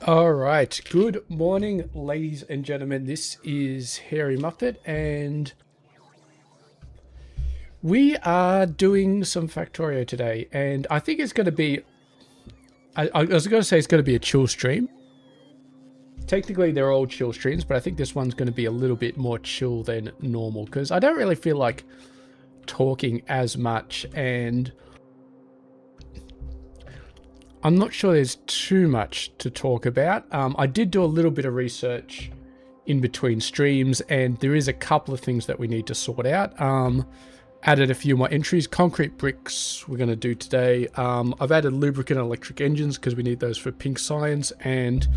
All right. Good morning, ladies and gentlemen. This is Hairymuppet, and we are doing some Factorio today. And I think it's going to be, I was going to say it's going to be a chill stream. Technically, they're all chill streams, but I think this one's going to be a little bit more chill than normal because I don't really feel like talking as much, and I'm not sure there's too much to talk about. I did do a little bit of research in between streams, and there is a couple of things that we need to sort out. Added a few more entries. Concrete bricks we're going to do today. I've added lubricant and electric engines because we need those for pink science, and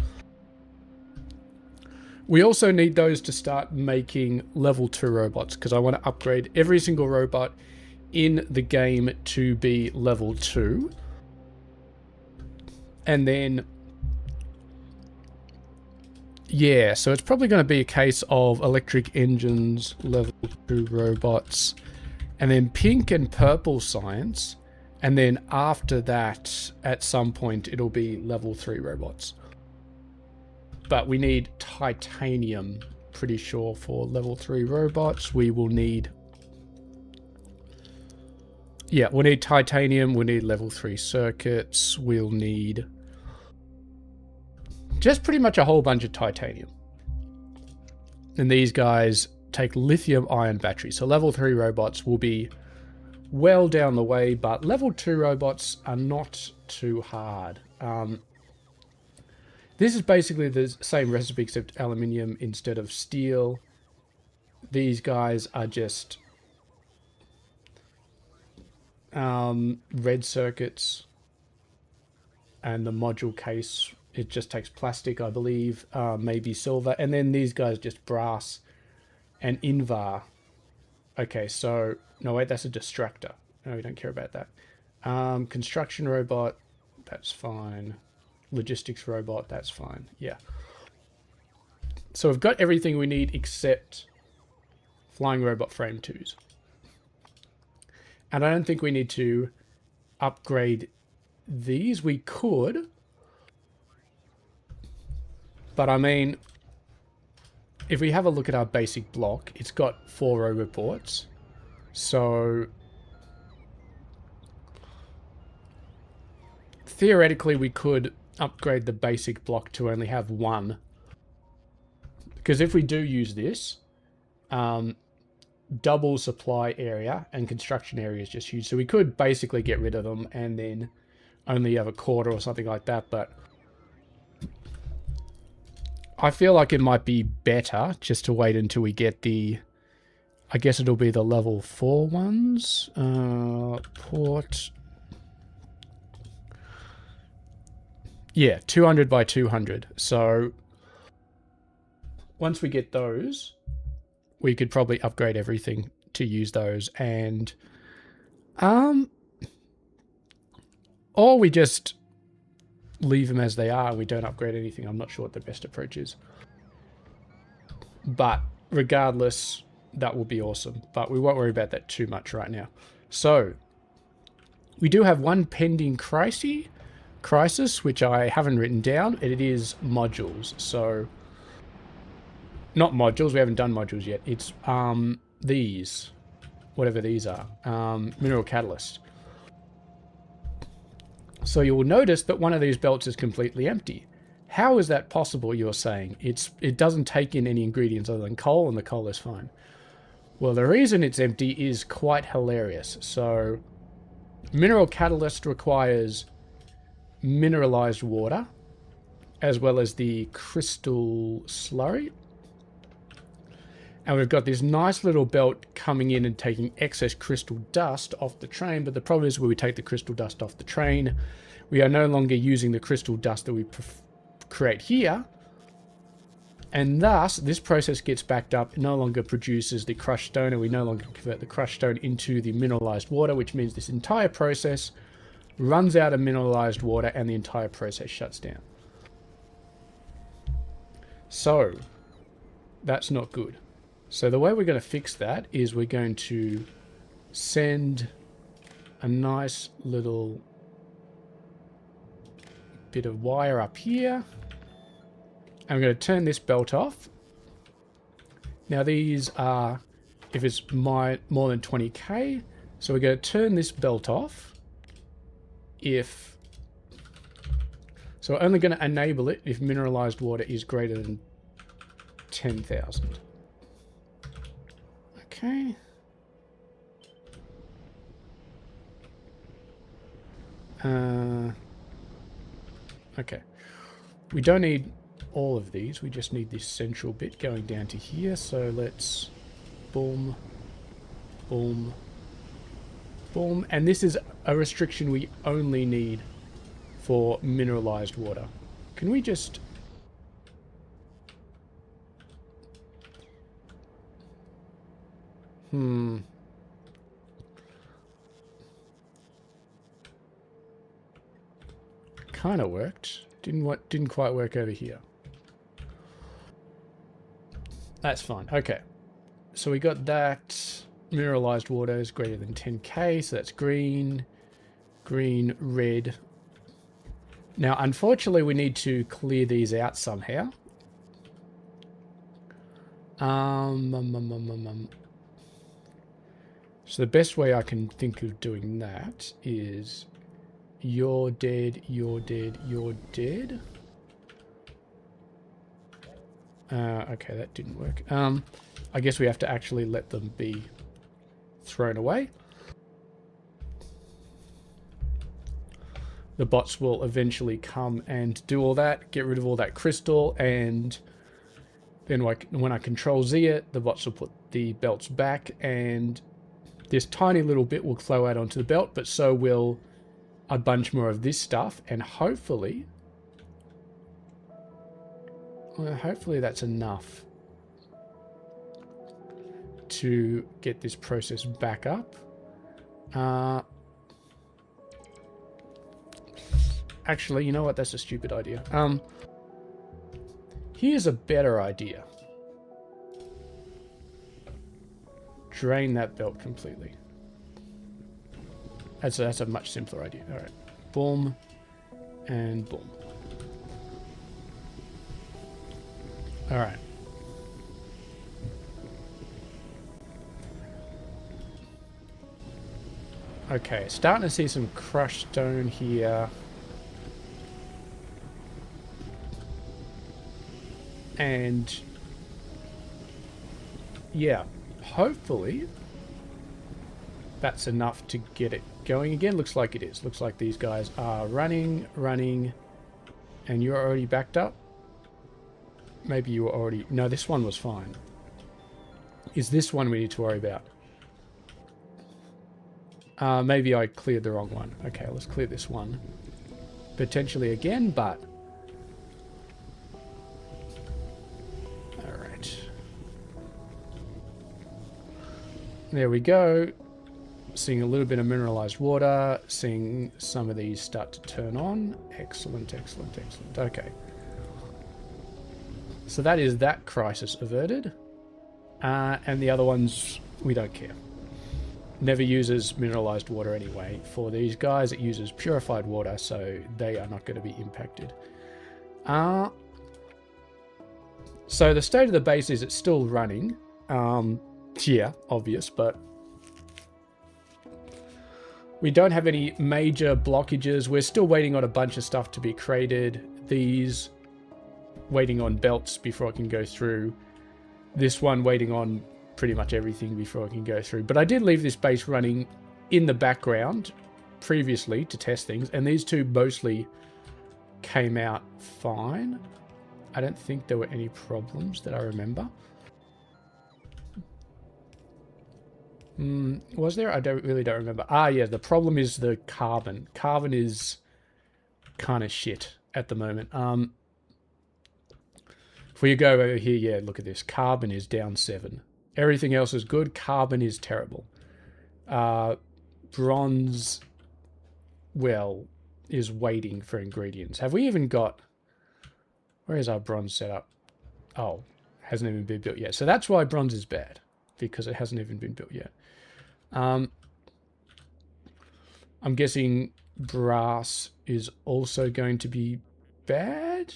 we also need those to start making level 2 robots because I want to upgrade every single robot in the game to be level 2. And then, yeah, so it's probably going to be a case of electric engines, level 2 robots, and then pink and purple science. And then after that, at some point, it'll be level 3 robots. But we need titanium, pretty sure, for level 3 robots. We will need... Yeah, we'll need titanium, we'll need level 3 circuits, we'll need... just pretty much a whole bunch of titanium. And these guys take lithium ion batteries. So level 3 robots will be well down the way, but level 2 robots are not too hard. This is basically the same recipe except aluminium instead of steel. These guys are just red circuits, and the module case, it just takes plastic, I believe, maybe silver, and then these guys just brass and invar. Okay, so no, wait, that's a distractor. No, we don't care about that. Construction robot, that's fine. Logistics robot, that's fine. Yeah, so we've got everything we need except flying robot frame 2s. And I don't think we need to upgrade these. We could, but I mean, if we have a look at our basic block, it's got 4 roboports. So theoretically, we could upgrade the basic block to only have 1. Because if we do use this, double supply area and construction area is just huge. So we could basically get rid of them and then only have a quarter or something like that. But I feel like it might be better just to wait until we get the, I guess it'll be the level 4 ones. Port. Yeah, 200 by 200. So once we get those, we could probably upgrade everything to use those, and or we just leave them as they are and we don't upgrade anything. I'm not sure what the best approach is, but regardless, that will be awesome, but we won't worry about that too much right now. So we do have one pending crisis, which I haven't written down, and it is modules. So not modules, we haven't done modules yet. It's these, whatever these are, mineral catalyst. So you will notice that one of these belts is completely empty. How is that possible, you're saying? It doesn't take in any ingredients other than coal, and the coal is fine. Well, the reason it's empty is quite hilarious. So mineral catalyst requires mineralized water, as well as the crystal slurry. And we've got this nice little belt coming in and taking excess crystal dust off the train. But the problem is when we take the crystal dust off the train, we are no longer using the crystal dust that we create here. And thus, this process gets backed up. It no longer produces the crushed stone, and we no longer convert the crushed stone into the mineralized water, which means this entire process runs out of mineralized water and the entire process shuts down. So that's not good. So the way we're going to fix that is we're going to send a nice little bit of wire up here I'm going to turn this belt off. Now these are, if it's more than 20k, so we're going to turn this belt off. So we're only going to enable it if mineralized water is greater than 10,000. Okay. Okay. We don't need all of these. We just need this central bit going down to here. So let's boom, boom, boom. And this is a restriction we only need for mineralized water. Can we just... Kind of worked. Didn't quite work over here. That's fine. Okay. So we got that. Mineralized water is greater than 10k, so that's green, green, red. Now, unfortunately, we need to clear these out somehow. So the best way I can think of doing that is you're dead, you're dead, you're dead. Okay, that didn't work. I guess we have to actually let them be thrown away. The bots will eventually come and do all that, get rid of all that crystal, and then when I control Z it, the bots will put the belts back, and this tiny little bit will flow out onto the belt, but so will a bunch more of this stuff, and hopefully... Well, hopefully that's enough to get this process back up. Actually, you know what? That's a stupid idea. Here's a better idea. Drain that belt completely. That's a much simpler idea. All right. Boom. And boom. All right. Okay, starting to see some crushed stone here. And yeah, hopefully that's enough to get it going again. Looks like it is. Looks like these guys are running, and you're already backed up. Maybe you were already... No, this one was fine. Is this one we need to worry about? Maybe I cleared the wrong one. Okay, let's clear this one. Potentially again, but... Alright. There we go. Seeing a little bit of mineralized water. Seeing some of these start to turn on. Excellent, excellent, excellent. Okay. So that is that crisis averted. And the other ones, we don't care. Never uses mineralized water anyway. For these guys, it uses purified water, so they are not going to be impacted. So the state of the base is it's still running. Yeah, obvious, but we don't have any major blockages. We're still waiting on a bunch of stuff to be created. These waiting on belts before I can go through. This one waiting on pretty much everything before I can go through. But I did leave this base running in the background previously to test things, and these two mostly came out fine. I don't think there were any problems that I remember. Was there? I really don't remember. Yeah, the problem is the carbon. Carbon is kind of shit at the moment. If we go over here, yeah, look at this. Carbon is down 7. Everything else is good. Carbon is terrible. Bronze, well, is waiting for ingredients. Have we even got... Where is our bronze setup? Oh, hasn't even been built yet. So that's why bronze is bad, because it hasn't even been built yet. I'm guessing brass is also going to be bad.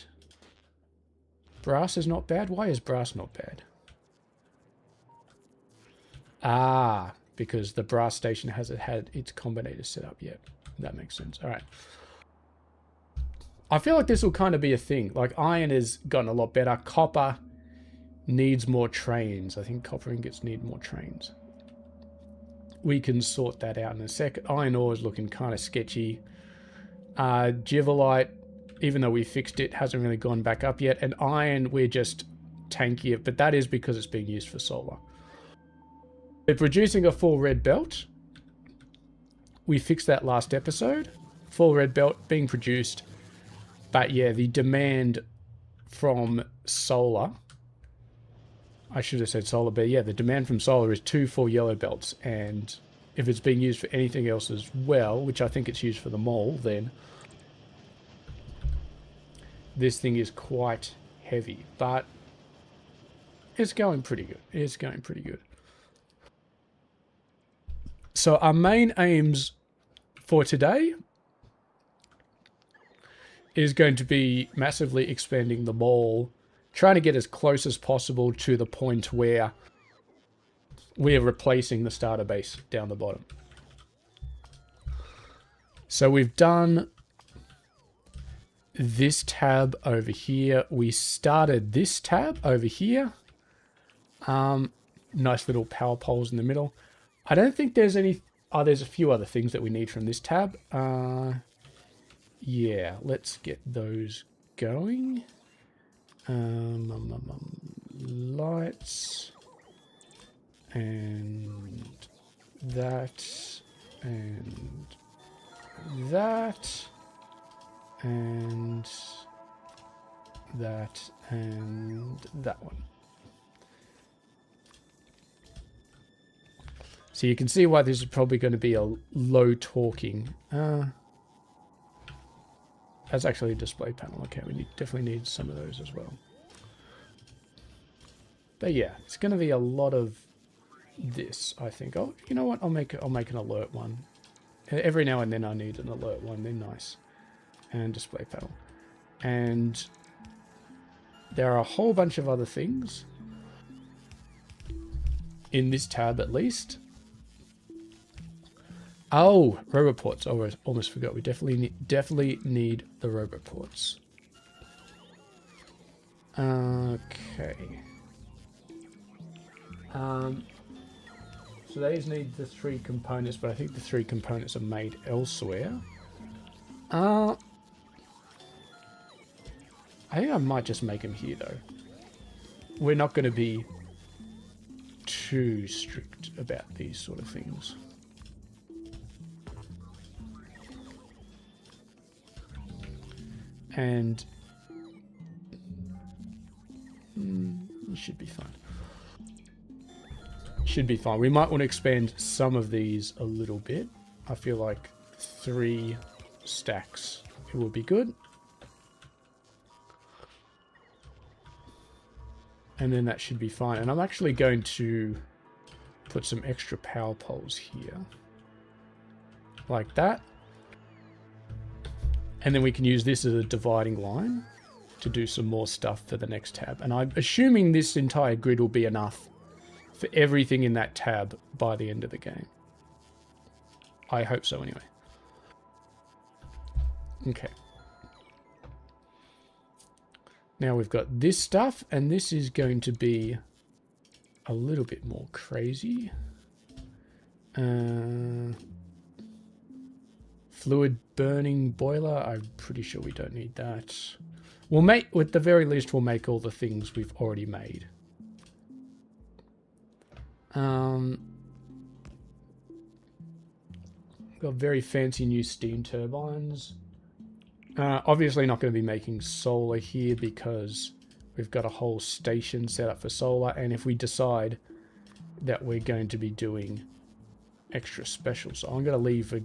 Brass is not bad? Why is brass not bad? Ah, because the brass station hasn't had its combinator set up yet. That makes sense. All right. I feel like this will kind of be a thing. Like, iron has gotten a lot better. Copper needs more trains. I think copper ingots need more trains. We can sort that out in a sec. Iron ore is looking kind of sketchy. Givelite, even though we fixed it, hasn't really gone back up yet. And iron, we're just tankier, but that is because it's being used for solar. We're producing a full red belt. We fixed that last episode. Full red belt being produced. But yeah, the demand from solar, I should have said solar, but yeah, the demand from solar is 2 full yellow belts. And if it's being used for anything else as well, which I think it's used for the mole, then this thing is quite heavy. But it's going pretty good. It's going pretty good. So our main aims for today is going to be massively expanding the mall, trying to get as close as possible to the point where we're replacing the starter base down the bottom. So we've done this tab over here. We started this tab over here. Nice little power poles in the middle. I don't think there's any... Oh, there's a few other things that we need from this tab. Yeah, let's get those going. Lights. And that. And that. And that. And that one. So you can see why this is probably going to be a low talking. That's actually a display panel. Okay, we definitely need some of those as well. But yeah, it's going to be a lot of this, I think. Oh, you know what? I'll make an alert one. Every now and then I need an alert one. They're nice. And display panel. And there are a whole bunch of other things in this tab, at least. Oh, roboports. Oh, I almost forgot. We definitely need the roboports. Okay. So these need the 3 components, but I think the 3 components are made elsewhere. I think I might just make them here, though. We're not going to be too strict about these sort of things. And it should be fine. Should be fine. We might want to expand some of these a little bit. I feel like 3 stacks, it would be good. And then that should be fine. And I'm actually going to put some extra power poles here. Like that. And then we can use this as a dividing line to do some more stuff for the next tab. And I'm assuming this entire grid will be enough for everything in that tab by the end of the game. I hope so anyway. Okay. Now we've got this stuff, and this is going to be a little bit more crazy. Fluid burning boiler. I'm pretty sure we don't need that. We'll make, at the very least, we'll make all the things we've already made. Got very fancy new steam turbines. Obviously not going to be making solar here because we've got a whole station set up for solar. And if we decide that we're going to be doing extra special, so I'm going to leave a...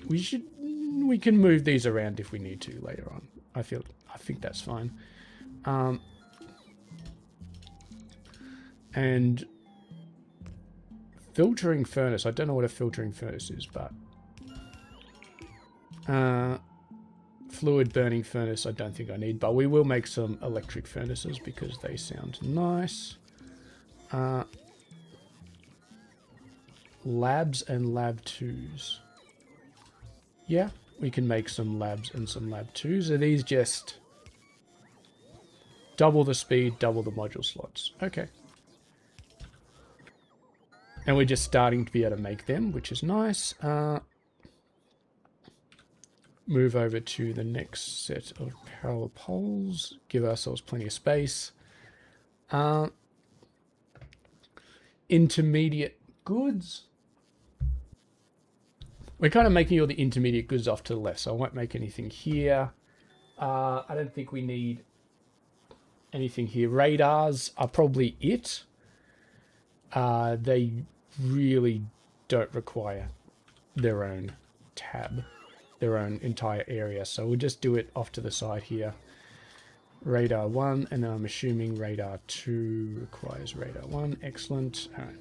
We can move these around if we need to later on. I think that's fine. And filtering furnace. I don't know what a filtering furnace is, but Fluid burning furnace, I don't think I need, but we will make some electric furnaces because they sound nice. Labs and lab 2s. Yeah, we can make some labs and some lab 2s. Are these just double the speed, double the module slots? Okay. And we're just starting to be able to make them, which is nice. Move over to the next set of power poles. Give ourselves plenty of space. Intermediate goods. We're kind of making all the intermediate goods off to the left, so I won't make anything here. I don't think we need anything here. Radars are probably it. They really don't require their own tab, their own entire area, so we'll just do it off to the side here. Radar 1, and then I'm assuming radar 2 requires radar 1. Excellent. All right.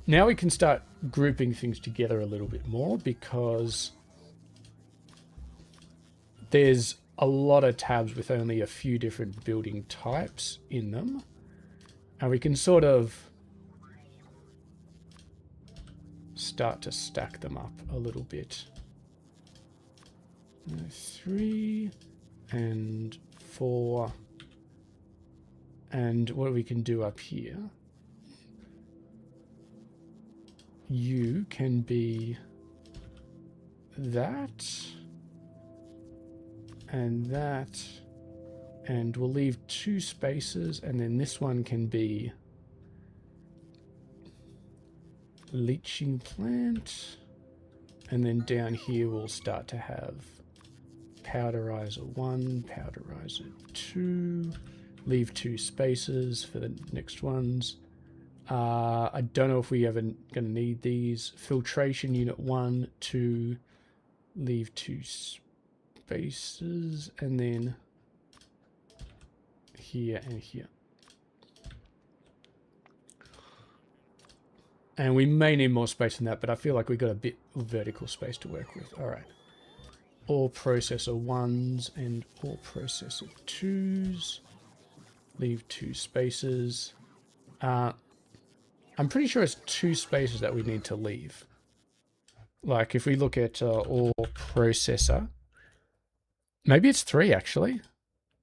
Now we can start grouping things together a little bit more because there's a lot of tabs with only a few different building types in them. And we can sort of start to stack them up a little bit. 3 and 4. And what we can do up here, you can be that and that, and we'll leave 2 spaces, and then this one can be leaching plant, and then down here we'll start to have powderizer 1, powderizer 2, leave 2 spaces for the next ones. I don't know if we ever gonna need these. Filtration unit 1, 2, leave 2 spaces, and then here and here. And we may need more space than that, but I feel like we got a bit of vertical space to work with. All right. All processor 1s and all processor 2s. Leave 2 spaces. I'm pretty sure it's 2 spaces that we need to leave. Like if we look at all processor, maybe it's 3 actually.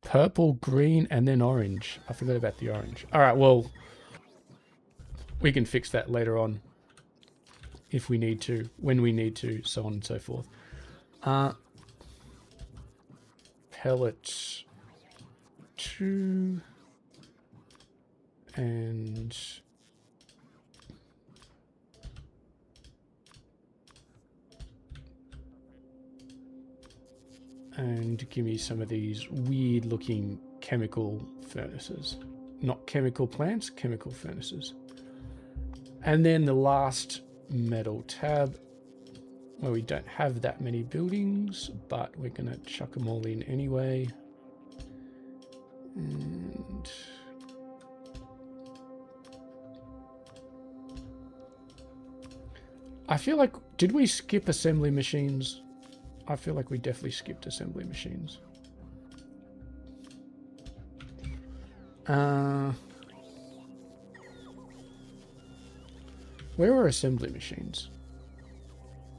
Purple, green, and then orange. I forgot about the orange. All right, well, we can fix that later on if we need to, when we need to, so on and so forth. Pellet 2 and give me some of these weird looking chemical furnaces. Not chemical plants, chemical furnaces. And then the last metal tab, where we don't have that many buildings, but we're gonna chuck them all in anyway. And I feel like, did we skip assembly machines? I feel like we definitely skipped assembly machines. Where were assembly machines?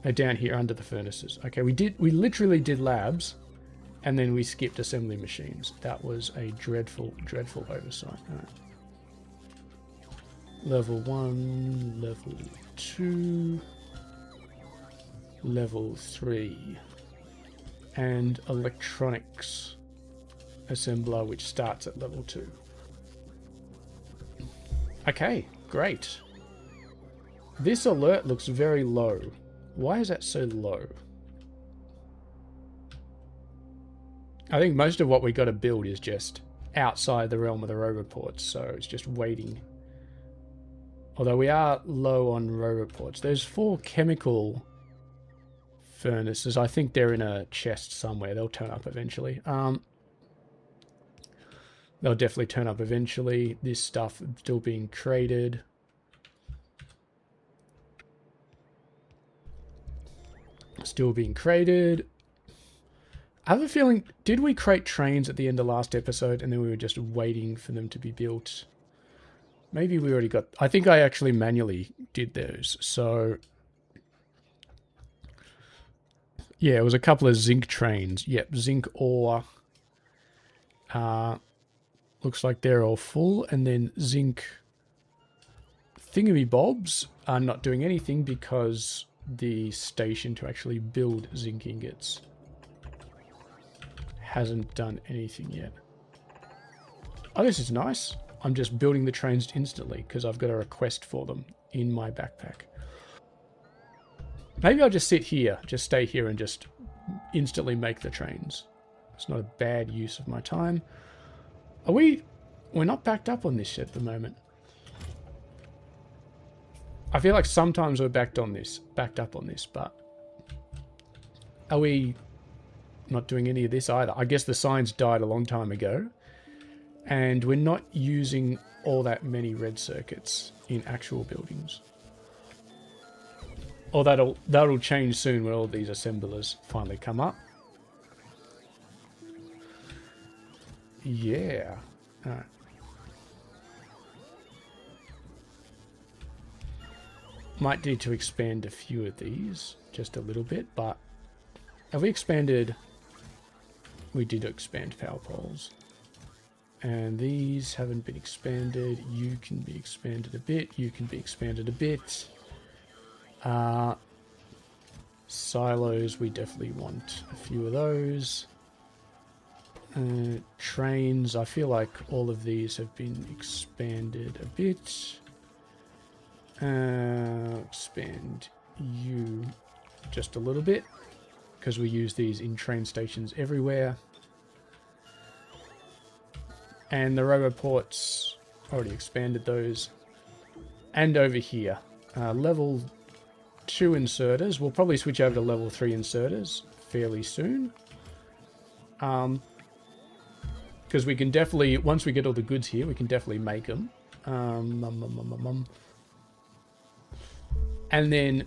They're down here under the furnaces. Okay, we literally did labs, and then we skipped assembly machines. That was a dreadful, dreadful oversight. All right. Level 1, level 2, level 3, and electronics assembler, which starts at level 2. Okay, great. This alert looks very low. Why is that so low? I think most of what we got to build is just outside the realm of the row reports, so it's just waiting. Although we are low on row reports. There's 4 chemical furnaces. I think they're in a chest somewhere. They'll turn up eventually. They'll definitely turn up eventually. This stuff still being created. Still being created. I have a feeling, did we create trains at the end of last episode and then we were just waiting for them to be built? Maybe we already got... I think I actually manually did those. So, yeah, it was a couple of zinc trains. Yep, zinc ore. Looks like they're all full. And then zinc thingamybobs are not doing anything because the station to actually build zinc ingots hasn't done anything yet. Oh, this is nice. I'm just building the trains instantly because I've got a request for them in my backpack. Maybe I'll just sit here, just stay here and just instantly make the trains. It's not a bad use of my time. Are we... We're not backed up on this at the moment. I feel like sometimes we're backed up on this, but... Are we not doing any of this either? I guess the signs died a long time ago. And we're not using all that many red circuits in actual buildings. Or that'll change soon when all these assemblers finally come up. Yeah. Alright. Might need to expand a few of these, just a little bit, but have we expanded? We did expand power poles. And these haven't been expanded. You can be expanded a bit. You can be expanded a bit. Silos, we definitely want a few of those. Trains, I feel like all of these have been expanded a bit. Expand you just a little bit, because we use these in train stations everywhere. And the roboports, already expanded those. And over here, level 2 inserters. We'll probably switch over to level 3 inserters fairly soon. Because we can definitely, once we get all the goods here, we can definitely make them. And then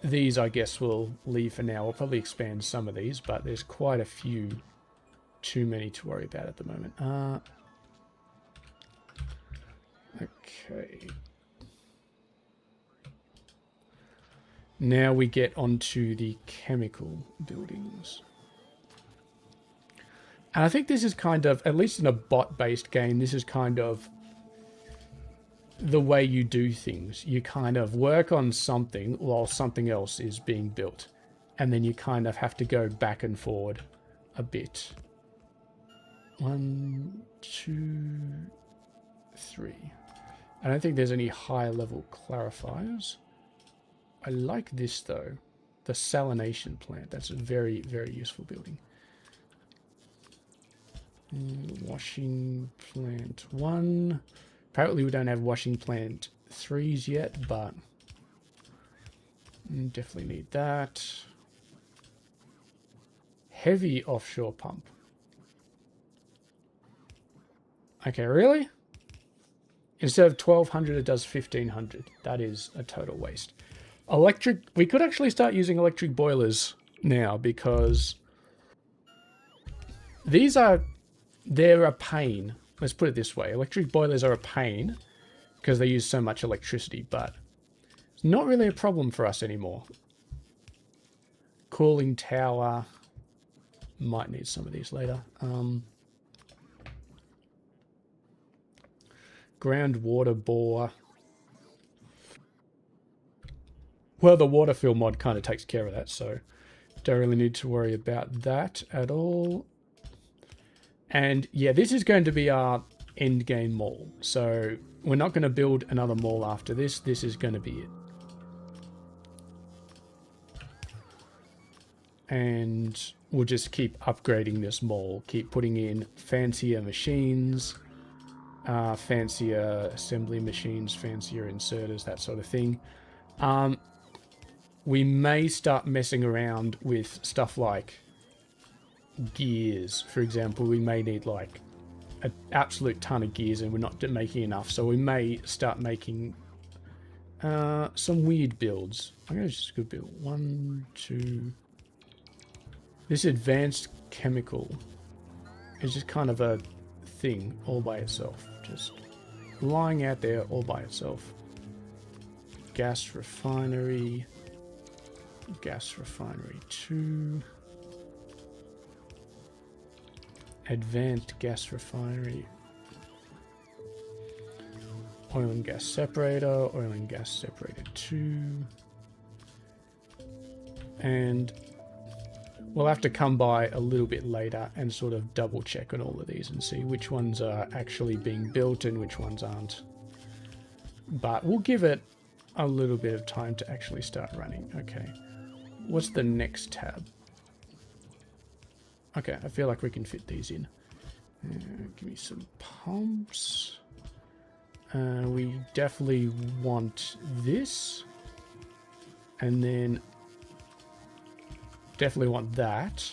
these, I guess, we'll leave for now. We'll probably expand some of these, but there's quite a few too many to worry about at the moment. Okay. Now we get onto the chemical buildings. And I think this is kind of, at least in a bot-based game, this is kind of the way you do things. You kind of work on something while something else is being built. And then you kind of have to go back and forward a bit. 1, 2, 3. I don't think there's any higher level clarifiers. I like this though. The salination plant. That's a very, very useful building. Washing plant 1. Apparently we don't have washing plant 3s yet, but definitely need that. Heavy offshore pump. Okay, really? Instead of 1200, it does 1500. That is a total waste. Electric, we could actually start using electric boilers now because they're a pain. Let's put it this way. Electric boilers are a pain because they use so much electricity, but it's not really a problem for us anymore. Cooling tower. Might need some of these later. Groundwater bore. Well, the water fill mod kind of takes care of that, so don't really need to worry about that at all. And yeah, this is going to be our end game mall. So we're not going to build another mall after this. This is going to be it. And we'll just keep upgrading this mall. Keep putting in fancier machines, fancier assembly machines, fancier inserters, that sort of thing. We may start messing around with stuff like gears. For example, we may need like an absolute ton of gears and we're not making enough. So we may start making some weird builds. I'm going to just go build 1, 2, This advanced chemical is just kind of a thing all by itself. Just lying out there all by itself. Gas refinery. Gas refinery 2. Advanced gas refinery. Oil and gas separator. Oil and gas separator 2. And we'll have to come by a little bit later and sort of double check on all of these and see which ones are actually being built and which ones aren't. But we'll give it a little bit of time to actually start running. Okay. What's the next tab? Okay, I feel like we can fit these in. Give me some pumps. We definitely want this. And then definitely want that.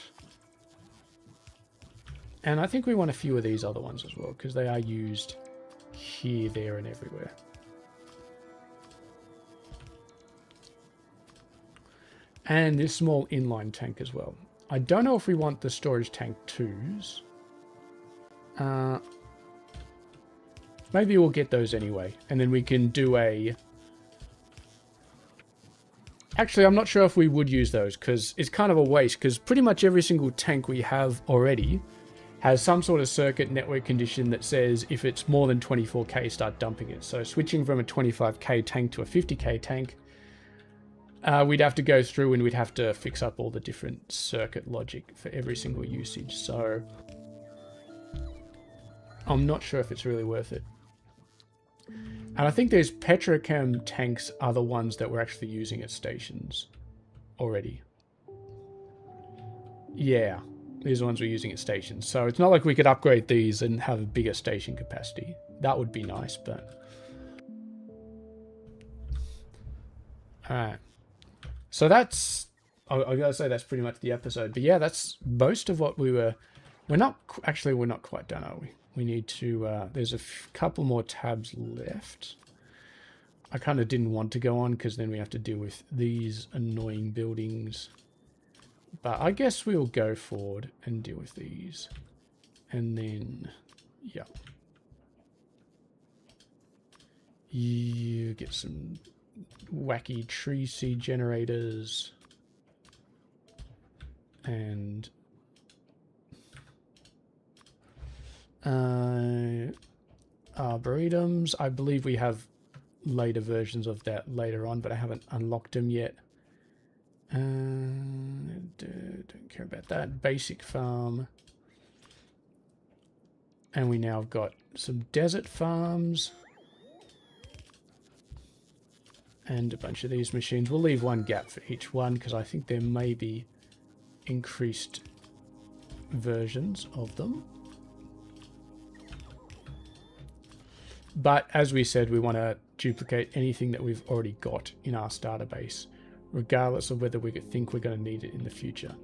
And I think we want a few of these other ones as well, because they are used here, there, and everywhere. And this small inline tank as well. I don't know if we want the storage tank 2s. Maybe we'll get those anyway. And then we can do a... Actually, I'm not sure if we would use those, because it's kind of a waste, because pretty much every single tank we have already has some sort of circuit network condition that says if it's more than 24k, start dumping it. So switching from a 25k tank to a 50k tank, we'd have to go through and we'd have to fix up all the different circuit logic for every single usage. So I'm not sure if it's really worth it. And I think these petrochem tanks are the ones that we're actually using at stations already. Yeah, these are the ones we're using at stations. So it's not like we could upgrade these and have a bigger station capacity. That would be nice, but... Alright. So that's... I gotta say that's pretty much the episode. But yeah, that's most of what we were... We're not quite done, are we? We need to... there's a couple more tabs left. I kind of didn't want to go on because then we have to deal with these annoying buildings. But I guess we'll go forward and deal with these. And then... Yeah. You get some wacky tree seed generators. And... Arboretums. I believe we have later versions of that later on, but I haven't unlocked them yet. Don't care about that. Basic farm. And we now have got some desert farms. And a bunch of these machines. We'll leave one gap for each one because I think there may be increased versions of them. But as we said, we want to duplicate anything that we've already got in our starter base, regardless of whether we think we're going to need it in the future.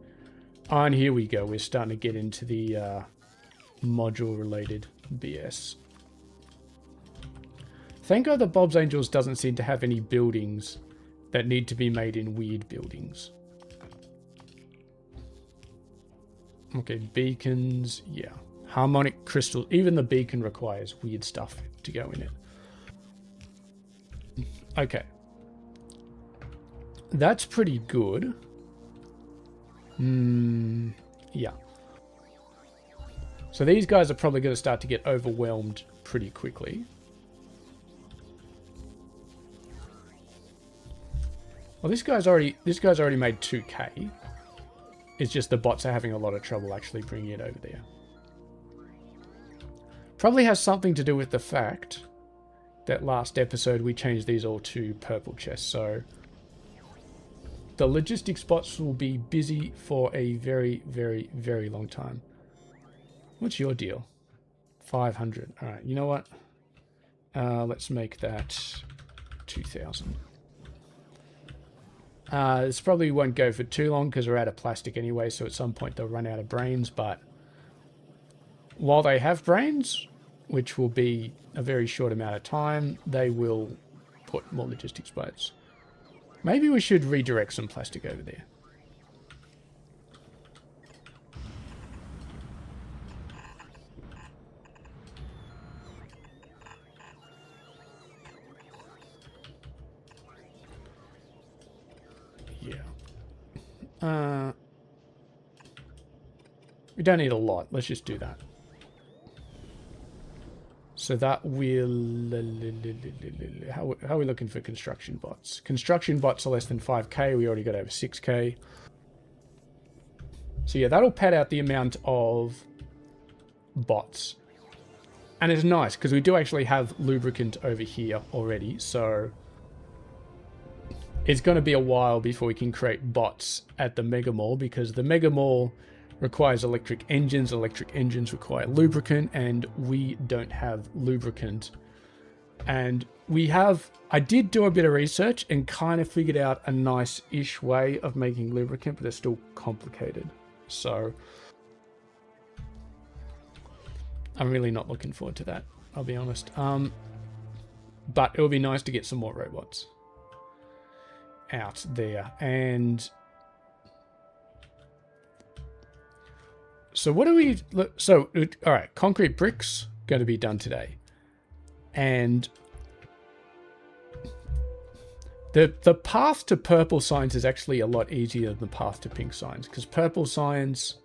Oh, and here we go. We're starting to get into the module-related BS. Thank God that Bob's Angels doesn't seem to have any buildings that need to be made in weird buildings. Okay, beacons, yeah. Harmonic crystal. Even the beacon requires weird stuff to go in it. Okay. That's pretty good. Yeah. So these guys are probably going to start to get overwhelmed pretty quickly. Well, this guy's already made 2k. It's just the bots are having a lot of trouble actually bringing it over there. Probably has something to do with the fact that last episode we changed these all to purple chests. So the logistics bots will be busy for a very, very, very long time. What's your deal? 500. All right, you know what? Let's make that 2,000. This probably won't go for too long because we're out of plastic anyway, so at some point they'll run out of brains, but while they have brains, which will be a very short amount of time, they will put more logistics boats. Maybe we should redirect some plastic over there. here. We don't need a lot. Let's just do that. So that will... How are we looking for construction bots? Construction bots are less than 5k. We already got over 6k. So yeah, that'll pad out the amount of bots. And it's nice because we do actually have lubricant over here already. So it's going to be a while before we can create bots at the Mega Mall, because the Mega Mall requires electric engines. Electric engines require lubricant, and we don't have lubricant. And we have... I did do a bit of research and kind of figured out a nice-ish way of making lubricant, but it's still complicated. So I'm really not looking forward to that, I'll be honest. But it would be nice to get some more robots out there. And so what do we... So, all right, concrete bricks going to be done today. And the path to purple signs is actually a lot easier than the path to pink signs, because purple signs,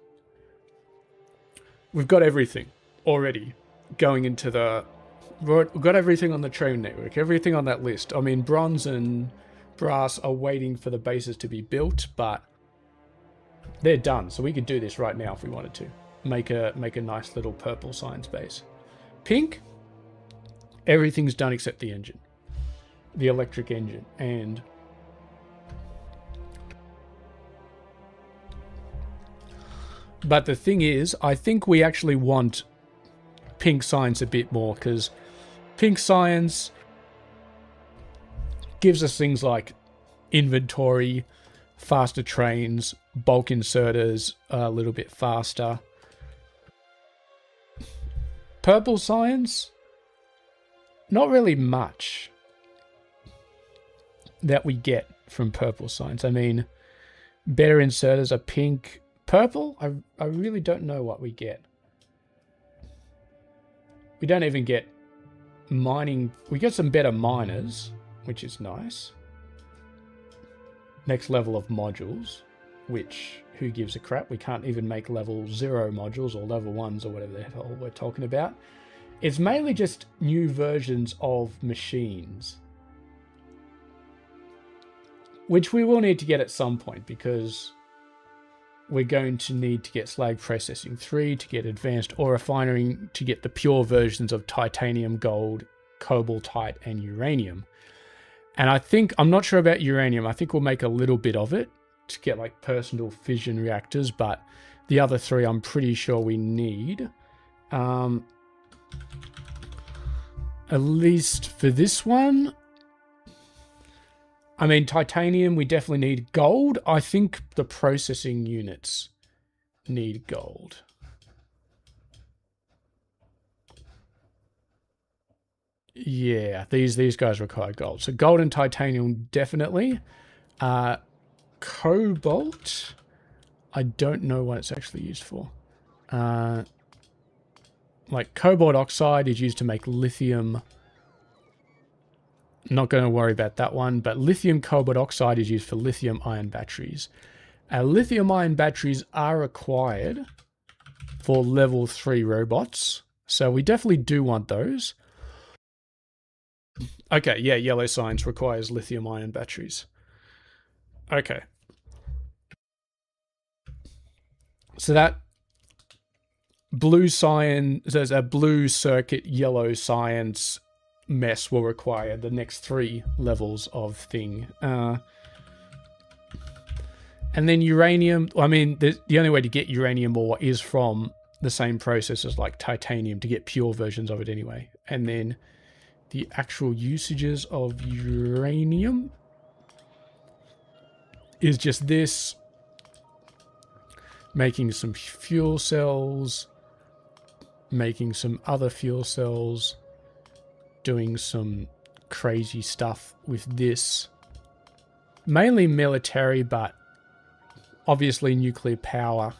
we've got everything already going into the... We've got everything on the train network, everything on that list. I mean, bronze and brass are waiting for the bases to be built, but they're done. So we could do this right now if we wanted to. Make a nice little purple signs base. Pink, everything's done except the engine. The electric engine. And but the thing is, I think we actually want pink signs a bit more, because pink signs gives us things like inventory, faster trains, bulk inserters a little bit faster. Purple signs, not really much that we get from purple signs. I mean, better inserters are pink. Purple, I really don't know what we get. We don't even get mining. We get some better miners, which is nice. Next level of modules, which who gives a crap? We can't even make level 0 modules or level 1s or whatever the hell we're talking about. It's mainly just new versions of machines, which we will need to get at some point, because we're going to need to get slag processing 3 to get advanced ore refining, to get the pure versions of titanium, gold, cobaltite, and uranium. And I think, I'm not sure about uranium, I think we'll make a little bit of it to get like personal fission reactors, but the other 3 I'm pretty sure we need. At least for this one. I mean, titanium, we definitely need gold. I think the processing units need gold. Yeah, these guys require gold. So gold and titanium, definitely. Cobalt, I don't know what it's actually used for. Like cobalt oxide is used to make lithium. Not going to worry about that one, but lithium cobalt oxide is used for lithium ion batteries. Lithium ion batteries are required for level 3 robots, so we definitely do want those. Okay, yeah, yellow signs requires lithium ion batteries. Okay. So that blue cyan, there's a blue circuit, yellow science mess will require the next 3 levels of thing. And then uranium, I mean, the only way to get uranium ore is from the same process as like titanium to get pure versions of it anyway. And then the actual usages of uranium is just this. Making some fuel cells, making some other fuel cells, doing some crazy stuff with this. Mainly military, but obviously nuclear power.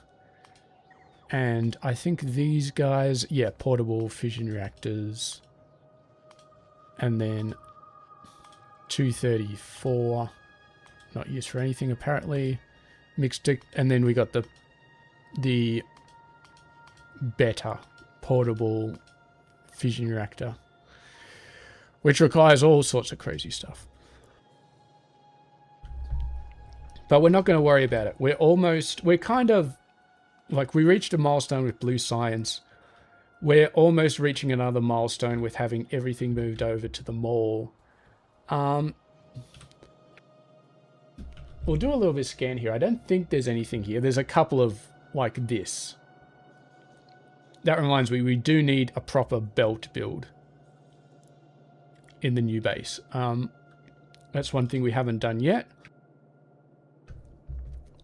And I think these guys, yeah, portable fission reactors. And then 234. Not used for anything apparently. Mixed it, and then we got the better portable fission reactor, which requires all sorts of crazy stuff. But we're not going to worry about it. We're kind of, like, we reached a milestone with blue science. We're almost reaching another milestone with having everything moved over to the mall. We'll do a little bit of scan here. I don't think there's anything here. There's a couple of, like, this. That reminds me, we do need a proper belt build in the new base. That's one thing we haven't done yet.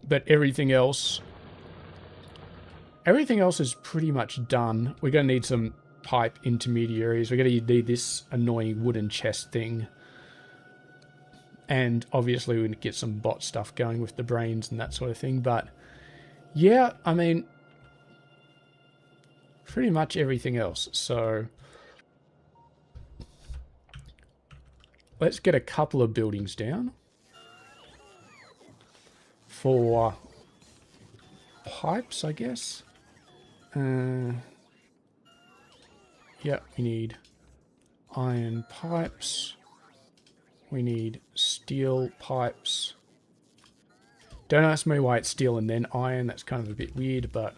But everything else is pretty much done. We're going to need some pipe intermediaries. We're going to need this annoying wooden chest thing. And obviously we need to get some bot stuff going with the brains and that sort of thing. But yeah, I mean, pretty much everything else. So let's get a couple of buildings down for pipes, I guess. Yeah, we need iron pipes. We need steel pipes. Don't ask me why it's steel and then iron. That's kind of a bit weird, but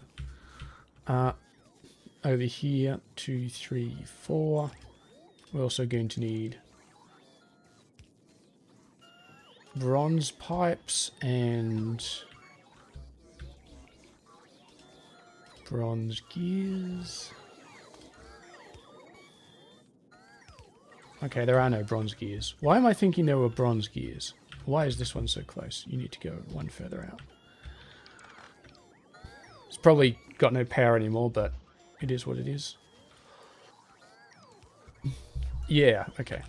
over here, 2, 3, 4. We're also going to need bronze pipes and bronze gears. Okay, there are no bronze gears. Why am I thinking there were bronze gears? Why is this one so close? You need to go one further out. It's probably got no power anymore, but it is what it is. Yeah, okay.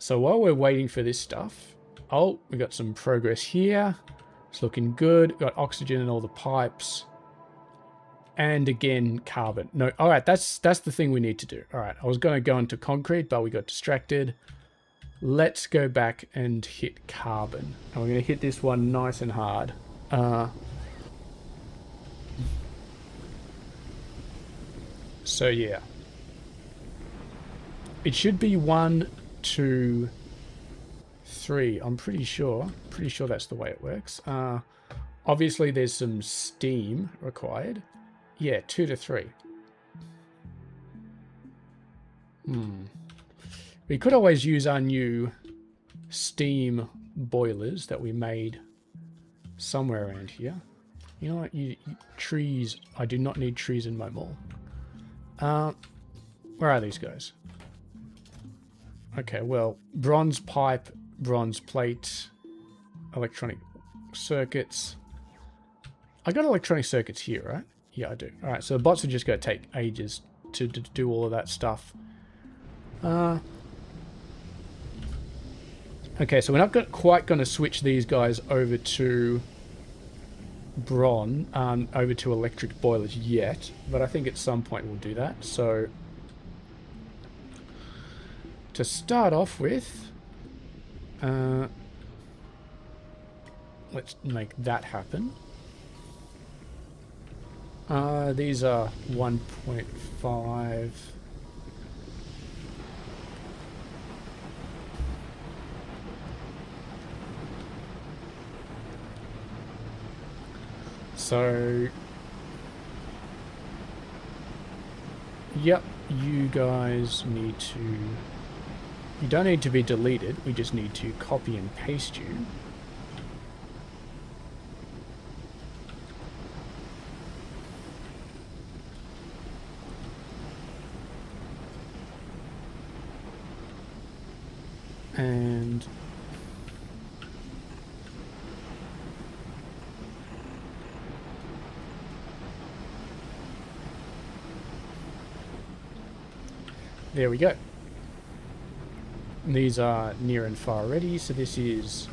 So while we're waiting for this stuff... Oh, we got some progress here. It's looking good. Got oxygen in all the pipes. And again, carbon. No, alright, that's the thing we need to do. Alright, I was going to go into concrete, but we got distracted. Let's go back and hit carbon. And we're going to hit this one nice and hard. So yeah. It should be 1, 2, 3. I'm pretty sure. Pretty sure that's the way it works. Obviously, there's some steam required. Yeah, 2 to 3. We could always use our new steam boilers that we made somewhere around here. You know what? Trees. I do not need trees in my mall. Where are these guys? Okay, well, bronze pipe, bronze plate, electronic circuits. I got electronic circuits here, right? Yeah, I do. Alright, so the bots are just going to take ages to do all of that stuff. Okay, so we're not quite going to switch these guys over to over to electric boilers yet, but I think at some point we'll do that. So to start off with, let's make that happen. These are 1.5. So, yep, you guys need to... You don't need to be deleted, we just need to copy and paste you. And... there we go. These are near and far ready, so this is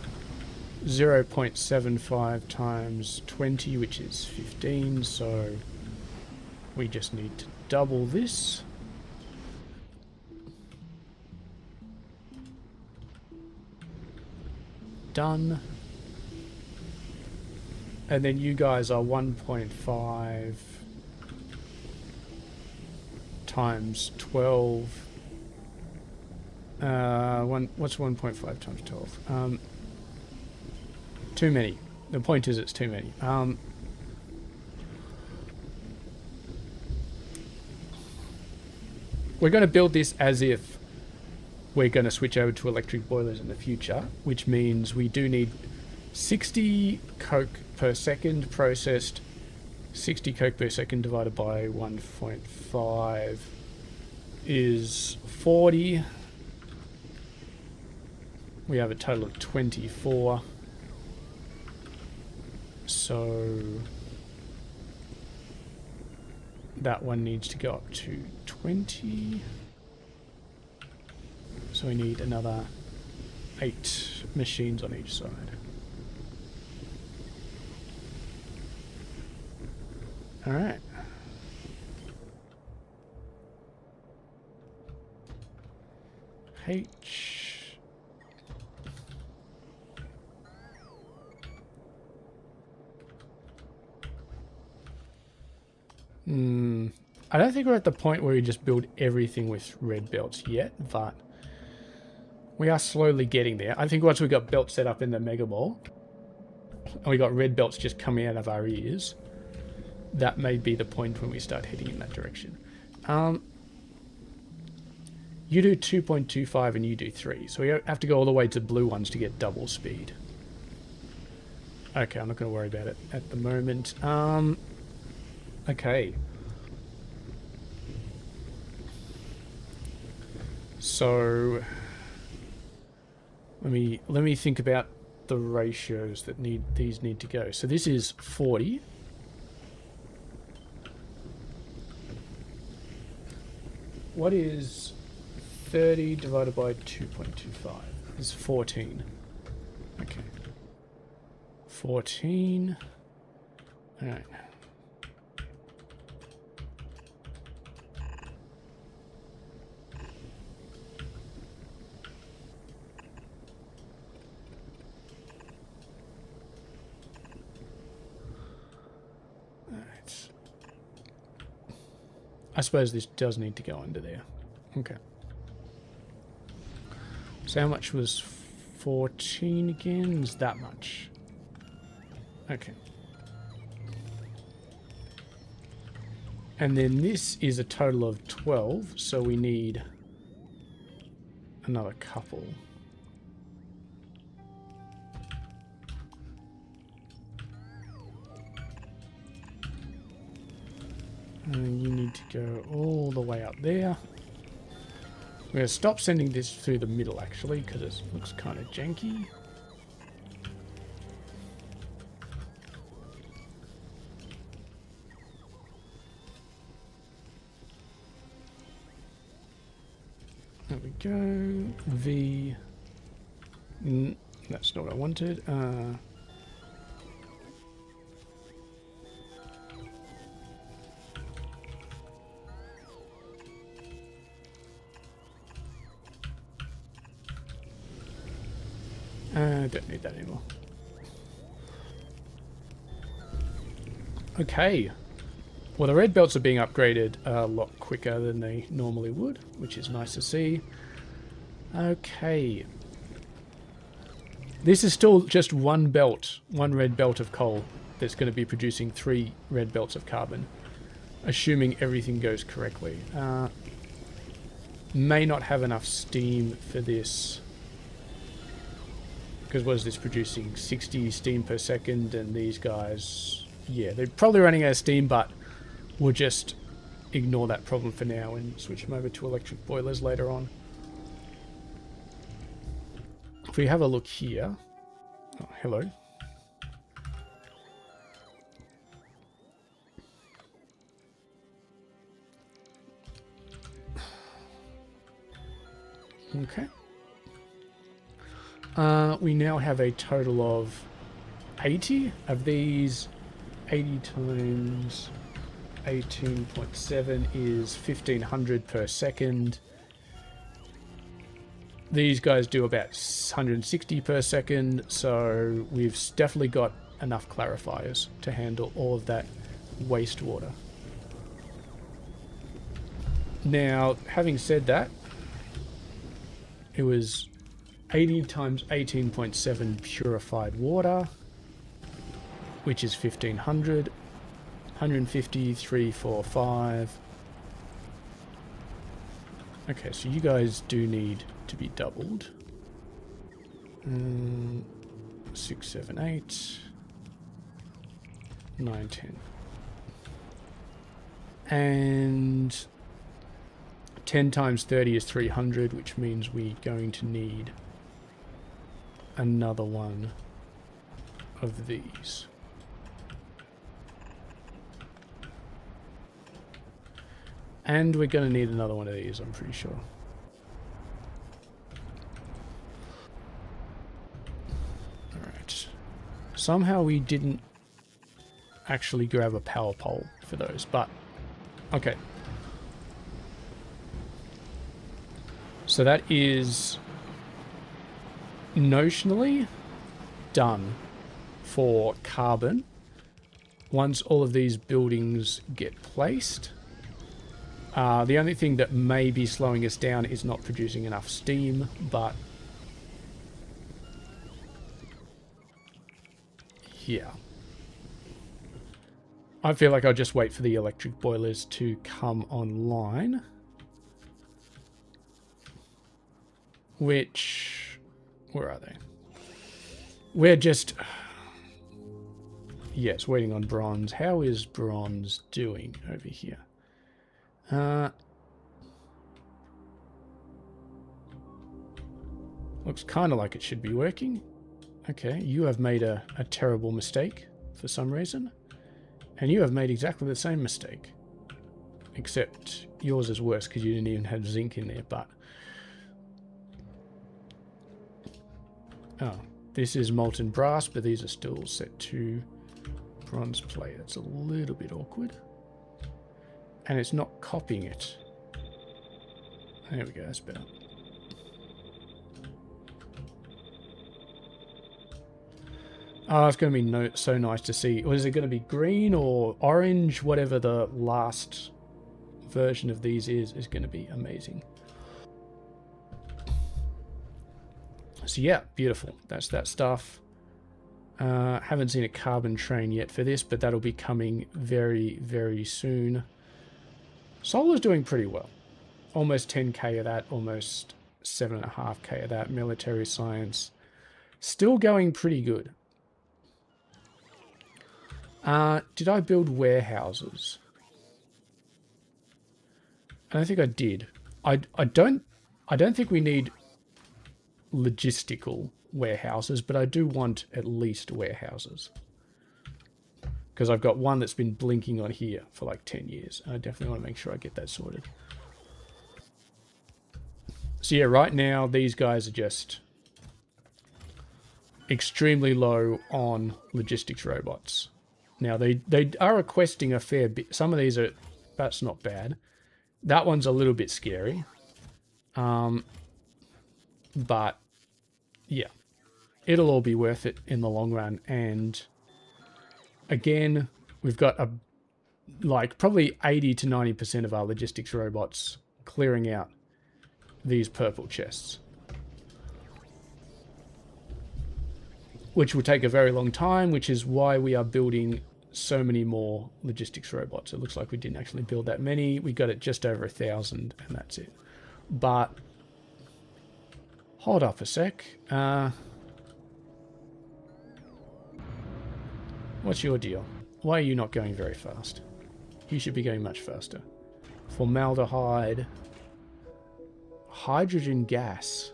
0.75 times 20, which is 15, so we just need to double this. done. And then you guys are 1.5 times 12. What's 1.5 times 12? Too many. The point is it's too many. We're going to build this as if we're going to switch over to electric boilers in the future, which means we do need 60 coke per second processed. 60 coke per second divided by 1.5 is 40. We have a total of 24. So that one needs to go up to 20. So we need another 8 machines on each side. All right. H. I don't think we're at the point where we just build everything with red belts yet, but we are slowly getting there. I think once we got belts set up in the Mega Ball, and we got red belts just coming out of our ears, that may be the point when we start heading in that direction. You do 2.25 and you do 3, so we have to go all the way to blue ones to get double speed. Okay, I'm not going to worry about it at the moment. Okay. So let me think about the ratios that these need to go. So this is 40. What is 30 divided by 2.25? Is 14. Okay. 14. All right. I suppose this does need to go under there. Okay. So how much was 14 again? Is that much? Okay. And then this is a total of 12, so we need another couple. And you need to go all the way up there. I'm going to stop sending this through the middle, actually, because it looks kind of janky. There we go. V. That's not what I wanted. I don't need that anymore. Okay. Well, the red belts are being upgraded a lot quicker than they normally would, which is nice to see. Okay. This is still just one belt, one red belt of coal that's going to be producing 3 red belts of carbon, assuming everything goes correctly. May not have enough steam for this. Because what is this producing? 60 steam per second, and these guys, yeah, they're probably running out of steam, but we'll just ignore that problem for now and switch them over to electric boilers later on. If we have a look here, oh, hello. Okay. We now have a total of 80 of these. 80 times 18.7 is 1500 per second. These guys do about 160 per second, so we've definitely got enough clarifiers to handle all of that wastewater. Now, having said that, it was 80 times 18.7 purified water, which is 1500, 150, 3, 4, 5. Okay, so you guys do need to be doubled. 6, 7, 8, 9, 10. And 10 times 30 is 300, which means we're going to need another one of these. And we're going to need another one of these, I'm pretty sure. Alright. Somehow we didn't actually grab a power pole for those, but okay. So that is notionally done for carbon. Once all of these buildings get placed, the only thing that may be slowing us down is not producing enough steam, but yeah. I feel like I'll just wait for the electric boilers to come online. Which, where are they? We're just, yes, waiting on bronze. How is bronze doing over here? Looks kind of like it should be working. Okay, you have made a terrible mistake for some reason. And you have made exactly the same mistake. Except yours is worse because you didn't even have zinc in there, but... Oh, this is molten brass, but these are still set to bronze plate. That's a little bit awkward. And it's not copying it. There we go, that's better. Oh, it's going to be so nice to see. Or is it going to be green or orange? Whatever the last version of these is going to be amazing. So yeah, beautiful. That's that stuff. Haven't seen a carbon train yet for this, but that'll be coming very, very soon. Solar's doing pretty well. Almost 10k of that, almost 7.5k of that. Military science still going pretty good. Did I build warehouses? I don't think I did. I don't think we need logistical warehouses, but I do want at least warehouses. Because I've got one that's been blinking on here for like 10 years. And I definitely want to make sure I get that sorted. So yeah, right now these guys are just extremely low on logistics robots. Now, they are requesting a fair bit. Some of these are... That's not bad. That one's a little bit scary. But, yeah. It'll all be worth it in the long run. And, again, we've got like probably 80 to 90% of our logistics robots clearing out these purple chests. Which will take a very long time, which is why we are building so many more logistics robots. It looks like we didn't actually build that many. We got it just over 1,000 and that's it. But hold up a sec. What's your deal? Why are you not going very fast? You should be going much faster. Formaldehyde. Hydrogen gas.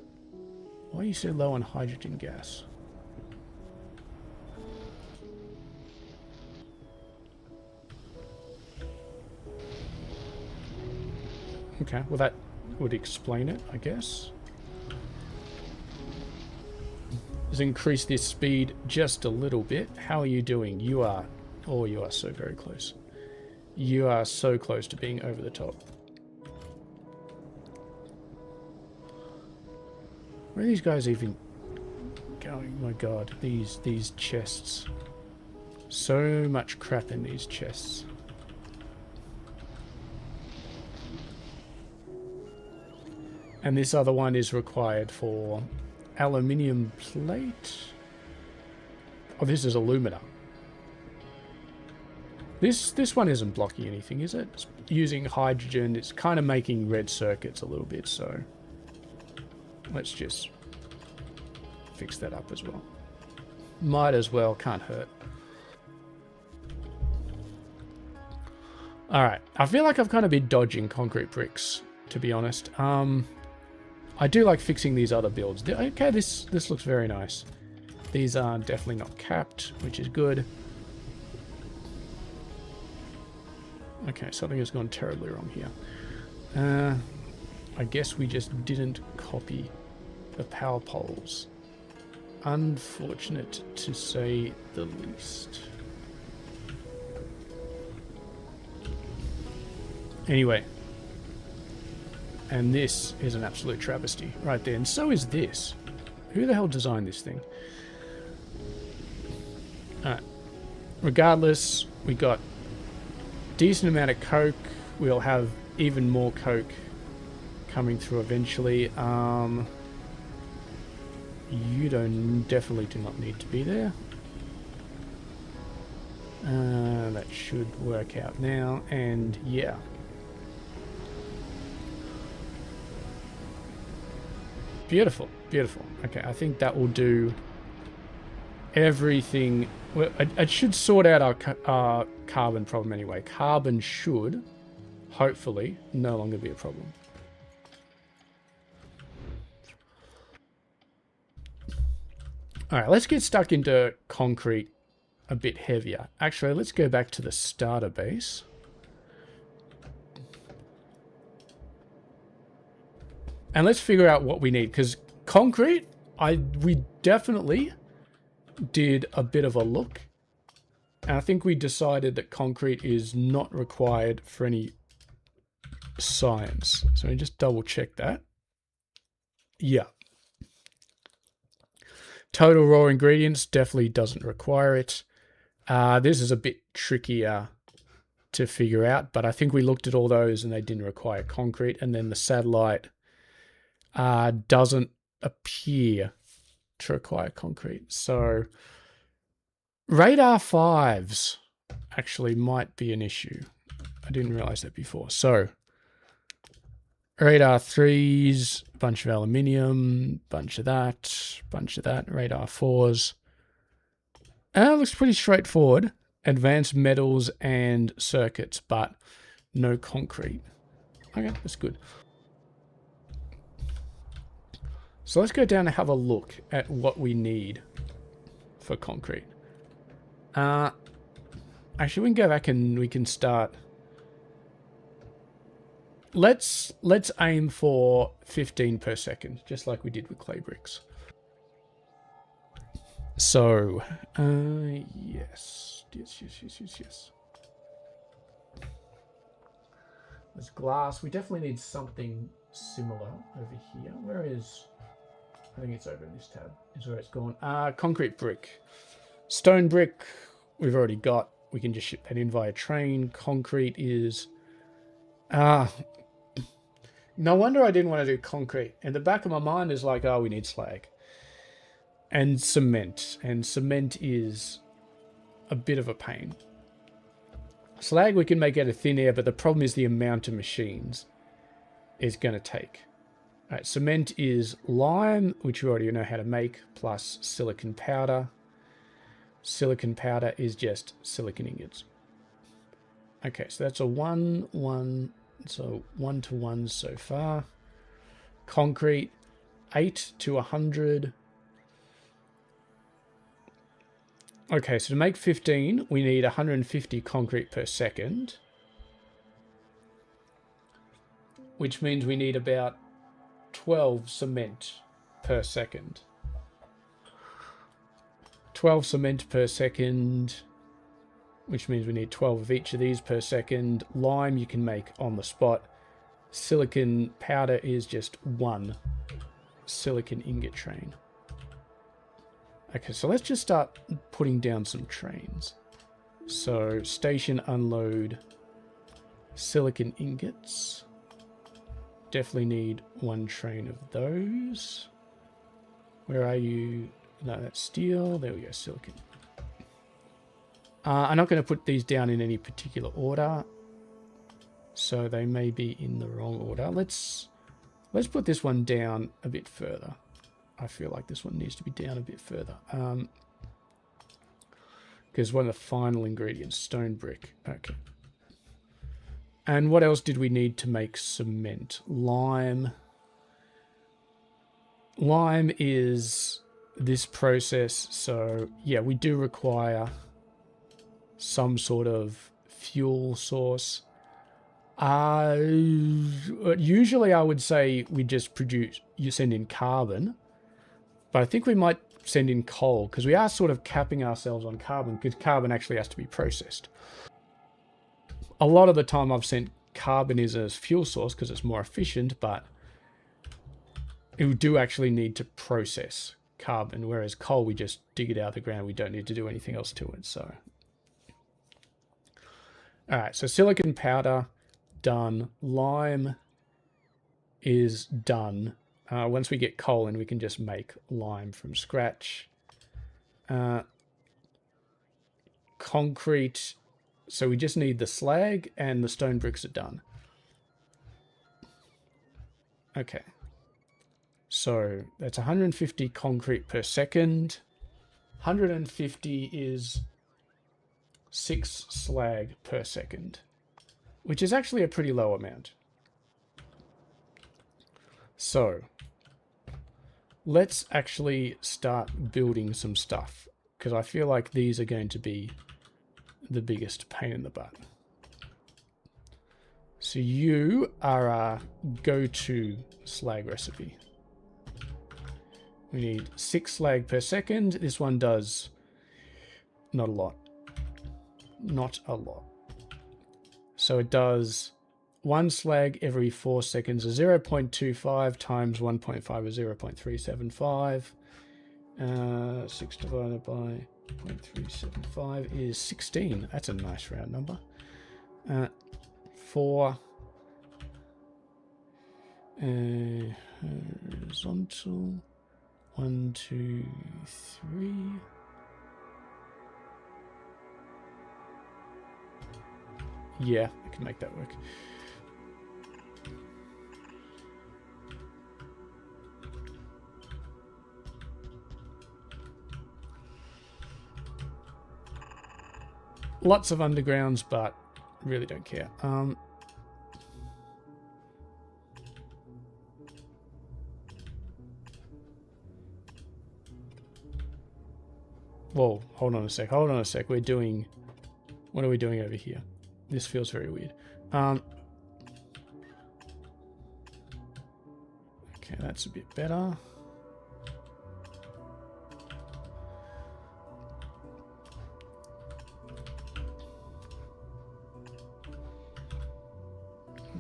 Why are you so low on hydrogen gas? Okay, well that would explain it, I guess. Let's increase this speed just a little bit. How are you doing? You are... Oh, you are so very close. You are so close to being over the top. Where are these guys even going? My god, these chests. So much crap in these chests. And this other one is required for aluminium plate. Oh, this is alumina. This one isn't blocking anything, is it? It's using hydrogen. It's kind of making red circuits a little bit, so let's just fix that up as well. Might as well, can't hurt. Alright, I feel like I've kind of been dodging concrete bricks, to be honest. I do like fixing these other builds. Okay, this looks very nice. These are definitely not capped, which is good. Okay, something has gone terribly wrong here. I guess we just didn't copy the power poles. Unfortunate to say the least. Anyway. And this is an absolute travesty right there. And so is this. Who the hell designed this thing? Alright. Regardless, we got decent amount of coke. We'll have even more coke coming through eventually. You definitely do not need to be there. That should work out now. And yeah. Beautiful, beautiful. Okay, I think that will do everything. Well, it should sort out our carbon problem anyway. Carbon should, hopefully, no longer be a problem. Alright, let's get stuck into concrete a bit heavier. Actually, let's go back to the starter base. And let's figure out what we need, because concrete, we definitely did a bit of a look. And I think we decided that concrete is not required for any science. So we just double check that. Yeah. Total raw ingredients definitely doesn't require it. This is a bit trickier to figure out, but I think we looked at all those and they didn't require concrete. And then the satellite doesn't appear to require concrete. So radar 5s actually might be an issue. I didn't realize that before. So radar 3s, bunch of aluminium, bunch of that, radar 4s. It looks pretty straightforward. Advanced metals and circuits, but no concrete. Okay, that's good. So let's go down and have a look at what we need for concrete. Actually, we can go back and we can start. Let's aim for 15 per second, just like we did with clay bricks. So, yes. There's glass. We definitely need something similar over here. Where is... I think it's over in this tab, is where it's gone. Concrete brick. Stone brick, we've already got. We can just ship that in via train. Concrete is... no wonder I didn't want to do concrete. In the back of my mind is like, oh, we need slag. And cement. And cement is a bit of a pain. Slag we can make out of thin air, but the problem is the amount of machines it's going to take. Alright, cement is lime, which we already know how to make, plus silicon powder. Silicon powder is just silicon ingots. Okay, so that's a 1, 1, so 1 to 1 so far. Concrete, 8 to 100. Okay, so to make 15, we need 150 concrete per second. Which means we need about 12 cement per second. 12 cement per second, which means we need 12 of each of these per second. Lime you can make on the spot. Silicon powder is just 1 silicon ingot train. Okay, so let's just start putting down some trains. So station unload silicon ingots. Definitely need one train of those. Where are you? No, that's steel. There we go, silicon. I'm not going to put these down in any particular order. So they may be in the wrong order. Let's put this one down a bit further. I feel like this one needs to be down a bit further. Because one of the final ingredients, stone brick. Okay. And what else did we need to make cement? Lime. Lime is this process. So yeah, we do require some sort of fuel source. Usually I would say we just you send in carbon, but I think we might send in coal because we are sort of capping ourselves on carbon because carbon actually has to be processed. A lot of the time I've sent carbon as a fuel source because it's more efficient, but we do actually need to process carbon, whereas coal, we just dig it out of the ground. We don't need to do anything else to it. So, all right, so silicon powder, done. Lime is done. Once we get coal in, we can just make lime from scratch. Concrete. So we just need the slag and the stone bricks are done. Okay. So that's 150 concrete per second. 150 is 6 slag per second, which is actually a pretty low amount. So let's actually start building some stuff because I feel like these are going to be the biggest pain in the butt. So you are a go-to slag recipe. We need 6 slag per second. This one does not a lot. Not a lot. So it does 1 slag every 4 seconds, so 0.25 times 1.5 is 0.375. 6 divided by 0.375 is 16. That's a nice round number. 4 horizontal. 1, 2, 3. Yeah, I can make that work. Lots of undergrounds, but really don't care. Whoa, hold on a sec. Hold on a sec. We're doing... What are we doing over here? This feels very weird. Okay, that's a bit better.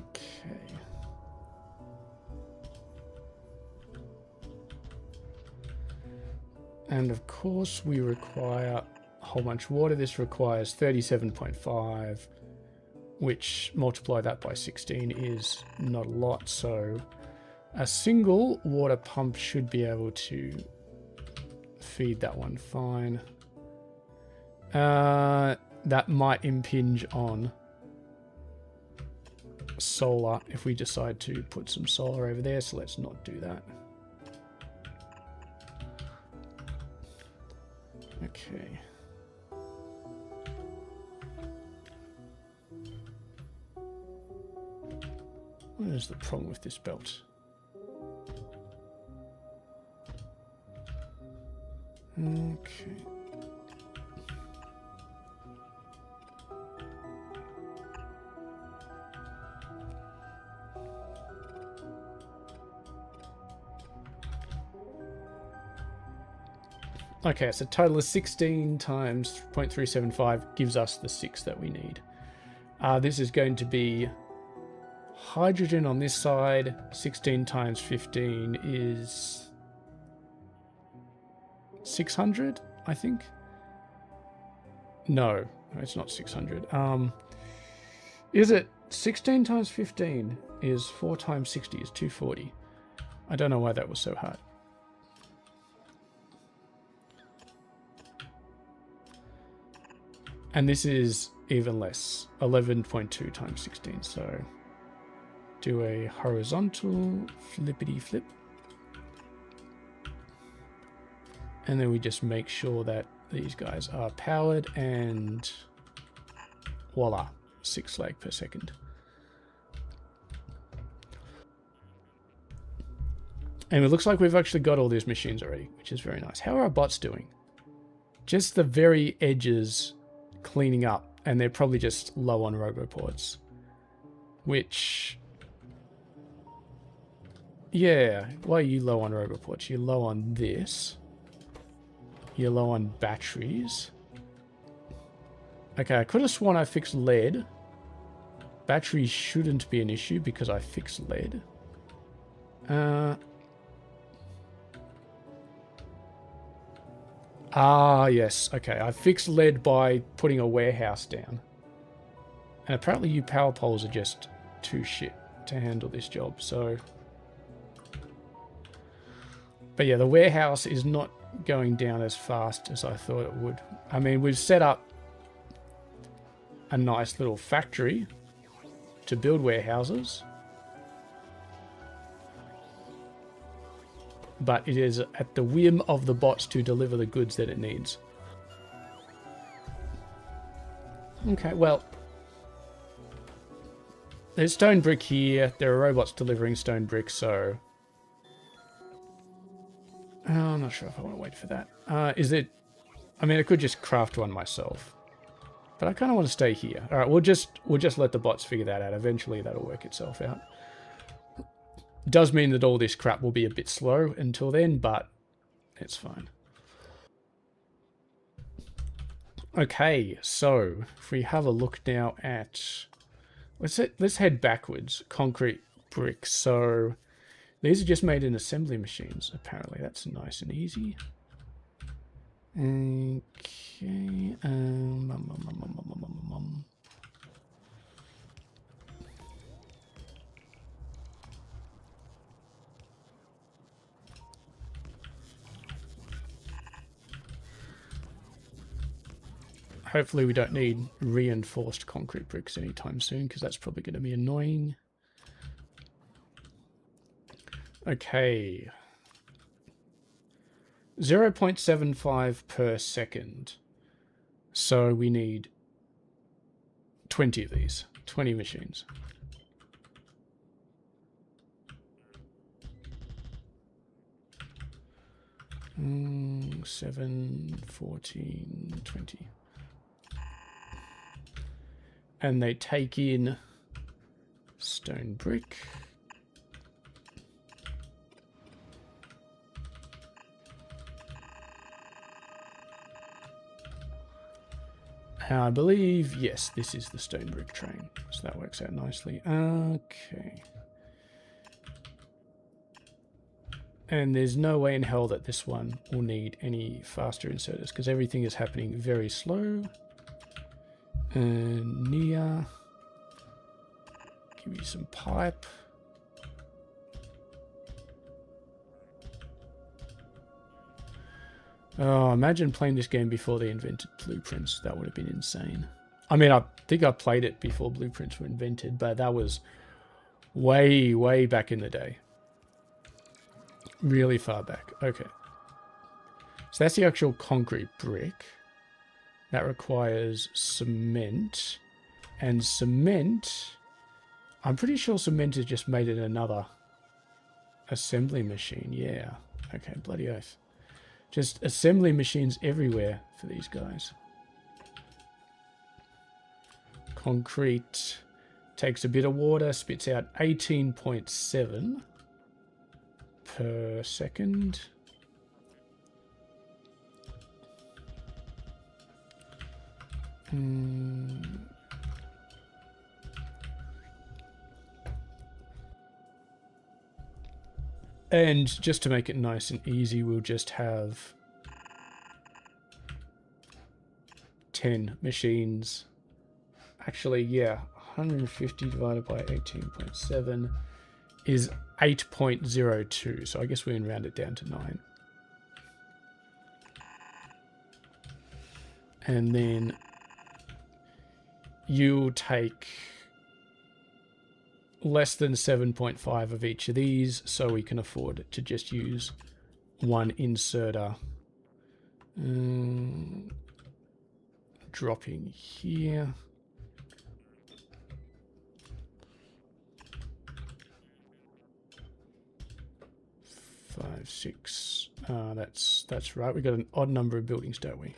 Okay. And of course we require a whole bunch of water. This requires 37.5, which multiply that by 16 is not a lot. So a single water pump should be able to feed that one fine. That might impinge on solar if we decide to put some solar over there. So let's not do that. Okay. What is the problem with this belt? Okay. Okay, so total is 16 times 0.375 gives us the 6 that we need. This is going to be Hydrogen on this side, 16 times 15 is 600, I think. No, it's not 600. Is it 16 times 15 is 4 times 60 is 240. I don't know why that was so hard. And this is even less, 11.2 times 16. So do a horizontal flippity flip. And then we just make sure that these guys are powered and voila, 6 slag per second. And it looks like we've actually got all these machines already, which is very nice. How are our bots doing? Just the very edges cleaning up, and they're probably just low on roboports. Which, yeah, why are you low on roboports? You're low on this. You're low on batteries. Okay, I could have sworn I fixed lead. Batteries shouldn't be an issue because I fixed lead. Yes. Okay, I fixed lead by putting a warehouse down. And apparently you power poles are just too shit to handle this job, so... But yeah, the warehouse is not going down as fast as I thought it would. I mean, we've set up a nice little factory to build warehouses. But it is at the whim of the bots to deliver the goods that it needs. Okay, well, there's stone brick here. There are robots delivering stone brick, so... I'm not sure if I want to wait for that. Is it... I mean, I could just craft one myself. But I kind of want to stay here. Alright, we'll just let the bots figure that out. Eventually that'll work itself out. Does mean that all this crap will be a bit slow until then, but it's fine. Okay, so if we have a look now at... Let's head backwards. Concrete bricks. So these are just made in assembly machines, apparently. That's nice and easy. Okay. Hopefully we don't need reinforced concrete bricks anytime soon, because that's probably going to be annoying. Okay. 0.75 per second. So we need 20 of these. 20 machines. Mm, 7, 14, 20. And they take in stone brick. I believe, yes, this is the stone brick train. So that works out nicely. Okay. And there's no way in hell that this one will need any faster inserters because everything is happening very slow. And Nia, give you some pipe. Oh, imagine playing this game before they invented blueprints. That would have been insane. I mean, I think I played it before blueprints were invented, but that was way, way back in the day. Really far back. Okay. So that's the actual concrete brick. That requires cement. And cement... I'm pretty sure cement is just made in another assembly machine. Yeah. Okay, bloody oath. Just assembly machines everywhere for these guys. Concrete takes a bit of water, spits out 18.7 per second. And just to make it nice and easy, we'll just have 10 machines. Actually, yeah, 150 divided by 18.7 is 8.02. So I guess we can round it down to 9. And then you'll take less than 7.5 of each of these, so we can afford to just use one inserter. Dropping here. Five, 6. That's right. We got an odd number of buildings, don't we?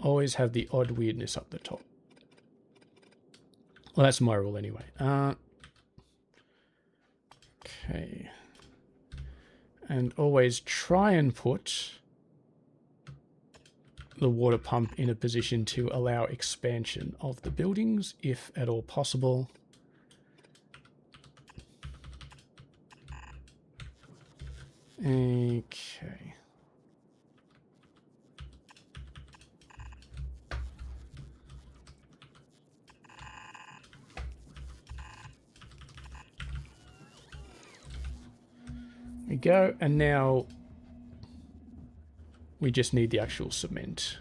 Always have the odd weirdness up the top. Well, that's my rule anyway. Okay. And always try and put the water pump in a position to allow expansion of the buildings, if at all possible. Okay. We go, and now we just need the actual cement.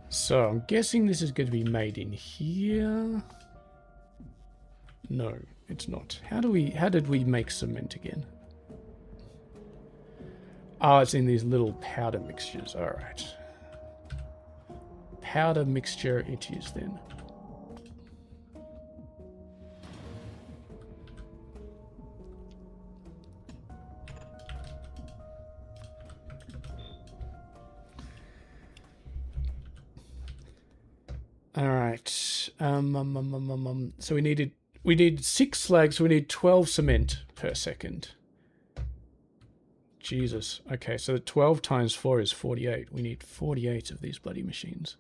So I'm guessing this is going to be made in here. No, it's not. How did we make cement again? Oh, it's in these little powder mixtures. All right. Powder mixture it is then. All right. So we need 6 slags. So we need 12 cement per second. Jesus. Okay, so 12 times 4 is 48. We need 48 of these bloody machines.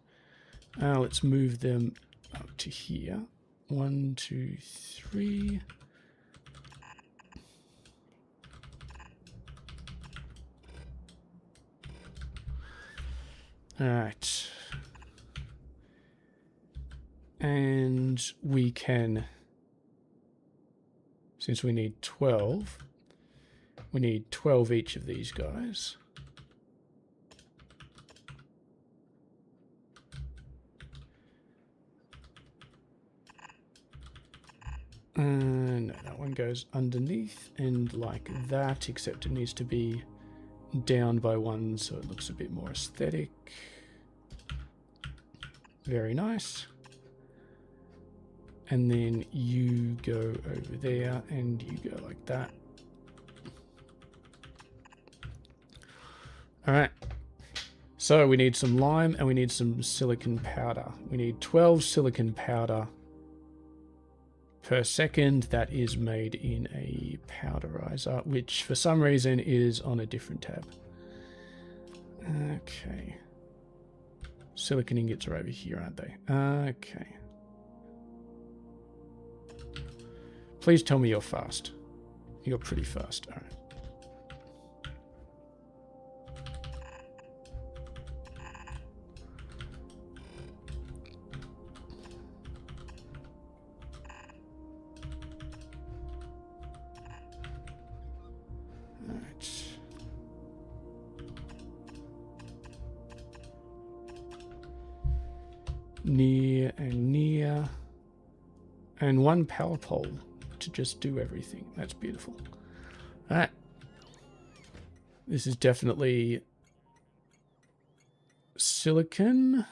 Let's move them up to here. 1, 2, 3. All right. And we can, since we need 12, we need 12 each of these guys. No, that one goes underneath and like that, except it needs to be down by 1 so it looks a bit more aesthetic. Very nice. And then you go over there and you go like that. All right. So we need some lime and we need some silicon powder. We need 12 silicon powder per second. That is made in a powderizer, which for some reason is on a different tab. Okay. Silicon ingots are over here, aren't they? Okay. Please tell me you're fast. You're pretty fast. All right. Near and near. And 1 power pole to just do everything. That's beautiful. All right. This is definitely silicon.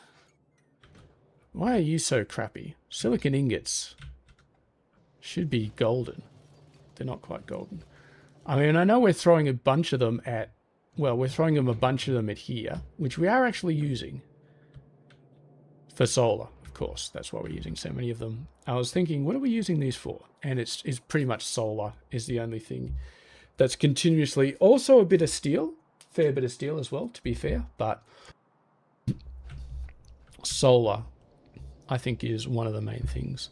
Why are you so crappy? Silicon ingots should be golden. They're not quite golden. I mean, I know we're throwing a bunch of them at, well, we're throwing them a bunch of them at here, which we are actually using for solar. of course. That's why we're using so many of them. I was thinking, what are we using these for? And it's pretty much solar is the only thing that's continuously. Also a bit of steel, fair bit of steel as well, to be fair. But solar, I think, is one of the main things.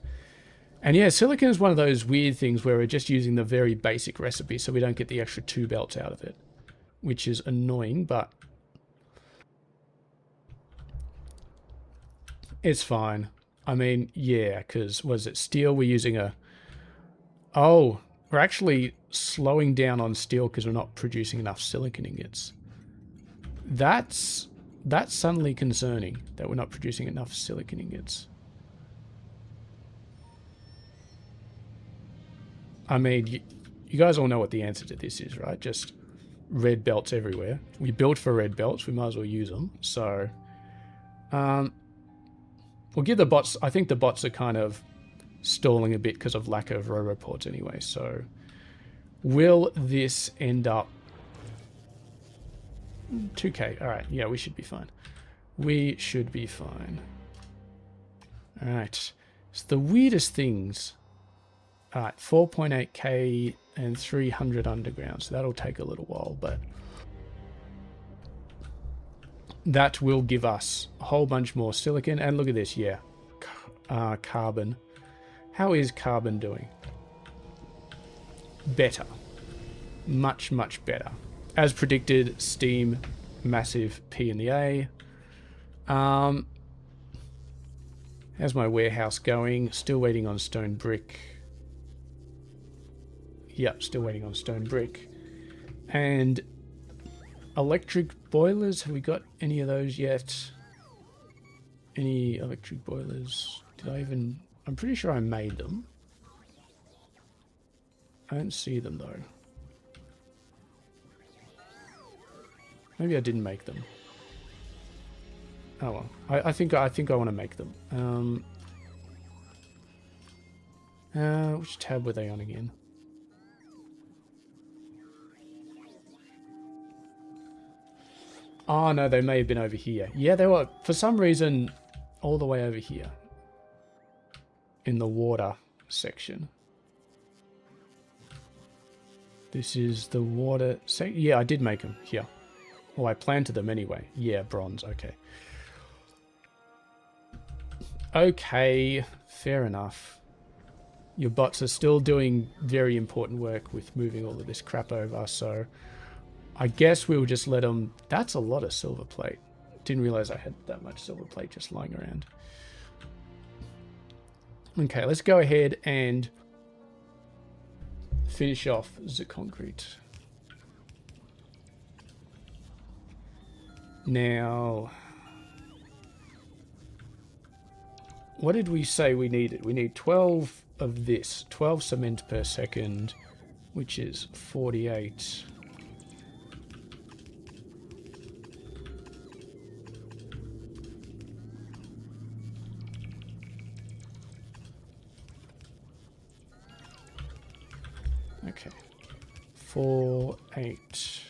And yeah, silicon is one of those weird things where we're just using the very basic recipe, so we don't get the extra 2 belts out of it, which is annoying, but it's fine. I mean, yeah, because was it steel? We're using a... Oh, we're actually slowing down on steel because we're not producing enough silicon ingots. That's suddenly concerning, that we're not producing enough silicon ingots. I mean, you guys all know what the answer to this is, right? Just red belts everywhere. We built for red belts. We might as well use them. So, we'll give the bots... I think the bots are kind of stalling a bit because of lack of row reports anyway. So, will this end up... 2k. All right. Yeah, we should be fine. We should be fine. All right. It's the weirdest things... Alright, 4.8k and 300 underground, so that'll take a little while, but that will give us a whole bunch more silicon. And look at this, yeah, carbon. How is carbon doing? Better. Much, much better. As predicted, steam, massive P in the A. How's my warehouse going? Still waiting on stone brick. Yep, still waiting on stone brick. And electric boilers, have we got any of those yet? Any electric boilers? Did I even... I'm pretty sure I made them. I don't see them though. Maybe I didn't make them. Oh well. I think I want to make them. Which tab were they on again? Oh, no, they may have been over here. Yeah, they were, for some reason, all the way over here. In the water section. This is the water section. Yeah, I did make them here. Well, I planted them anyway. Yeah, bronze, okay. Okay, fair enough. Your bots are still doing very important work with moving all of this crap over, so... I guess we'll just let them... That's a lot of silver plate. Didn't realize I had that much silver plate just lying around. Okay, let's go ahead and finish off the concrete. Now, what did we say we needed? We need 12 of this. 12 cement per second, which is 48... Okay, 4, 8,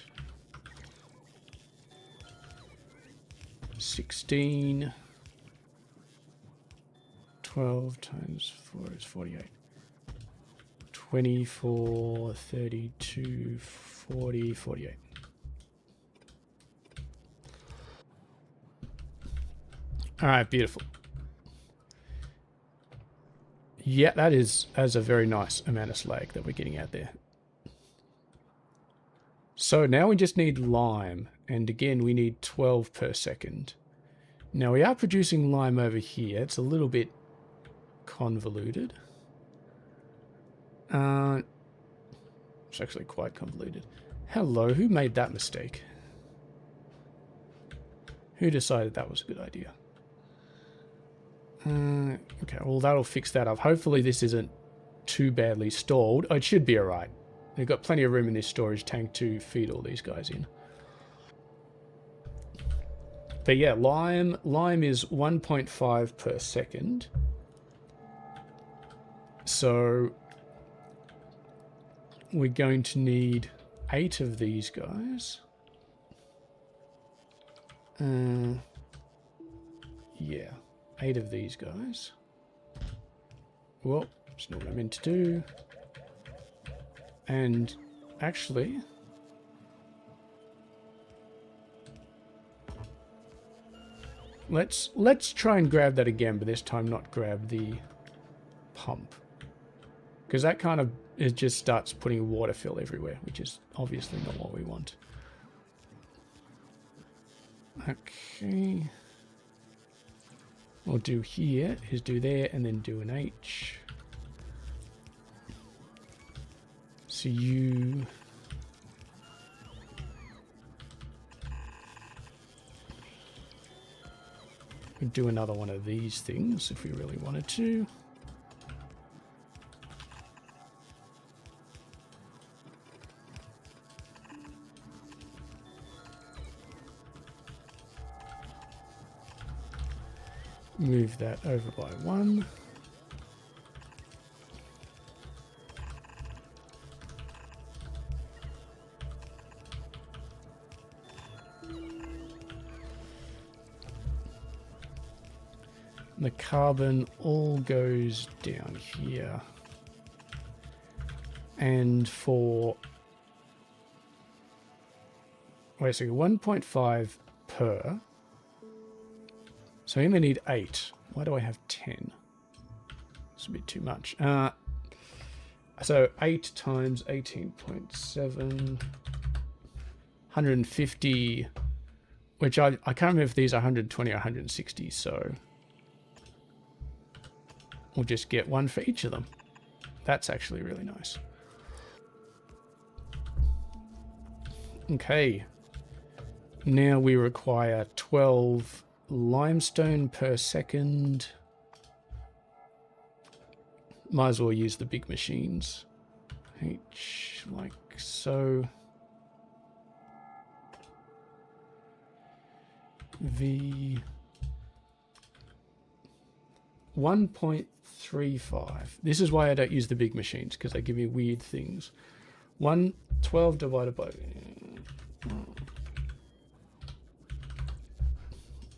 16, 12 times 4 is 48, 24, 32, 40, 48. All right, beautiful. Yeah, that is a very nice amount of slag that we're getting out there. So now we just need lime. And again, we need 12 per second. Now we are producing lime over here. It's a little bit convoluted. It's actually quite convoluted. Hello, who made that mistake? Who decided that was a good idea? Okay, well that'll fix that up. Hopefully this isn't too badly stalled. Oh, it should be alright. They've got plenty of room in this storage tank to feed all these guys in. But yeah, lime is 1.5 per second. So we're going to need 8 of these guys. Yeah. 8 of these guys. Well, that's not what I meant to do. And actually, let's try and grab that again, but this time not grab the pump. Because that kind of, it just starts putting water fill everywhere, which is obviously not what we want. Okay. What we'll do here is do there and then do an H. So you... We'd do another one of these things if we really wanted to. Move that over by 1. The carbon all goes down here. And for... Wait a second, 1.5 per... So I only need 8. Why do I have 10? It's a bit too much. So 8 times 18.7... 150... Which I can't remember if these are 120 or 160, so... We'll just get 1 for each of them. That's actually really nice. Okay. Now we require 12... limestone per second. Might as well use the big machines. H, like so. V 1.35. This is why I don't use the big machines, because they give me weird things. 12 divided by...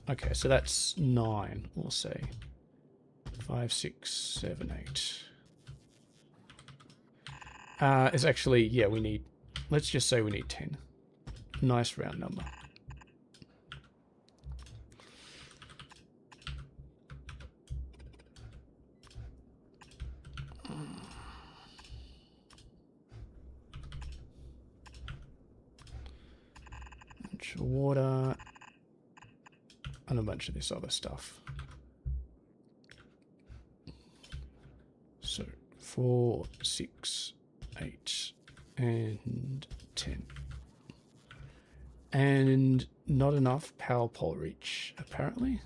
Okay, so that's 9, we'll say. 5, 6, 7, 8. It's actually, yeah, we need... Let's just say we need 10. Nice round number. Water... and a bunch of this other stuff. So 4, 6, 8, and 10. And not enough power pole reach, apparently.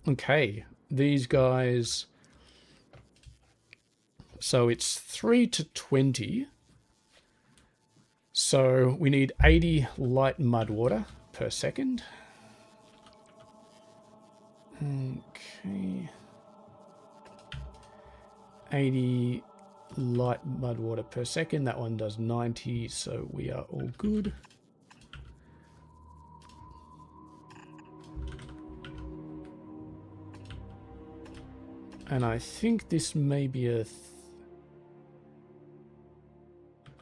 Okay, these guys... So it's 3 to 20. So we need 80 light mud water per second. Okay. 80 light mud water per second. That one does 90, so we are all good. And I think this may be a...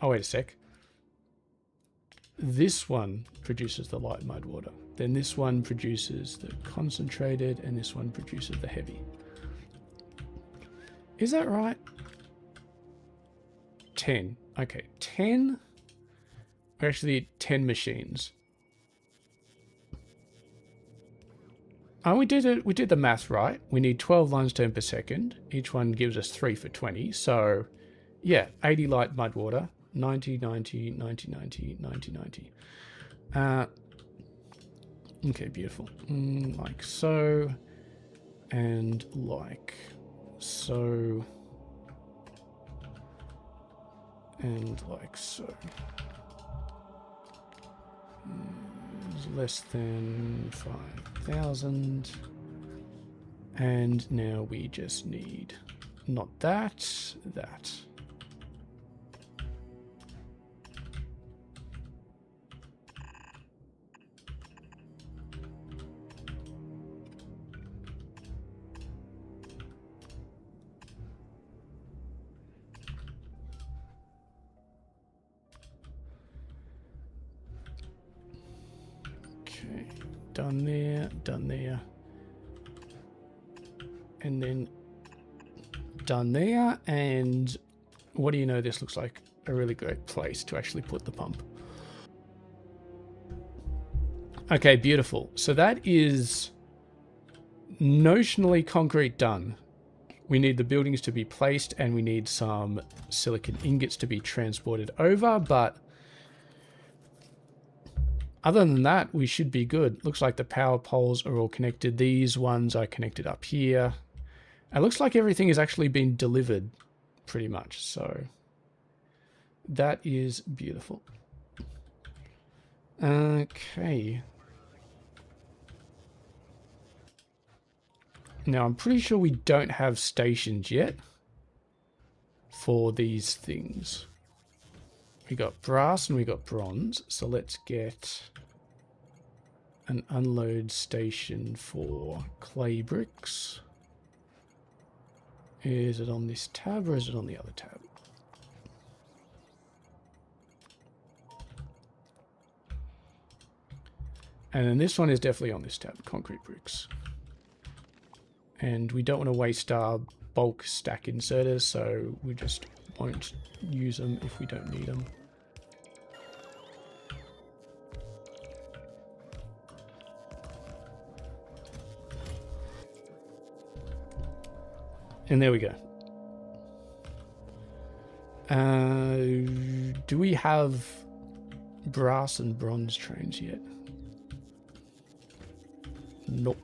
Oh, wait a sec. This one produces the light mud water. Then this one produces the concentrated, and this one produces the heavy. Is that right? 10. Okay, 10. We actually need 10 machines. Oh, we did it. We did the math right. We need 12 limestone per second. Each one gives us 3 for 20. So, yeah, 80 light mud water. 90, 90, 90, 90, 90, 90. Okay, beautiful. Like so. And like so. And like so. Less than 5,000. And now we just need not that, that. Done there, done there. And then done there. And what do you know, this looks like a really great place to actually put the pump. Okay, beautiful. So that is notionally concrete done. We need the buildings to be placed and we need some silicon ingots to be transported over, but other than that, we should be good. Looks like the power poles are all connected. These ones are connected up here. It looks like everything has actually been delivered pretty much, so that is beautiful. Okay. Now, I'm pretty sure we don't have stations yet for these things. We got brass and we got bronze, so let's get an unload station for clay bricks. Is it on this tab or is it on the other tab? And then this one is definitely on this tab, concrete bricks. And we don't want to waste our bulk stack inserters, so we just won't use them if we don't need them. And there we go. Do we have brass and bronze trains yet? Nope.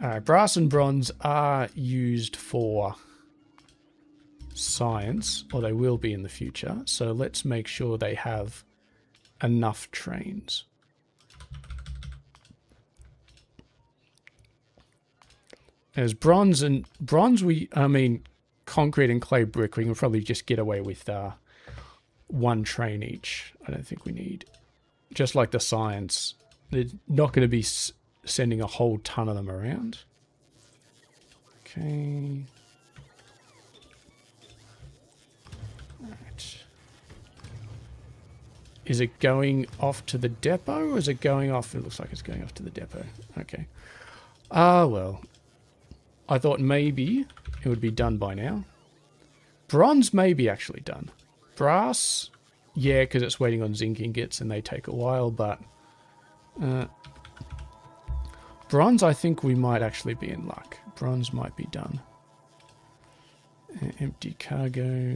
Alright, brass and bronze are used for science, or they will be in the future, so let's make sure they have enough trains. As bronze, concrete and clay brick, we can probably just get away with one train each. I don't think we need, just like the science, they're not going to be sending a whole ton of them around. Okay. Alright. Is it going off to the depot or is it going off? It looks like it's going off to the depot. Okay. Ah, well. I thought maybe it would be done by now. Bronze may be actually done. Brass, yeah, because it's waiting on zinc ingots and they take a while, but bronze, I think we might actually be in luck. Bronze might be done. Empty cargo,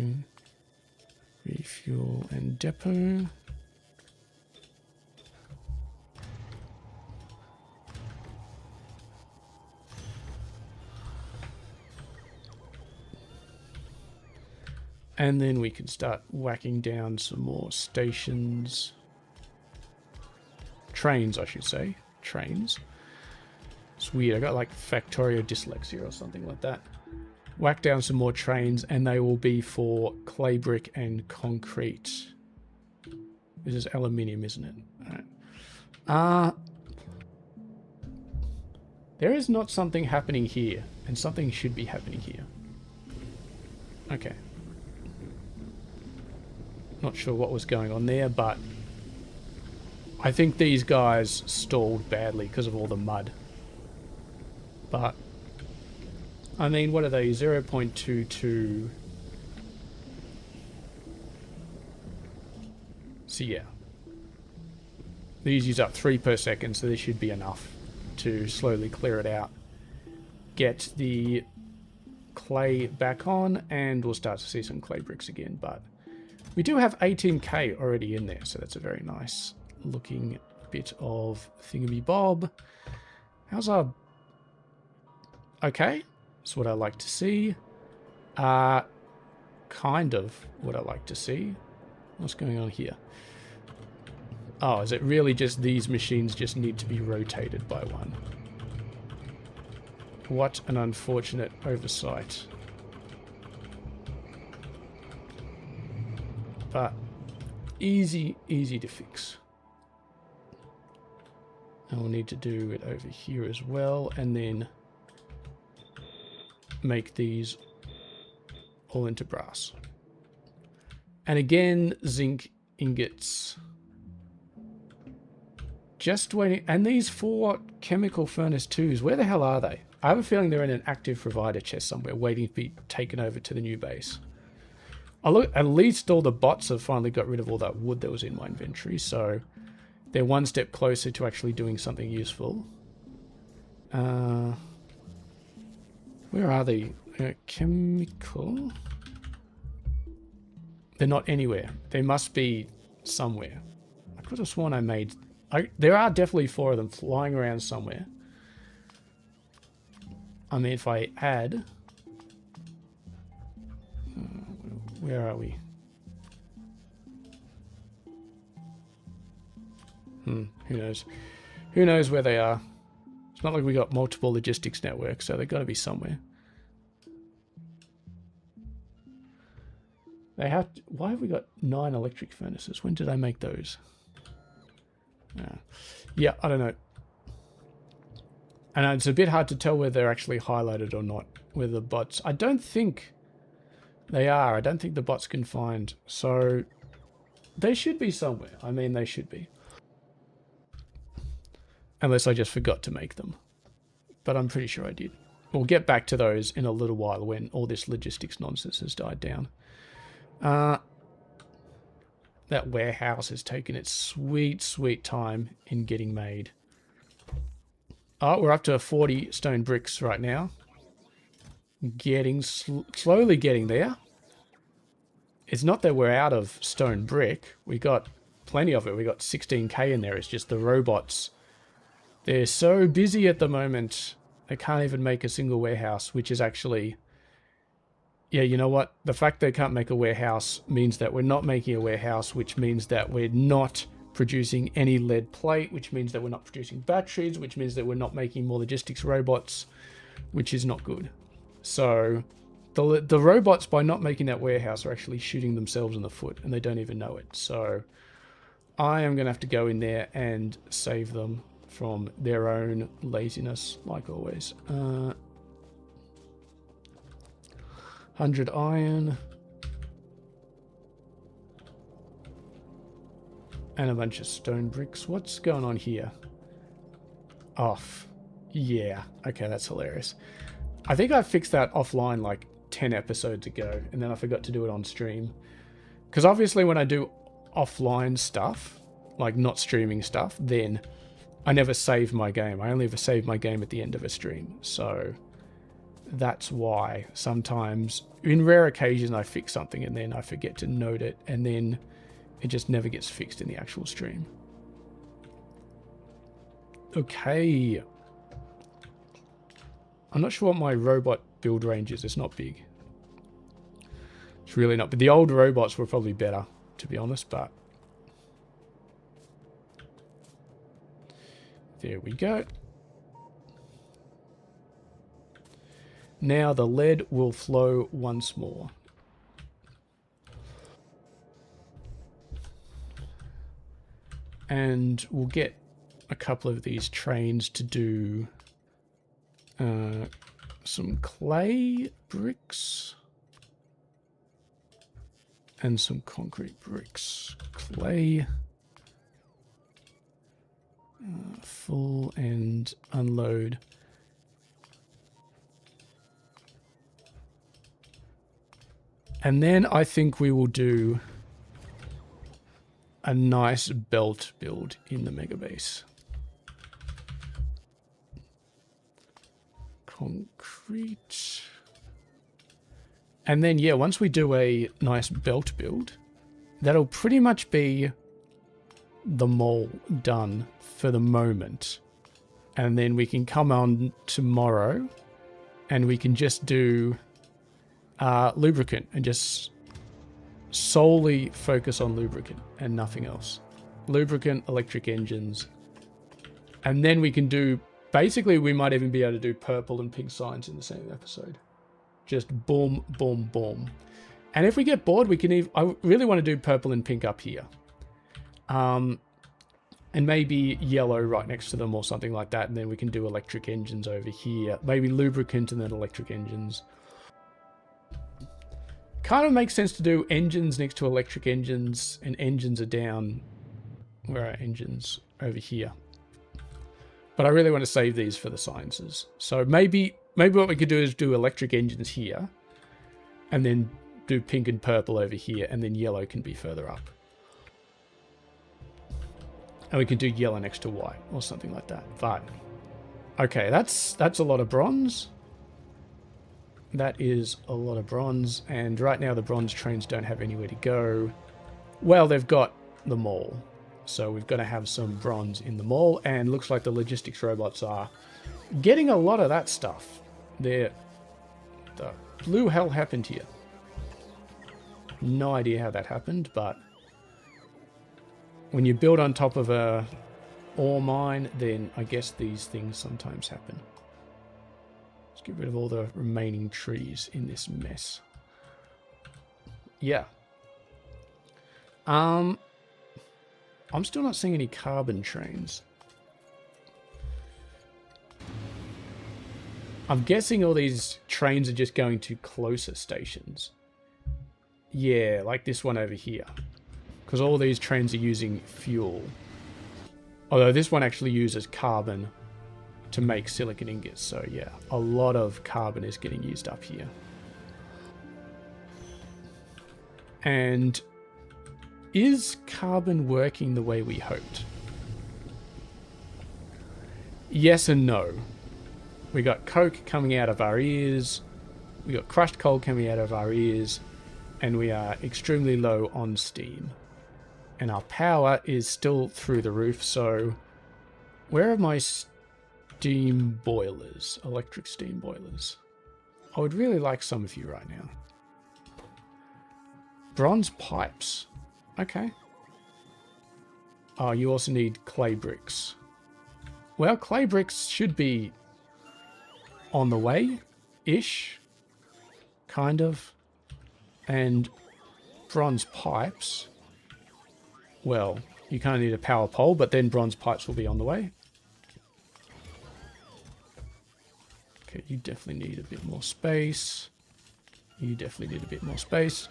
refuel and depot. And then we can start whacking down some more stations. Trains, I should say. Trains. It's weird. I got like Factorio dyslexia or something like that. Whack down some more trains and they will be for clay brick and concrete. This is aluminium, isn't it? Alright. There is not something happening here, and something should be happening here. Okay. Not sure what was going on there, but I think these guys stalled badly because of all the mud. But, I mean, what are they? 0.22. So yeah. These use up 3 per second, so this should be enough to slowly clear it out. Get the clay back on, and we'll start to see some clay bricks again, but we do have 18k already in there, so that's a very nice looking bit of thingamy-bob. How's our... Okay, that's what I like to see. Kind of what I like to see. What's going on here? Oh, is it really just these machines just need to be rotated by one? What an unfortunate oversight. But easy to fix. And we'll need to do it over here as well, and then make these all into brass. And again, zinc ingots Just waiting. And these 4 chemical furnace 2s, where the hell are they? I have a feeling they're in an active provider chest somewhere, waiting to be taken over to the new base. Oh, look, at least all the bots have finally got rid of all that wood that was in my inventory, so they're one step closer to actually doing something useful. Where are they? Chemical? They're not anywhere. They must be somewhere. I could have sworn I made... there are definitely 4 of them flying around somewhere. I mean, if I add... where are we? Who knows? Who knows where they are? It's not like we got multiple logistics networks, so they've got to be somewhere. They have to, why have we got 9 electric furnaces? When did I make those? Yeah, I don't know. And it's a bit hard to tell whether they're actually highlighted or not, whether the bots... I don't think they are. I don't think the bots can find. So they should be somewhere. I mean, they should be. Unless I just forgot to make them. But I'm pretty sure I did. We'll get back to those in a little while when all this logistics nonsense has died down. That warehouse has taken its sweet, sweet time in getting made. Oh, we're up to 40 stone bricks right now. Slowly getting there. It's not that we're out of stone brick. We got plenty of it. We got 16k in there. It's just the robots. They're so busy at the moment. They can't even make a single warehouse, which is actually... Yeah, you know what? The fact they can't make a warehouse means that we're not making a warehouse, which means that we're not producing any lead plate, which means that we're not producing batteries, which means that we're not making more logistics robots, which is not good. So the robots, by not making that warehouse, are actually shooting themselves in the foot, and they don't even know it. So I am going to have to go in there and save them from their own laziness, like always. 100 iron. And a bunch of stone bricks. What's going on here? Off. Yeah. Okay, that's hilarious. I think I fixed that offline like 10 episodes ago, and then I forgot to do it on stream. Because obviously when I do offline stuff, like not streaming stuff, then I never save my game. I only ever save my game at the end of a stream. So that's why sometimes, in rare occasions, I fix something and then I forget to note it, and then it just never gets fixed in the actual stream. Okay. I'm not sure what my robot build range is. It's not big. It's really not. But the old robots were probably better, to be honest, but... There we go. Now the lead will flow once more. And we'll get a couple of these trains to do some clay bricks and some concrete bricks. Clay, full and unload. And then I think we will do a nice belt build in the mega base. Concrete. And then, yeah, once we do a nice belt build, that'll pretty much be the mall done for the moment. And then we can come on tomorrow and we can just do lubricant and just solely focus on lubricant and nothing else. Lubricant, electric engines. And then we can do, basically we might even be able to do purple and pink signs in the same episode. Just boom, boom, boom. And if we get bored, we can even, I really want to do purple and pink up here. And maybe yellow right next to them or something like that. And then we can do electric engines over here. Maybe lubricant and then electric engines. Kind of makes sense to do engines next to electric engines, and engines are down. Where are engines? Over here. But I really want to save these for the sciences. So maybe what we could do is do electric engines here, and then do pink and purple over here, and then yellow can be further up. And we can do yellow next to white, or something like that. But, okay, that's a lot of bronze. That is a lot of bronze, and right now the bronze trains don't have anywhere to go. Well, they've got the mall. So we've got to have some bronze in the mall, and looks like the logistics robots are getting a lot of that stuff. The blue hell happened here. No idea how that happened, but when you build on top of a ore mine, then I guess these things sometimes happen. Let's get rid of all the remaining trees in this mess. Yeah. I'm still not seeing any carbon trains. I'm guessing all these trains are just going to closer stations. Yeah, like this one over here. Because all these trains are using fuel. Although this one actually uses carbon to make silicon ingots. So yeah, a lot of carbon is getting used up here. And is carbon working the way we hoped? Yes and no. We got coke coming out of our ears, we got crushed coal coming out of our ears, and we are extremely low on steam. And our power is still through the roof, so where are my steam boilers? Electric steam boilers. I would really like some of you right now. Bronze pipes. Okay. Oh, you also need clay bricks. Well, clay bricks should be on the way-ish. Kind of. And bronze pipes. Well, you kind of need a power pole, but then bronze pipes will be on the way. Okay, you definitely need a bit more space. You definitely need a bit more space.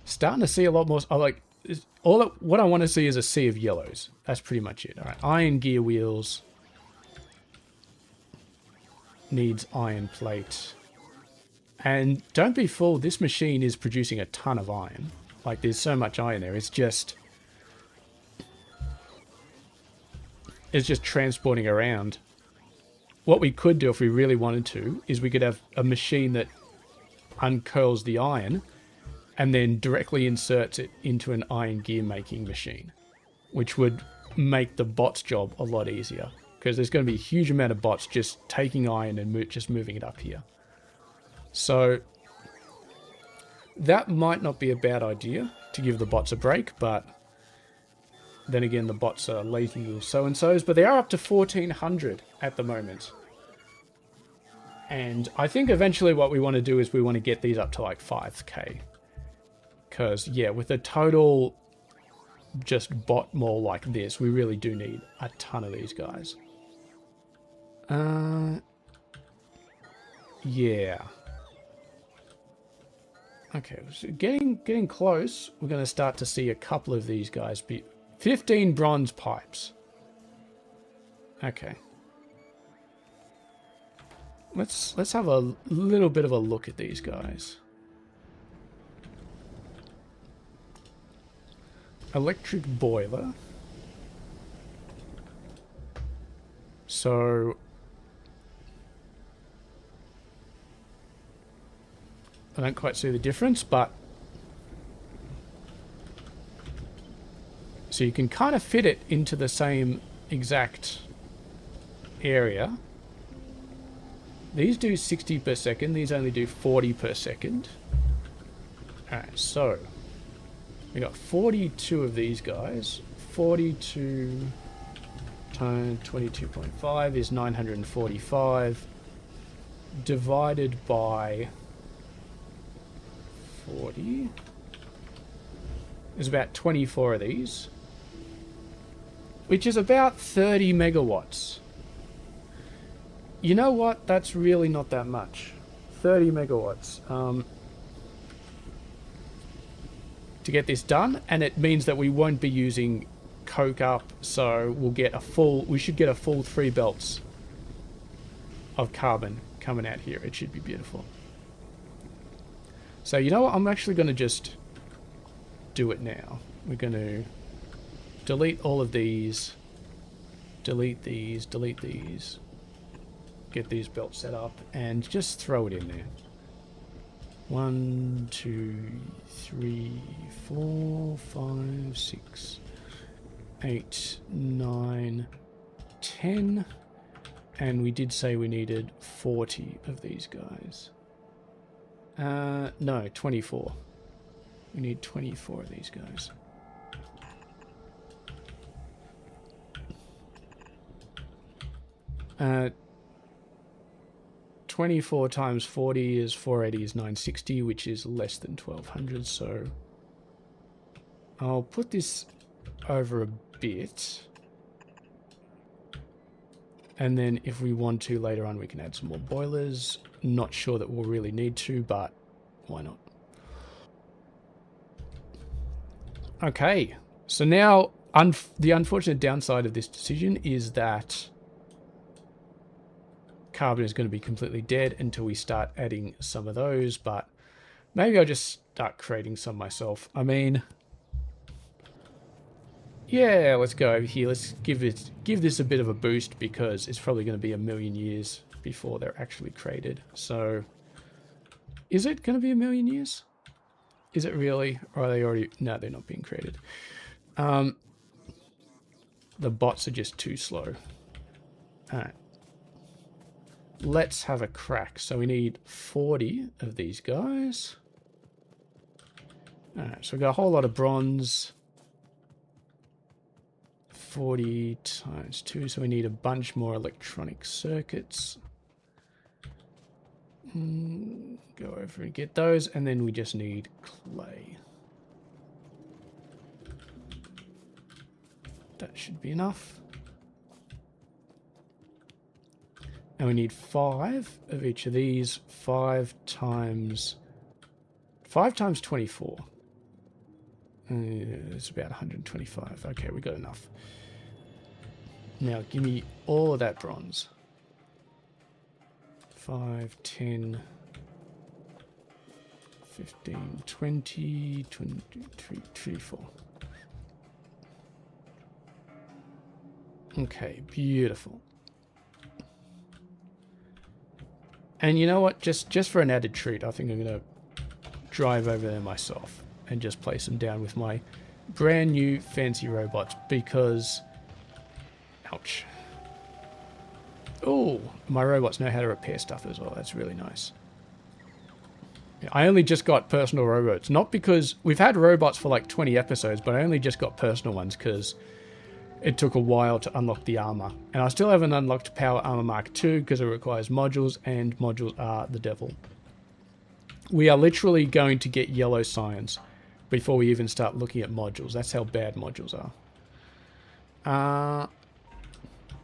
Starting to see a lot more. I like what I want to see is a sea of yellows. That's pretty much it. All right, iron gear wheels needs iron plate, and don't be fooled. This machine is producing a ton of iron. Like there's so much iron there. It's just transporting around. What we could do if we really wanted to is we could have a machine that uncurls the iron and then directly inserts it into an iron gear making machine, which would make the bot's job a lot easier, because there's going to be a huge amount of bots just taking iron and just moving it up here. So that might not be a bad idea to give the bots a break, but then again, the bots are lazy little so-and-sos, but they are up to 1,400 at the moment. And I think eventually what we want to do is we want to get these up to like 5k. Because, yeah, with a total just bot mall like this, we really do need a ton of these guys. Yeah. Okay, so getting close. We're going to start to see a couple of these guys be 15 bronze pipes. Okay. Let's have a little bit of a look at these guys. Electric boiler. So I don't quite see the difference, but so you can kind of fit it into the same exact area. These do 60 per second. These only do 40 per second. Alright, so we got 42 of these guys. 42 times 22.5 is 945. Divided by 40 is about 24 of these, which is about 30 megawatts. You know what? That's really not that much. 30 megawatts to get this done, and it means that we won't be using coke up, so we should get a full 3 belts of carbon coming out here. It should be beautiful. So you know what, I'm actually going to just do it now. We're going to delete all of these, delete these, get these belts set up, and just throw it in there. 1, 2, 3, 4, 5, 6, 8, 9, 10, and we did say we needed 40 of these guys. No, 24. We need 24 of these guys. Uh, 24 times 40 is 480 is 960, which is less than 1200, so I'll put this over a bit, and then if we want to later on we can add some more boilers. Not sure that we'll really need to, but why not? Okay, so now the unfortunate downside of this decision is that carbon is going to be completely dead until we start adding some of those, but maybe I'll just start creating some myself. I mean, yeah, let's go over here. Let's give this a bit of a boost, because it's probably going to be a million years before they're actually created. So, is it going to be a million years? Is it really? Or are they already? No, they're not being created. The bots are just too slow. Alright. Let's have a crack. So we need 40 of these guys. Alright, so we've got a whole lot of bronze. 40 times 2, so we need a bunch more electronic circuits. Go over and get those, and then we just need clay. That should be enough. And we need 5 of each of these. 5 times 24. It's about 125. Okay, we got enough. Now give me all of that bronze. 5, 10, 15, 20, 23, 24. Okay, beautiful. And you know what? Just for an added treat, I think I'm going to drive over there myself and just place them down with my brand new fancy robots, because... Ouch. Oh, my robots know how to repair stuff as well. That's really nice. Yeah, I only just got personal robots. Not because... We've had robots for like 20 episodes, but I only just got personal ones because it took a while to unlock the armor. And I still haven't unlocked Power Armor Mark II because it requires modules, and modules are the devil. We are literally going to get yellow signs before we even start looking at modules. That's how bad modules are.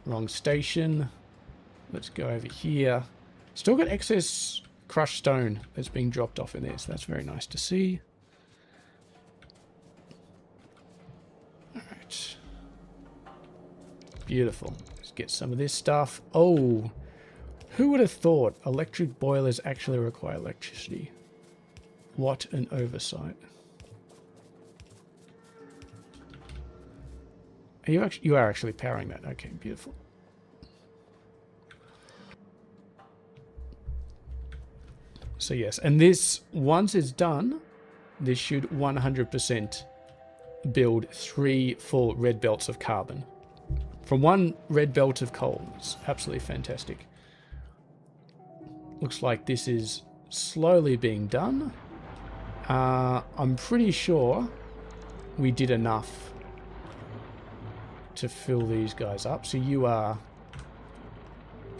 Wrong station. Let's go over here. Still got excess crushed stone that's being dropped off in there, so that's very nice to see. Alright. Beautiful. Let's get some of this stuff. Oh, who would have thought electric boilers actually require electricity? What an oversight. You are actually powering that. Okay, beautiful. So yes, and this, once it's done, this should 100% build 3 full red belts of carbon from 1 red belt of coal. It's absolutely fantastic. Looks like this is slowly being done. I'm pretty sure we did enough to fill these guys up. So you are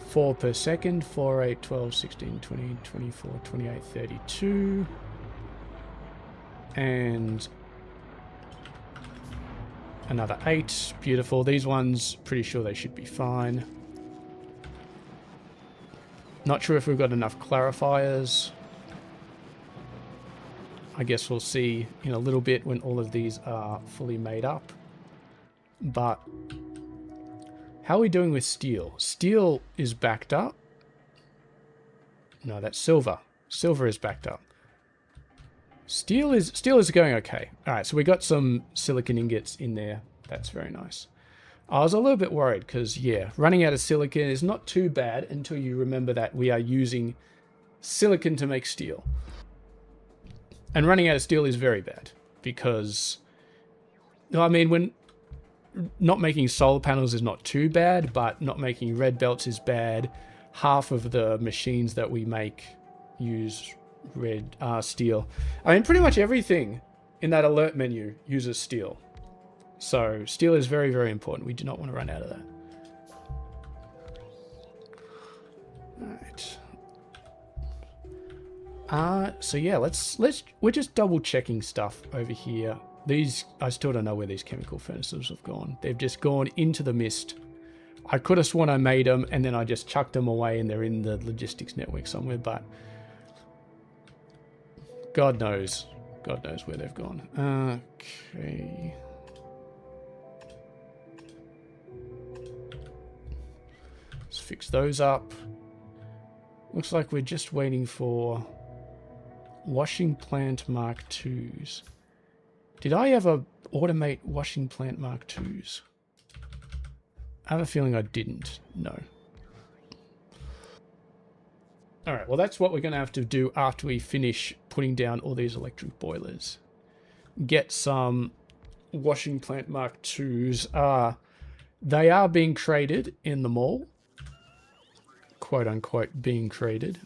4 per second, 4, 8, 12, 16, 20, 24, 28, 32. And another 8. Beautiful. These ones, pretty sure they should be fine. Not sure if we've got enough clarifiers. I guess we'll see in a little bit when all of these are fully made up. but how are we doing with steel? Steel is backed up. No, that's silver. Silver is backed up. Steel is going okay. All right, so we got some silicon ingots in there. That's very nice. I was a little bit worried because, yeah, running out of silicon is not too bad until you remember that we are using silicon to make steel. And running out of steel is very bad because, I mean, when not making solar panels is not too bad, but not making red belts is bad. Half of the machines that we make use red steel. I mean, pretty much everything in that alert menu uses steel. So steel is very, very important. We do not want to run out of that. All right. So yeah, we're just double checking stuff over here. These, I still don't know where these chemical furnaces have gone. They've just gone into the mist. I could have sworn I made them and then I just chucked them away and they're in the logistics network somewhere, but God knows where they've gone. Okay. Let's fix those up. Looks like we're just waiting for washing plant Mark IIs. Did I ever automate washing plant Mark IIs? I have a feeling I didn't. No. All right, well, that's what we're going to have to do after we finish putting down all these electric boilers. Get some washing plant Mark IIs. They are being traded in the mall. Quote unquote being traded.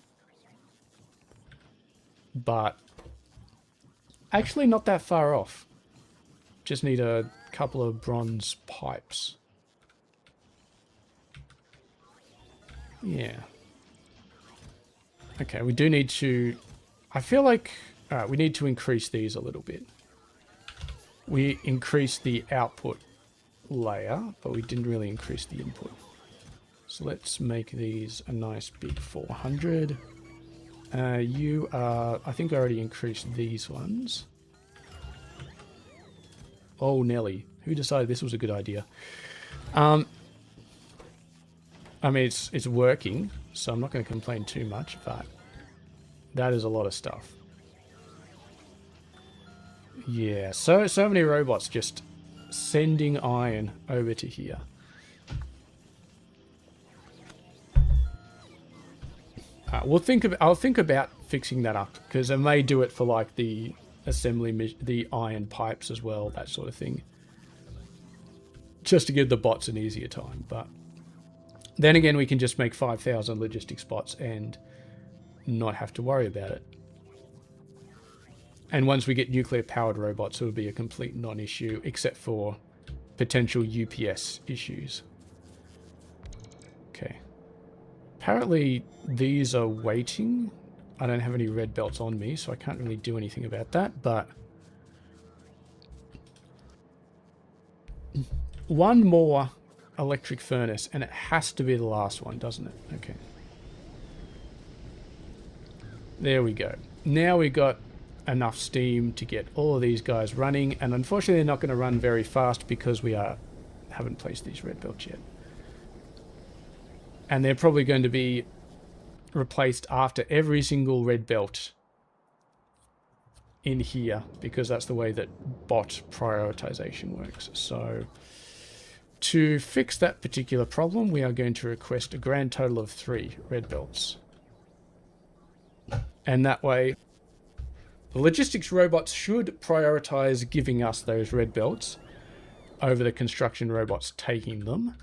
But actually not that far off. Just need a couple of bronze pipes. Yeah. Okay, we do need to... I feel like... Alright, we need to increase these a little bit. We increased the output layer, but we didn't really increase the input. So let's make these a nice big 400. You are... I think I already increased these ones. Oh, Nelly. Who decided this was a good idea? I mean, it's working, so I'm not going to complain too much, but that is a lot of stuff. Yeah, so many robots just sending iron over to here. I'll think about fixing that up, because I may do it for like the assembly, the iron pipes as well, that sort of thing. Just to give the bots an easier time, but then again, we can just make 5,000 logistics bots and not have to worry about it. And once we get nuclear-powered robots, it will be a complete non-issue, except for potential UPS issues. Okay. Apparently, these are waiting. I don't have any red belts on me, so I can't really do anything about that, but... one more electric furnace, and it has to be the last one, doesn't it? Okay. There we go. Now we got enough steam to get all of these guys running, and unfortunately they're not going to run very fast because we haven't placed these red belts yet. And they're probably going to be replaced after every single red belt in here, because that's the way that bot prioritization works. So to fix that particular problem, we are going to request a grand total of 3 red belts. And that way, the logistics robots should prioritize giving us those red belts over the construction robots taking them.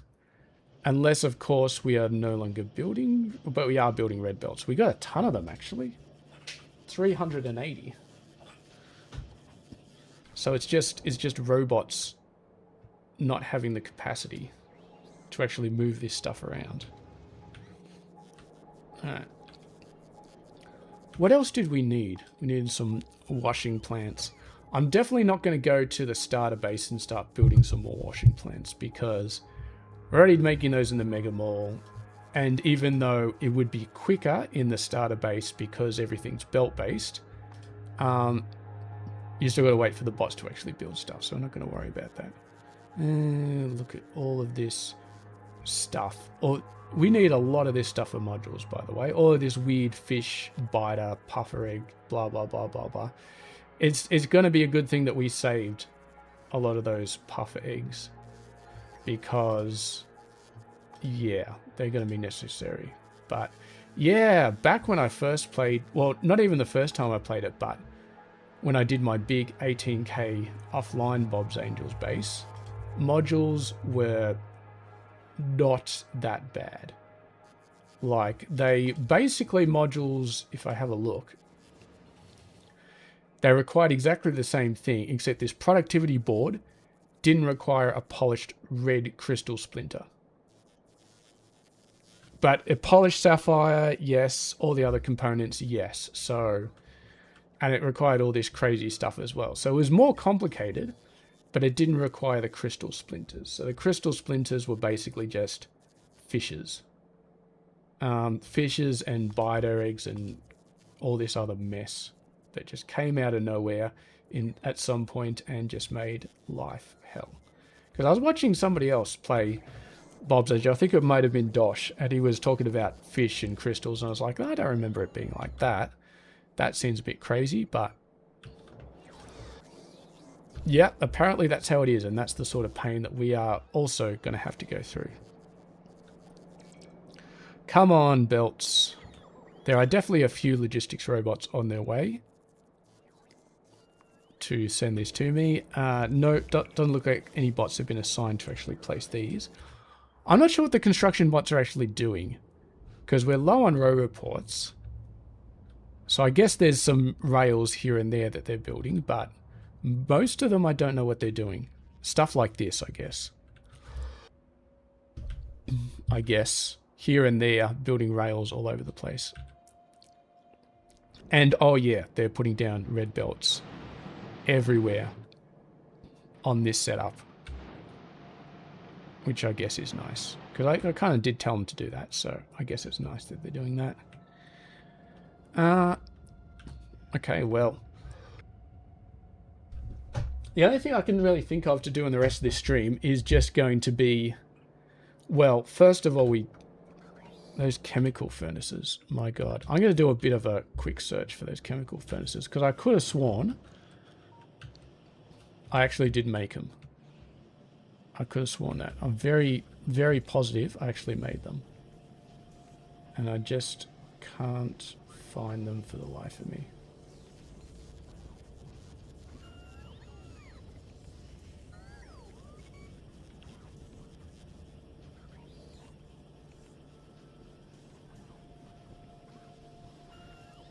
Unless, of course, we are no longer building, but we are building red belts. We got a ton of them, actually. 380. So it's just robots not having the capacity to actually move this stuff around. Alright. What else did we need? We needed some washing plants. I'm definitely not going to go to the starter base and start building some more washing plants, because we're already making those in the Mega Mall. And even though it would be quicker in the starter base because everything's belt-based, you still got to wait for the bots to actually build stuff, so I'm not going to worry about that. Look at all of this stuff. Or we need a lot of this stuff for modules, by the way. All of this weird fish, biter, puffer egg, blah, blah, blah, blah, blah. It's going to be a good thing that we saved a lot of those puffer eggs. Because, yeah, they're going to be necessary. But, yeah, back when I first played... Well, not even the first time I played it, but when I did my big 18k offline Bob's Angels base, modules were not that bad. Like, they basically modules, if I have a look, they required exactly the same thing, except this productivity board didn't require a polished red crystal splinter. But a polished sapphire, yes. All the other components, yes. So, and it required all this crazy stuff as well. So it was more complicated, but it didn't require the crystal splinters. So the crystal splinters were basically just fishes. Fishes and biter eggs and all this other mess that just came out of nowhere at some point and just made life hell. Because I was watching somebody else play Bob's Edge. I think it might have been Dosh, and he was talking about fish and crystals, and I was like, I don't remember it being like that. That seems a bit crazy, but yeah, apparently that's how it is, and that's the sort of pain that we are also going to have to go through. Come on, belts. There are definitely a few logistics robots on their way to send this to me. No, doesn't look like any bots have been assigned to actually place these. I'm not sure what the construction bots are actually doing, because we're low on roboports. So I guess there's some rails here and there that they're building, but most of them I don't know what they're doing. Stuff like this, I guess. I guess. Here and there, building rails all over the place. And, oh yeah, they're putting down red belts everywhere on this setup. Which I guess is nice. Because I kind of did tell them to do that, so I guess it's nice that they're doing that. Okay, well. The only thing I can really think of to do in the rest of this stream is just going to be... Well, first of all, those chemical furnaces. My god. I'm going to do a bit of a quick search for those chemical furnaces, because I could have sworn I actually did make them. I could have sworn that. I'm very, very positive I actually made them. And I just can't find them for the life of me.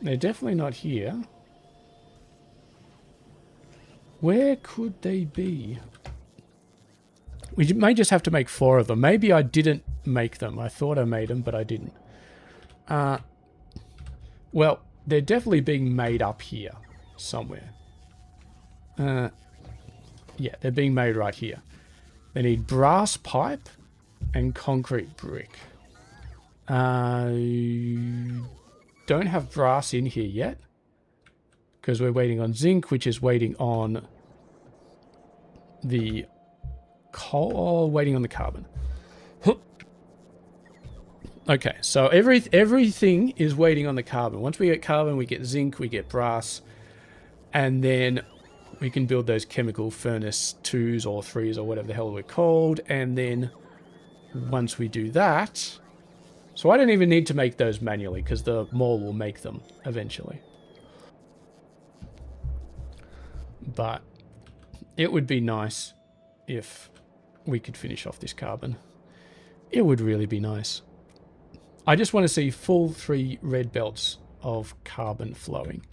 They're definitely not here. Where could they be? We may just have to make 4 of them. Maybe I didn't make them. I thought I made them, but I didn't. Well, they're definitely being made up here somewhere. Yeah, they're being made right here. They need brass pipe and concrete brick. Don't have brass in here yet, because we're waiting on zinc, which is waiting on the coal. Oh, waiting on the carbon. Okay, so everything is waiting on the carbon. Once we get carbon, we get zinc, we get brass, and then we can build those chemical furnace 2s or 3s or whatever the hell we're called. And then once we do that, so I don't even need to make those manually because the mall will make them eventually. But it would be nice if we could finish off this carbon. It would really be nice. I just want to see full 3 red belts of carbon flowing.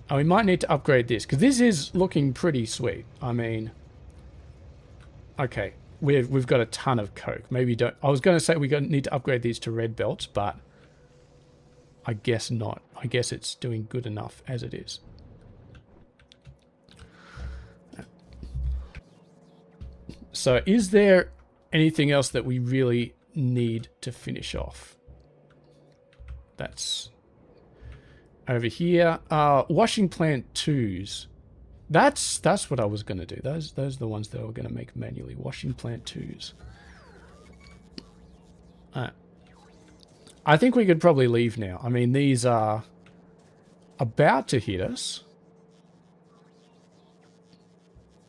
And we might need to upgrade this, because this is looking pretty sweet. I mean, okay, we've got a ton of coke. Maybe don't. I was going to say we need to upgrade these to red belts, but I guess not. I guess it's doing good enough as it is. So is there anything else that we really need to finish off? That's over here. Washing plant 2s. That's what I was going to do. Those are the ones that I were going to make manually. Washing plant 2s. I think we could probably leave now. I mean, these are about to hit us.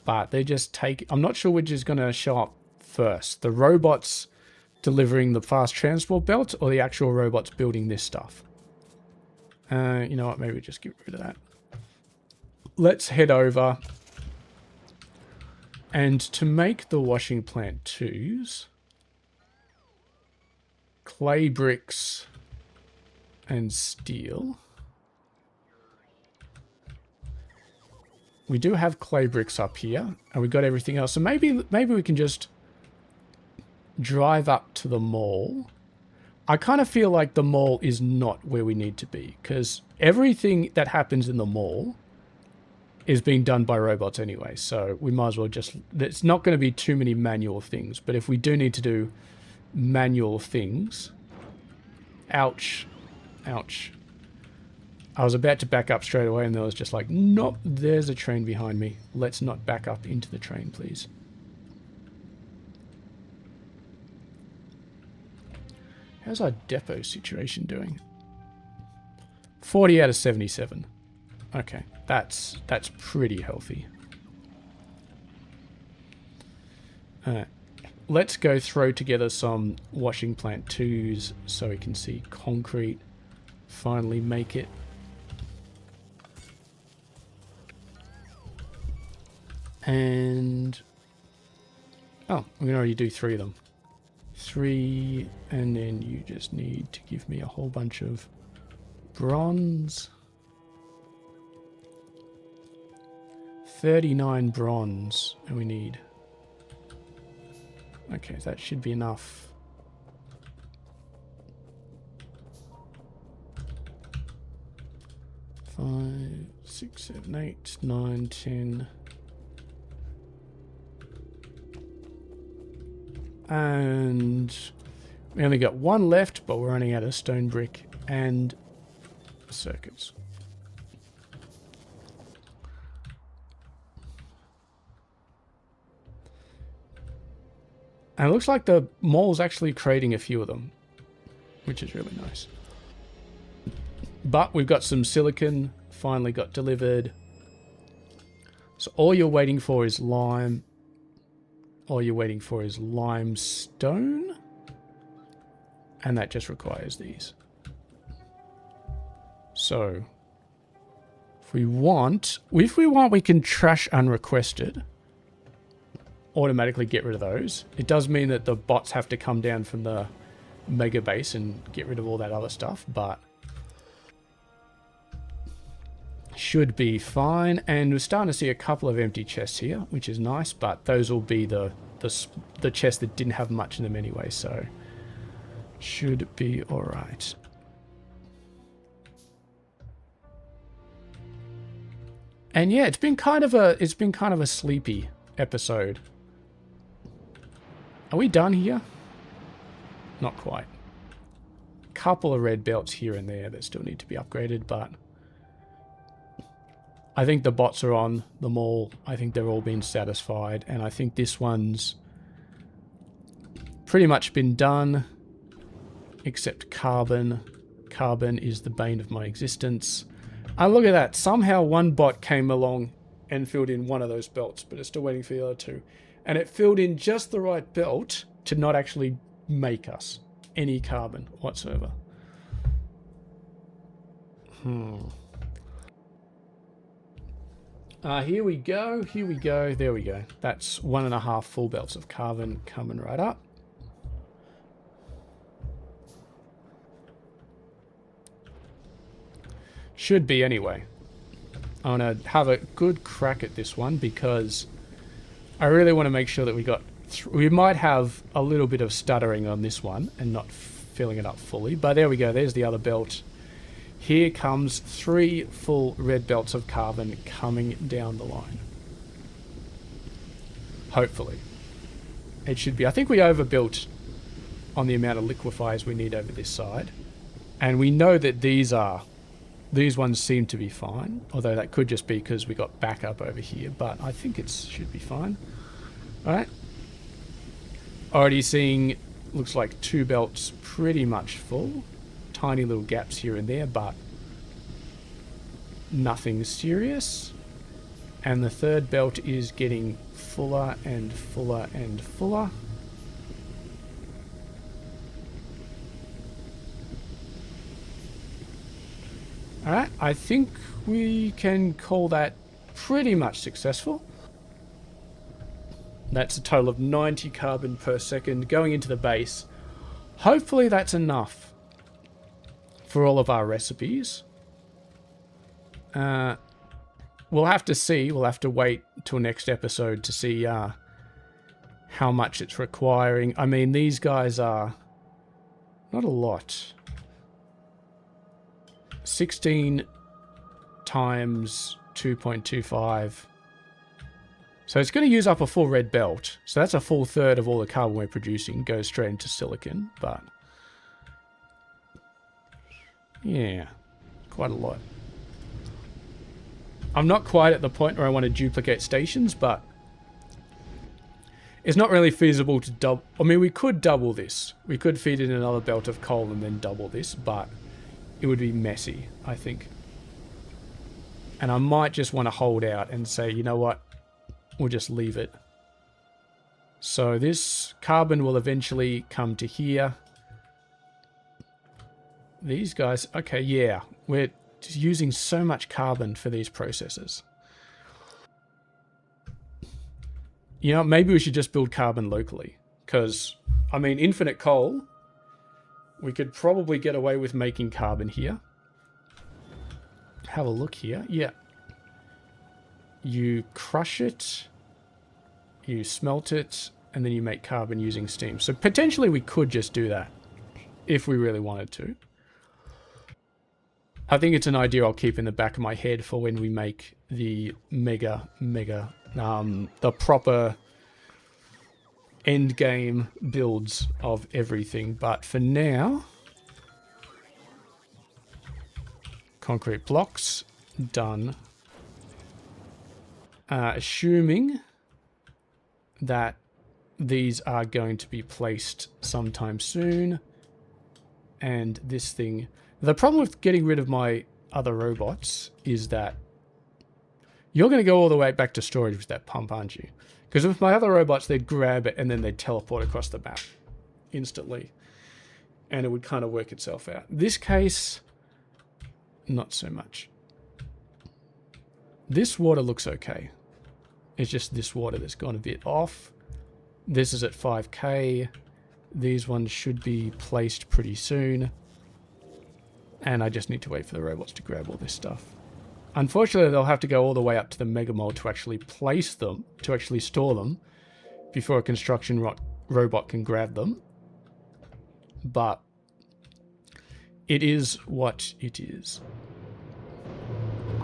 But they just take... I'm not sure which is going to show up first. The robots delivering the fast transport belt or the actual robots building this stuff. You know what? Maybe just get rid of that. Let's head over. And to make the washing plant 2s, clay bricks and steel. We do have clay bricks up here, and we've got everything else. So maybe we can just drive up to the mall. I kind of feel like the mall is not where we need to be, because everything that happens in the mall is being done by robots anyway. So we might as well just... It's not going to be too many manual things, but if we do need to do manual things... Ouch. Ouch. I was about to back up straight away, and there was just like, nope, there's a train behind me. Let's not back up into the train, please. How's our depot situation doing? 40 out of 77. Okay, that's pretty healthy. Alright. Let's go throw together some washing plant 2s so we can see concrete finally make it. And... oh, we can already do 3 of them. 3, and then you just need to give me a whole bunch of bronze. 39 bronze, and we need... okay, that should be enough. Five, 6, 7, 8, 9, 10... and we only got 1 left, but we're running out of stone brick and circuits. And it looks like the mall's actually creating a few of them, which is really nice. But we've got some silicon, finally got delivered. So all you're waiting for is lime. All you're waiting for is limestone. And that just requires these. So, if we want, we can trash unrequested. Automatically get rid of those. It does mean that the bots have to come down from the mega base and get rid of all that other stuff, but should be fine. And we're starting to see a couple of empty chests here, which is nice, but those will be the chests that didn't have much in them anyway, so should be all right. And yeah, it's been kind of a sleepy episode. Are we done here? Not quite. Couple of red belts here and there that still need to be upgraded, but I think the bots are on the mall. I think they're all been satisfied, and I think this one's pretty much been done, except carbon. Carbon is the bane of my existence. And look at that. Somehow one bot came along and filled in one of those belts, but it's still waiting for the other 2. And it filled in just the right belt to not actually make us any carbon whatsoever. Here we go, there we go. That's 1.5 full belts of carbon coming right up. Should be anyway. I want to have a good crack at this one because I really want to make sure that we got... we might have a little bit of stuttering on this one and not filling it up fully, but there we go, there's the other belt. Here comes 3 full red belts of carbon coming down the line. Hopefully. It should be. I think we overbuilt on the amount of liquefiers we need over this side. And we know that these are These ones seem to be fine, although that could just be because we got backup over here, but I think it should be fine. All right. Already seeing, looks like 2 belts pretty much full. Tiny little gaps here and there, but nothing serious. And the 3rd belt is getting fuller and fuller and fuller. Alright, I think we can call that pretty much successful. That's a total of 90 carbon per second going into the base. Hopefully that's enough for all of our recipes. We'll have to see. We'll have to wait till next episode to see how much it's requiring. I mean, these guys are not a lot. 16 times 2.25. So it's going to use up a full red belt. So that's a full third of all the carbon we're producing goes straight into silicon. But yeah, quite a lot. I'm not quite at the point where I want to duplicate stations, but it's not really feasible to double. I mean, we could double this. We could feed in another belt of coal and then double this, but it would be messy, I think. And I might just want to hold out and say, you know what? We'll just leave it. So this carbon will eventually come to here. These guys, okay, yeah. We're just using so much carbon for these processes. You know, maybe we should just build carbon locally. Because, I mean, infinite coal, we could probably get away with making carbon here. Have a look here. Yeah. You crush it, you smelt it, and then you make carbon using steam. So potentially we could just do that if we really wanted to. I think it's an idea I'll keep in the back of my head for when we make the the proper end game builds of everything. But for now, concrete blocks, done. Assuming that these are going to be placed sometime soon. And this thing... The problem with getting rid of my other robots is that you're going to go all the way back to storage with that pump, aren't you? Because with my other robots, they'd grab it and then they'd teleport across the map instantly. And it would kind of work itself out. This case, not so much. This water looks okay. It's just this water that's gone a bit off. This is at 5k. These ones should be placed pretty soon. And I just need to wait for the robots to grab all this stuff. Unfortunately, they'll have to go all the way up to the mega mold to actually place them, to actually store them, before a construction robot can grab them. But it is what it is.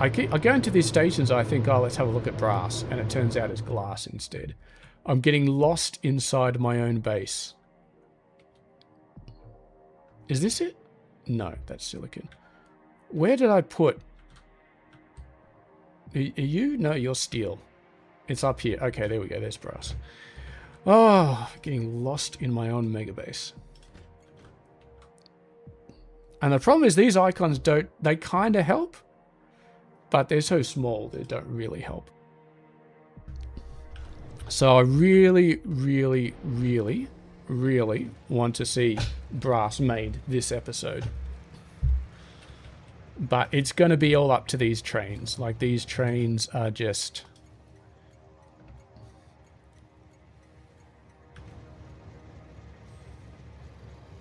I go into these stations, I think, oh, let's have a look at brass, and it turns out it's glass instead. I'm getting lost inside my own base. Is this it? No, that's silicon. Where did I put... Are you? No, you're steel. It's up here. Okay, there we go. There's brass. Oh, getting lost in my own mega base. And the problem is these icons don't... They kind of help, but they're so small they don't really help. So I really, really, really, really want to see brass made this episode. But it's going to be all up to these trains. Like, these trains are just...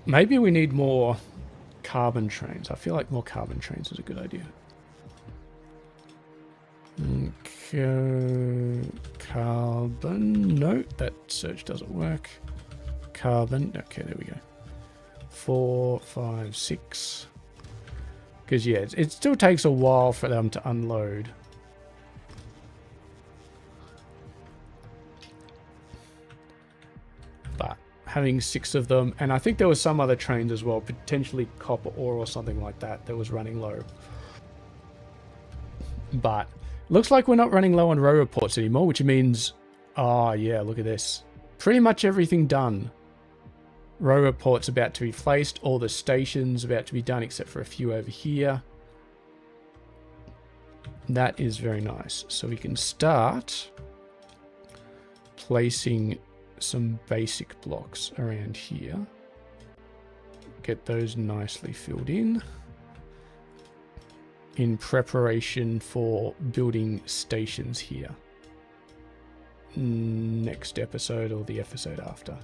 Maybe we need more carbon trains. I feel like more carbon trains is a good idea. Okay. Carbon. No, that search doesn't work. Carbon. Okay, there we go. 4, 5, 6. Because, yeah, it still takes a while for them to unload. But having 6 of them, and I think there was some other trains as well, potentially copper ore or something like that, that was running low. But looks like we're not running low on row reports anymore, which means, oh yeah, look at this. Pretty much everything done. Row reports about to be placed. All the stations about to be done except for a few over here. That is very nice. So we can start placing some basic blocks around here. Get those nicely filled in preparation for building stations here. Next episode or the episode after.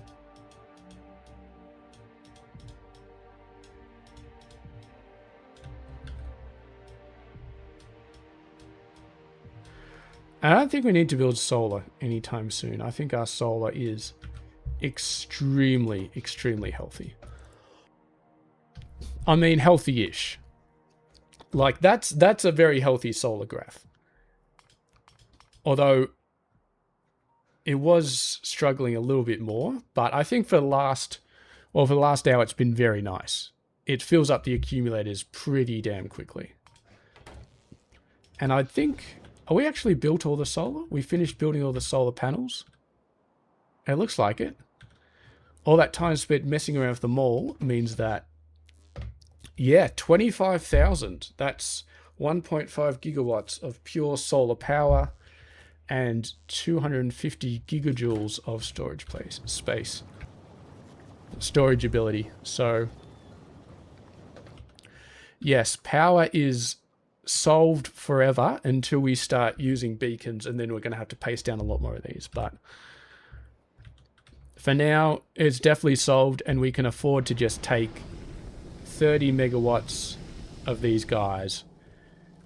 I don't think we need to build solar anytime soon. I think our solar is extremely, extremely healthy. I mean, healthy-ish. Like, that's a very healthy solar graph. Although, it was struggling a little bit more. But I think for the last hour, it's been very nice. It fills up the accumulators pretty damn quickly. And I think... Are we actually built all the solar? We finished building all the solar panels? It looks like it. All that time spent messing around with the mall means that... Yeah, 25,000. That's 1.5 gigawatts of pure solar power and 250 gigajoules of storage space. Storage ability. So, yes, power is solved forever until we start using beacons, and then we're going to have to paste down a lot more of these. But for now, it's definitely solved, and we can afford to just take 30 megawatts of these guys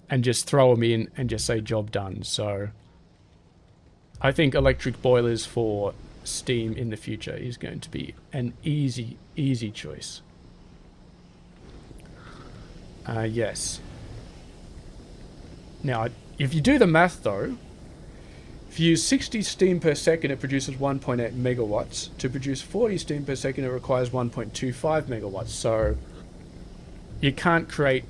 and just throw them in and just say job done. So I think electric boilers for steam in the future is going to be an easy choice. Yes. Now, if you do the math though, if you use 60 steam per second, it produces 1.8 megawatts. To produce 40 steam per second, it requires 1.25 megawatts. So you can't create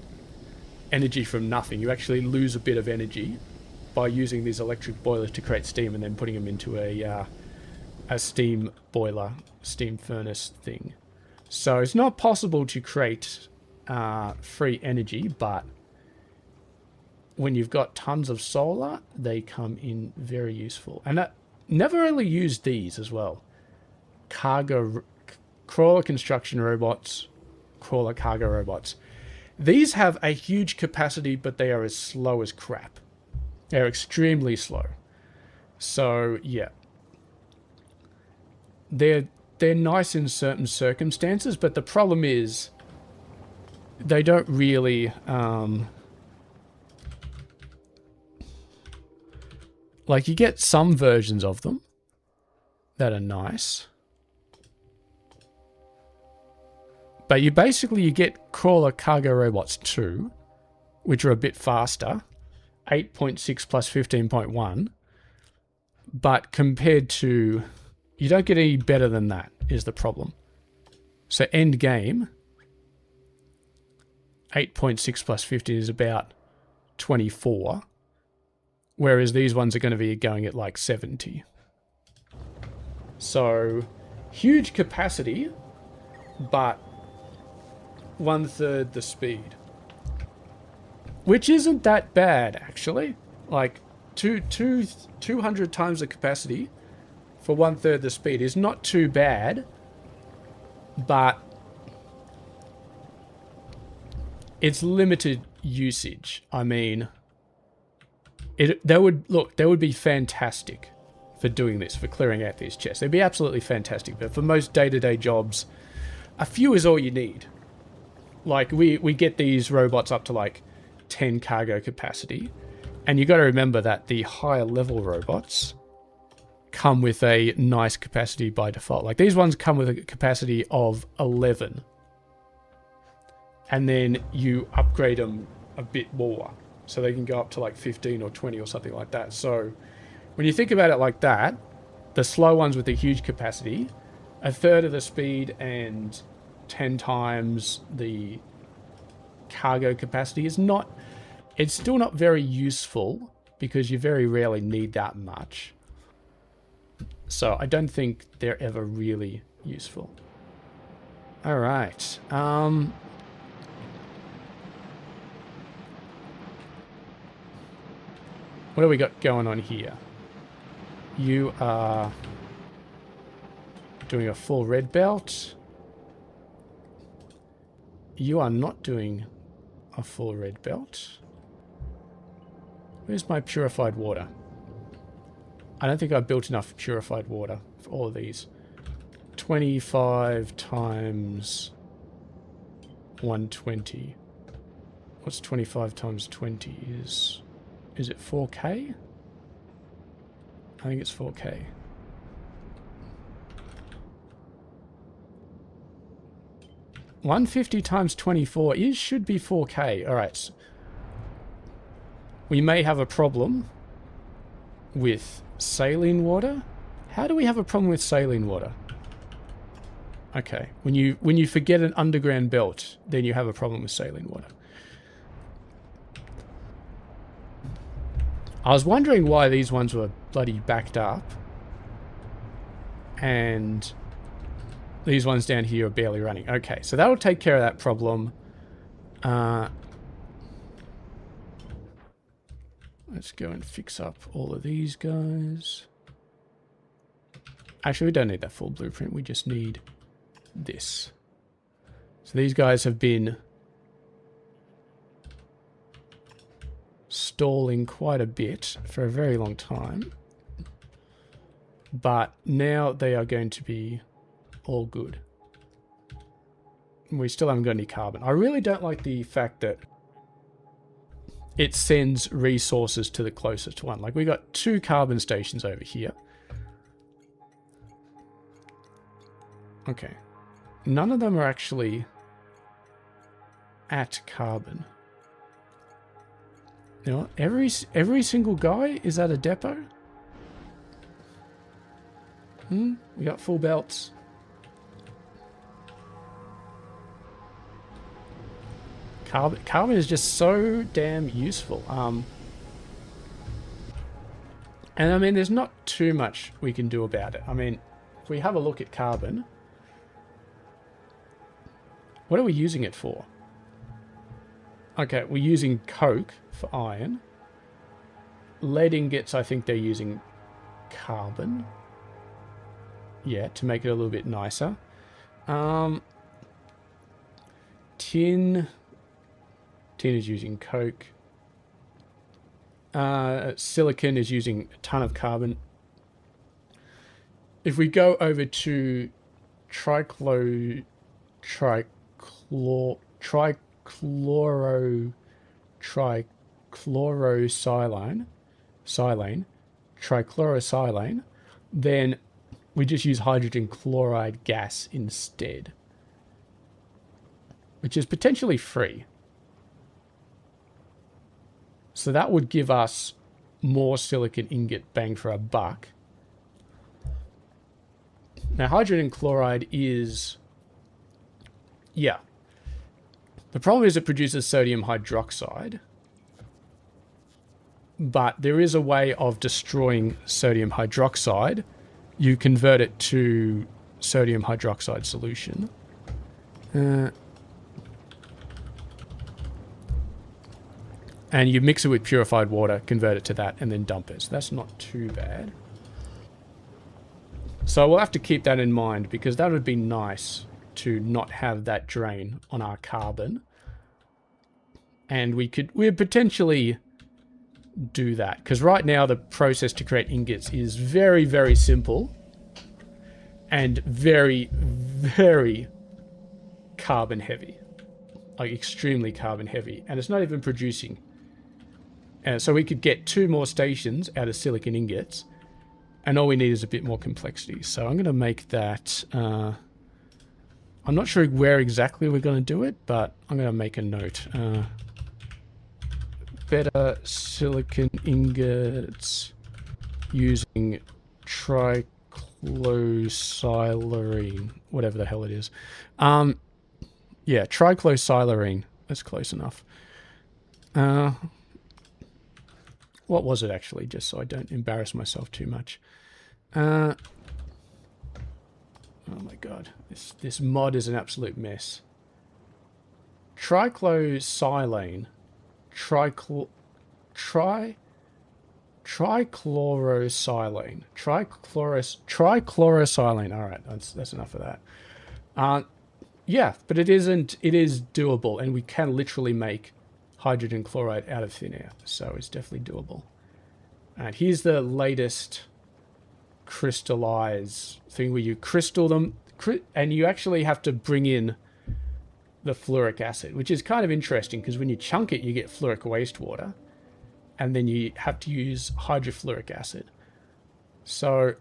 energy from nothing. You actually lose a bit of energy by using these electric boilers to create steam and then putting them into a steam boiler, steam furnace thing. So it's not possible to create free energy, but when you've got tons of solar, they come in very useful. And I never really used these as well. Crawler construction robots, crawler cargo robots. These have a huge capacity, but they are as slow as crap. They're extremely slow. So, yeah. They're nice in certain circumstances, but the problem is they don't really... like, you get some versions of them that are nice. But you get crawler cargo robots too, which are a bit faster. 8.6 plus 15.1. But compared to... You don't get any better than that, is the problem. So end game, 8.6 plus 15 is about 24. Whereas these ones are going to be going at like 70. So, huge capacity, but 1/3 the speed. Which isn't that bad, actually. Like, 200 times the capacity for 1/3 the speed is not too bad, but it's limited usage. I mean... That would be fantastic for doing this, for clearing out these chests. They'd be absolutely fantastic. But for most day-to-day jobs, a few is all you need. Like, we get these robots up to like 10 cargo capacity. And you got to remember that the higher level robots come with a nice capacity by default. Like, these ones come with a capacity of 11. And then you upgrade them a bit more. So they can go up to like 15 or 20 or something like that. So when you think about it like that, the slow ones with the huge capacity, 1/3 of the speed and 10 times the cargo capacity is not It's still not very useful because you very rarely need that much. So I don't think they're ever really useful. All right. What do we got going on here? You are doing a full red belt. You are not doing a full red belt. Where's my purified water? I don't think I've built enough purified water for all of these. 25 times 120. What's 25 times 20 is it 4K? I think it's 4K. $150 times 24 should be 4K. All right. So we may have a problem with saline water. How do we have a problem with saline water? Okay. When you forget an underground belt, then you have a problem with saline water. I was wondering why these ones were bloody backed up. And these ones down here are barely running. Okay, so that'll take care of that problem. Let's go and fix up all of these guys. Actually, we don't need that full blueprint. We just need this. So these guys have been stalling quite a bit for a very long time. But now they are going to be all good. We still haven't got any carbon. I really don't like the fact that it sends resources to the closest one. Like, we got 2 carbon stations over here. Okay. None of them are actually at carbon. You know, every single guy is at a depot. We got full belts. Carbon is just so damn useful. And I mean, there's not too much we can do about it. I mean, if we have a look at carbon, what are we using it for? Okay, we're using coke for iron. Lead ingots, I think they're using carbon. Yeah, to make it a little bit nicer. Tin is using coke. Silicon is using a ton of carbon. If we go over to trichlorosilane, trichlorosilane, then we just use hydrogen chloride gas instead, which is potentially free. So that would give us more silicon ingot bang for a buck. Now, hydrogen chloride is... yeah. The problem is it produces sodium hydroxide. But there is a way of destroying sodium hydroxide. You convert it to sodium hydroxide solution. And you mix it with purified water, convert it to that, and then dump it. So that's not too bad. So we'll have to keep that in mind, because that would be nice to not have that drain on our carbon. And we'd potentially do that. Because right now the process to create ingots is very, very simple. And very, very carbon heavy. Like, extremely carbon heavy. And it's not even producing. So we could get 2 more stations out of silicon ingots, and all we need is a bit more complexity. So I'm going to make that... I'm not sure where exactly we're going to do it, but I'm going to make a note. Better silicon ingots using trichlorosilane, whatever the hell it is. Yeah, trichlorosilane. That's close enough. What was it actually, just so I don't embarrass myself too much? Oh my god, this mod is an absolute mess. Triclosilane. Trichlorosilane. Trichlorosilane. All right, that's enough of that. Yeah, but it is doable, and we can literally make hydrogen chloride out of thin air, so it's definitely doable. And here's the latest crystallize thing where you crystal them, and you actually have to bring in the fluoric acid, which is kind of interesting because when you chunk it, you get fluoric wastewater, and then you have to use hydrofluoric acid. So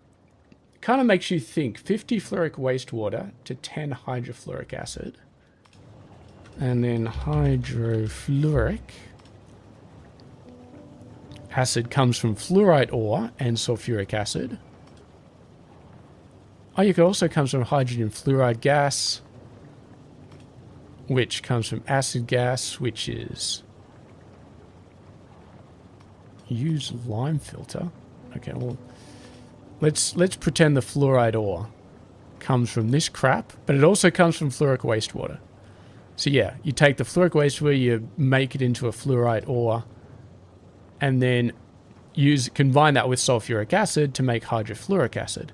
it kind of makes you think 50 fluoric wastewater to 10 hydrofluoric acid. And then hydrofluoric acid comes from fluorite ore and sulfuric acid. Oh, you could also comes from hydrogen fluoride gas, which comes from acid gas, which is use lime filter. Okay, well, let's pretend the fluoride ore comes from this crap, but it also comes from fluoric wastewater. So yeah, you take the fluoric wastewater, you make it into a fluorite ore, and then combine that with sulfuric acid to make hydrofluoric acid.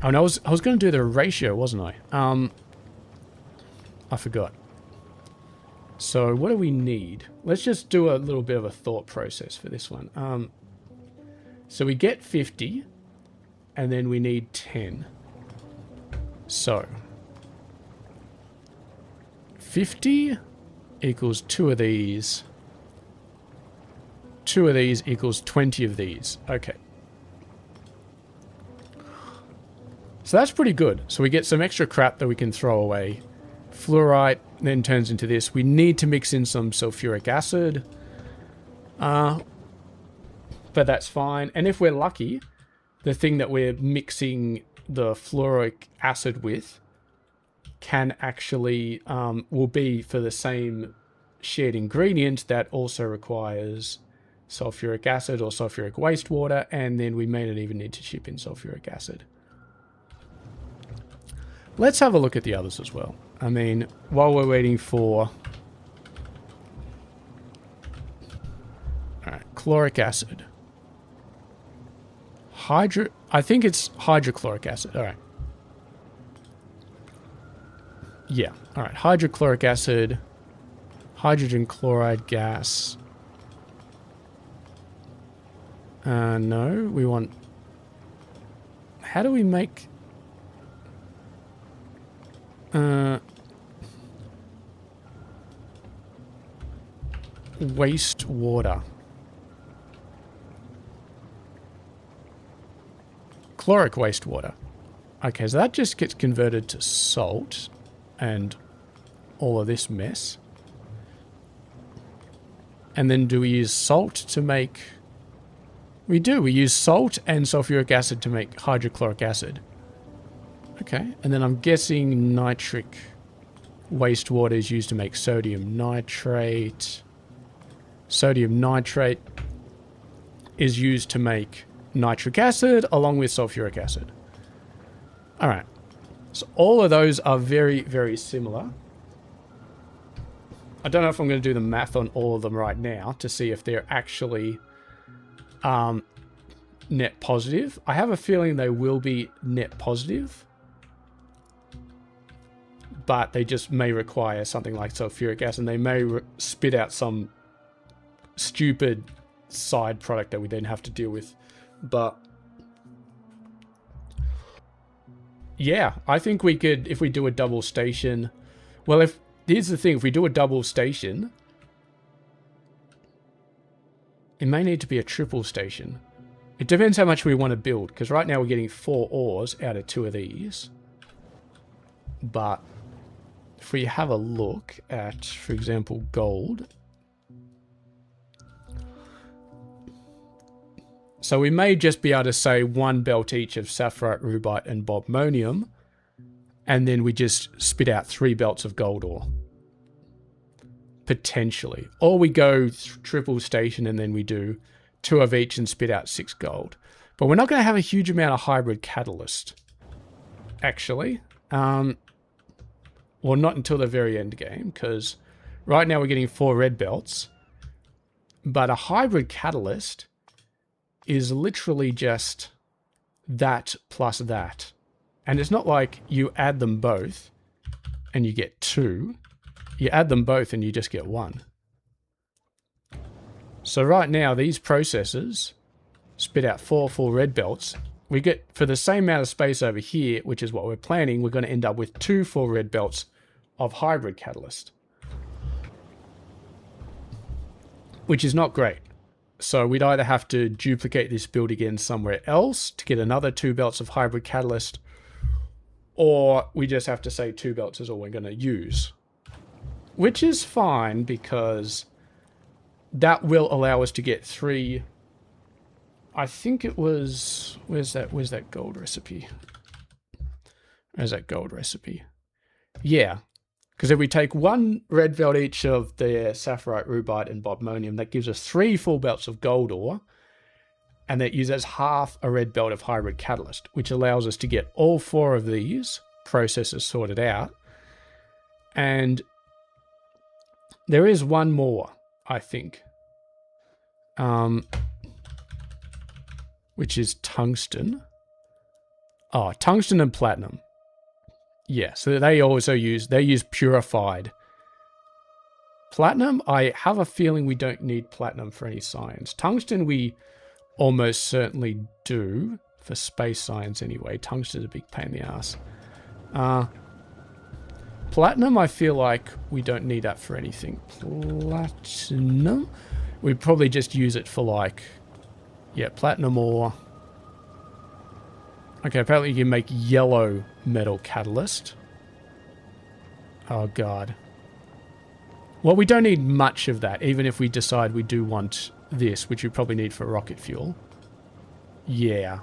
Oh, and I was going to do the ratio, wasn't I? I forgot. So what do we need? Let's just do a little bit of a thought process for this one. So we get 50, and then we need 10. So 50 equals 2 of these. 2 of these equals 20 of these. Okay. So that's pretty good. So we get some extra crap that we can throw away. Fluorite then turns into this. We need to mix in some sulfuric acid. But that's fine. And if we're lucky, the thing that we're mixing the fluoric acid with can actually, will be for the same shared ingredient that also requires sulfuric acid or sulfuric wastewater, and then we may not even need to ship in sulfuric acid. Let's have a look at the others as well. I mean, while we're waiting for... Alright, chloric acid. I think it's hydrochloric acid. Alright. Yeah, alright. Hydrochloric acid. Hydrogen chloride gas. No, we want... How do we make... wastewater. Chloric wastewater. Okay, so that just gets converted to salt and all of this mess. And then do we use salt to make... We do. We use salt and sulfuric acid to make hydrochloric acid. Okay, and then I'm guessing nitric wastewater is used to make sodium nitrate. Sodium nitrate is used to make nitric acid along with sulfuric acid. Alright, so all of those are very, very similar. I don't know if I'm going to do the math on all of them right now to see if they're actually net positive. I have a feeling they will be net positive, but they just may require something like sulfuric acid, and they may spit out some stupid side product that we then have to deal with. But yeah, I think we could, if we do a double station, well, here's the thing, if we do a double station, it may need to be a triple station. It depends how much we want to build, because right now we're getting 4 ores out of 2 of these. But if we have a look at, for example, gold. So we may just be able to say 1 belt each of sapphirite, rubite, and bobmonium, and then we just spit out 3 belts of gold ore. potentially. Or we go triple station and then we do 2 of each and spit out 6 gold. But we're not going to have a huge amount of hybrid catalyst, actually. Well, not until the very end game, because right now we're getting 4 red belts. But a hybrid catalyst is literally just that plus that. And it's not like you add them both and you get 2. You add them both and you just get 1. So right now, these processes spit out 4 full red belts. We get, for the same amount of space over here, which is what we're planning, we're going to end up with 2 full red belts of hybrid catalyst. Which is not great. So we'd either have to duplicate this build again somewhere else to get another 2 belts of hybrid catalyst, or we just have to say 2 belts is all we're going to use. Which is fine, because that will allow us to get 3... I think it was... Where's that gold recipe? Where's that gold recipe? Yeah. Because if we take 1 red belt each of the Sapphirite, Rubite, and Bobmonium, that gives us 3 full belts of gold ore, and that uses half a red belt of hybrid catalyst, which allows us to get all 4 of these processes sorted out. And there is one more, I think, which is tungsten. Oh, tungsten and platinum. Yeah, so they also use purified platinum. I have a feeling we don't need platinum for any science. Tungsten we almost certainly do for space science anyway. Tungsten's a big pain in the ass. Platinum, I feel like we don't need that for anything. Platinum? We'd probably just use it for like, yeah, platinum ore. Okay, apparently you can make yellow metal catalyst. Oh, God. Well, we don't need much of that, even if we decide we do want this, which we probably need for rocket fuel. Yeah,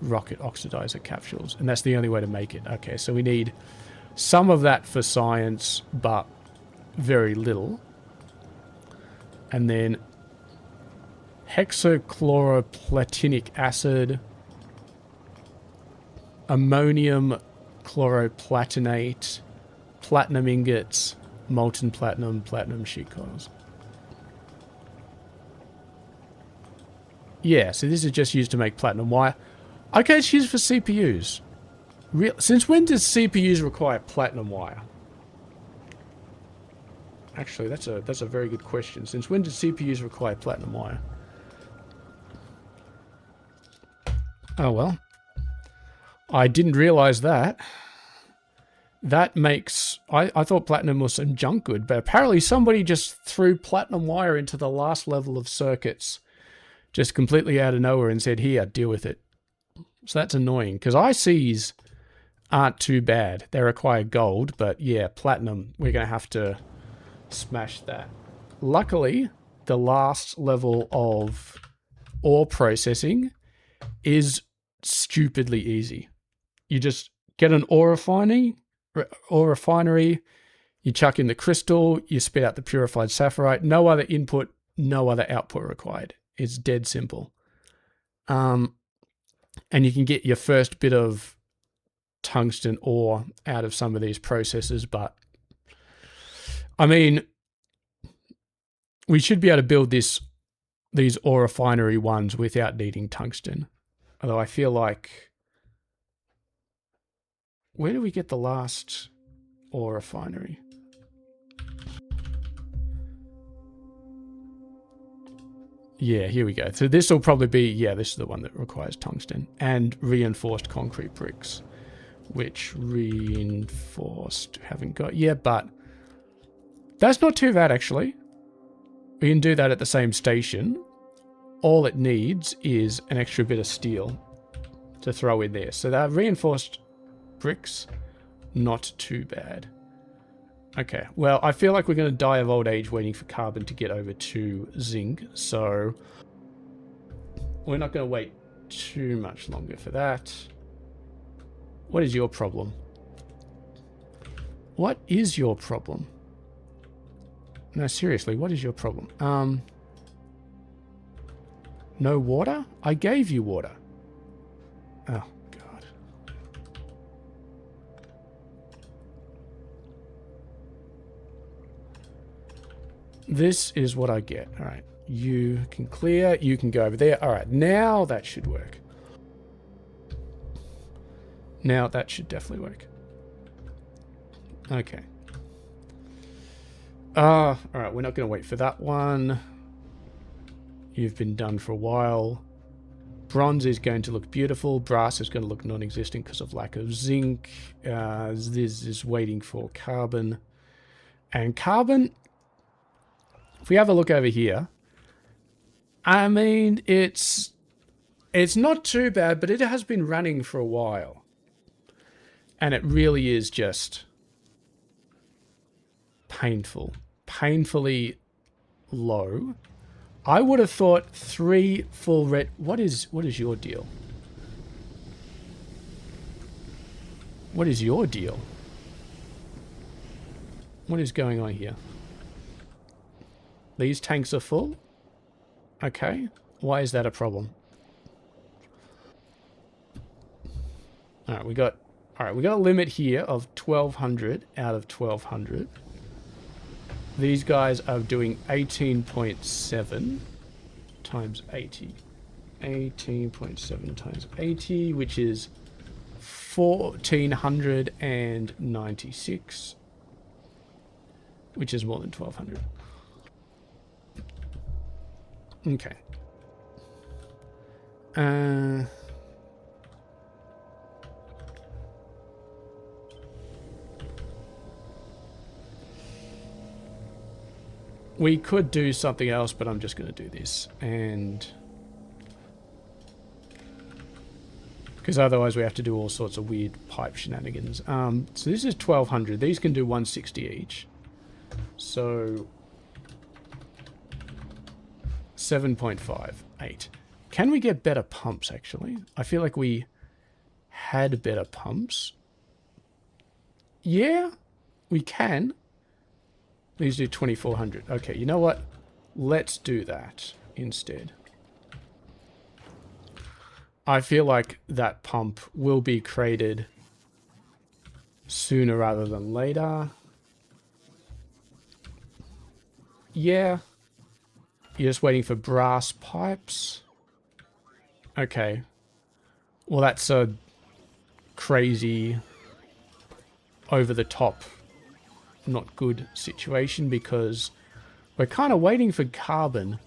rocket oxidizer capsules. And that's the only way to make it. Okay, so we need some of that for science, but very little. And then hexachloroplatinic acid, ammonium chloroplatinate, platinum ingots, molten platinum, platinum sheet coils. Yeah, so this is just used to make platinum wire. Okay, it's used for CPUs. Since when does CPUs require platinum wire? Actually, that's a very good question. Since when do CPUs require platinum wire? Oh, well. I didn't realize that. That makes... I thought platinum was some junk good, but apparently somebody just threw platinum wire into the last level of circuits. Just completely out of nowhere and said, here, deal with it. So that's annoying, because ICs aren't too bad. They require gold, but yeah, platinum, we're going to have to smash that. Luckily, the last level of ore processing is stupidly easy. You just get an ore refinery, you chuck in the crystal, you spit out the purified sapphirite, no other input, no other output required. It's dead simple. And you can get your first bit of tungsten ore out of some of these processes, but I mean, we should be able to build these ore refinery ones without needing tungsten. Although I feel like, where do we get the last ore refinery? Yeah, here we go. So this will probably be, yeah, this is the one that requires tungsten and reinforced concrete bricks, which reinforced haven't got yet, but that's not too bad actually. We can do that at the same station. All it needs is an extra bit of steel to throw in there. So that reinforced bricks, not too bad. Okay, well, I feel like we're going to die of old age waiting for carbon to get over to zinc, so we're not going to wait too much longer for that. What is your problem? What is your problem? No, seriously, what is your problem? No water? I gave you water. Oh, God. This is what I get. All right. You can clear. You can go over there. All right. Now that should work. Now that should definitely work. Okay. All right. We're not going to wait for that one. You've been done for a while. Bronze is going to look beautiful. Brass is going to look non-existent because of lack of zinc. This is waiting for carbon. And carbon, if we have a look over here, I mean, it's not too bad, but it has been running for a while. And it really is just painful. Painfully low. I would have thought 3 full red... What is your deal? What is your deal? What is going on here? These tanks are full? Okay. Why is that a problem? Alright, we got a limit here of 1200 out of 1200. These guys are doing 18.7 times 80. 18.7 times 80, which is 1496, which is more than 1200. Okay. We could do something else, but I'm just going to do this. And because otherwise we have to do all sorts of weird pipe shenanigans. So this is 1200. These can do 160 each. So 7.58. Can we get better pumps, actually? I feel like we had better pumps. Yeah, we can. These do 2400. Okay, you know what? Let's do that instead. I feel like that pump will be created sooner rather than later. Yeah. You're just waiting for brass pipes. Okay. Well, that's a crazy, over the top, not good situation because we're kind of waiting for carbon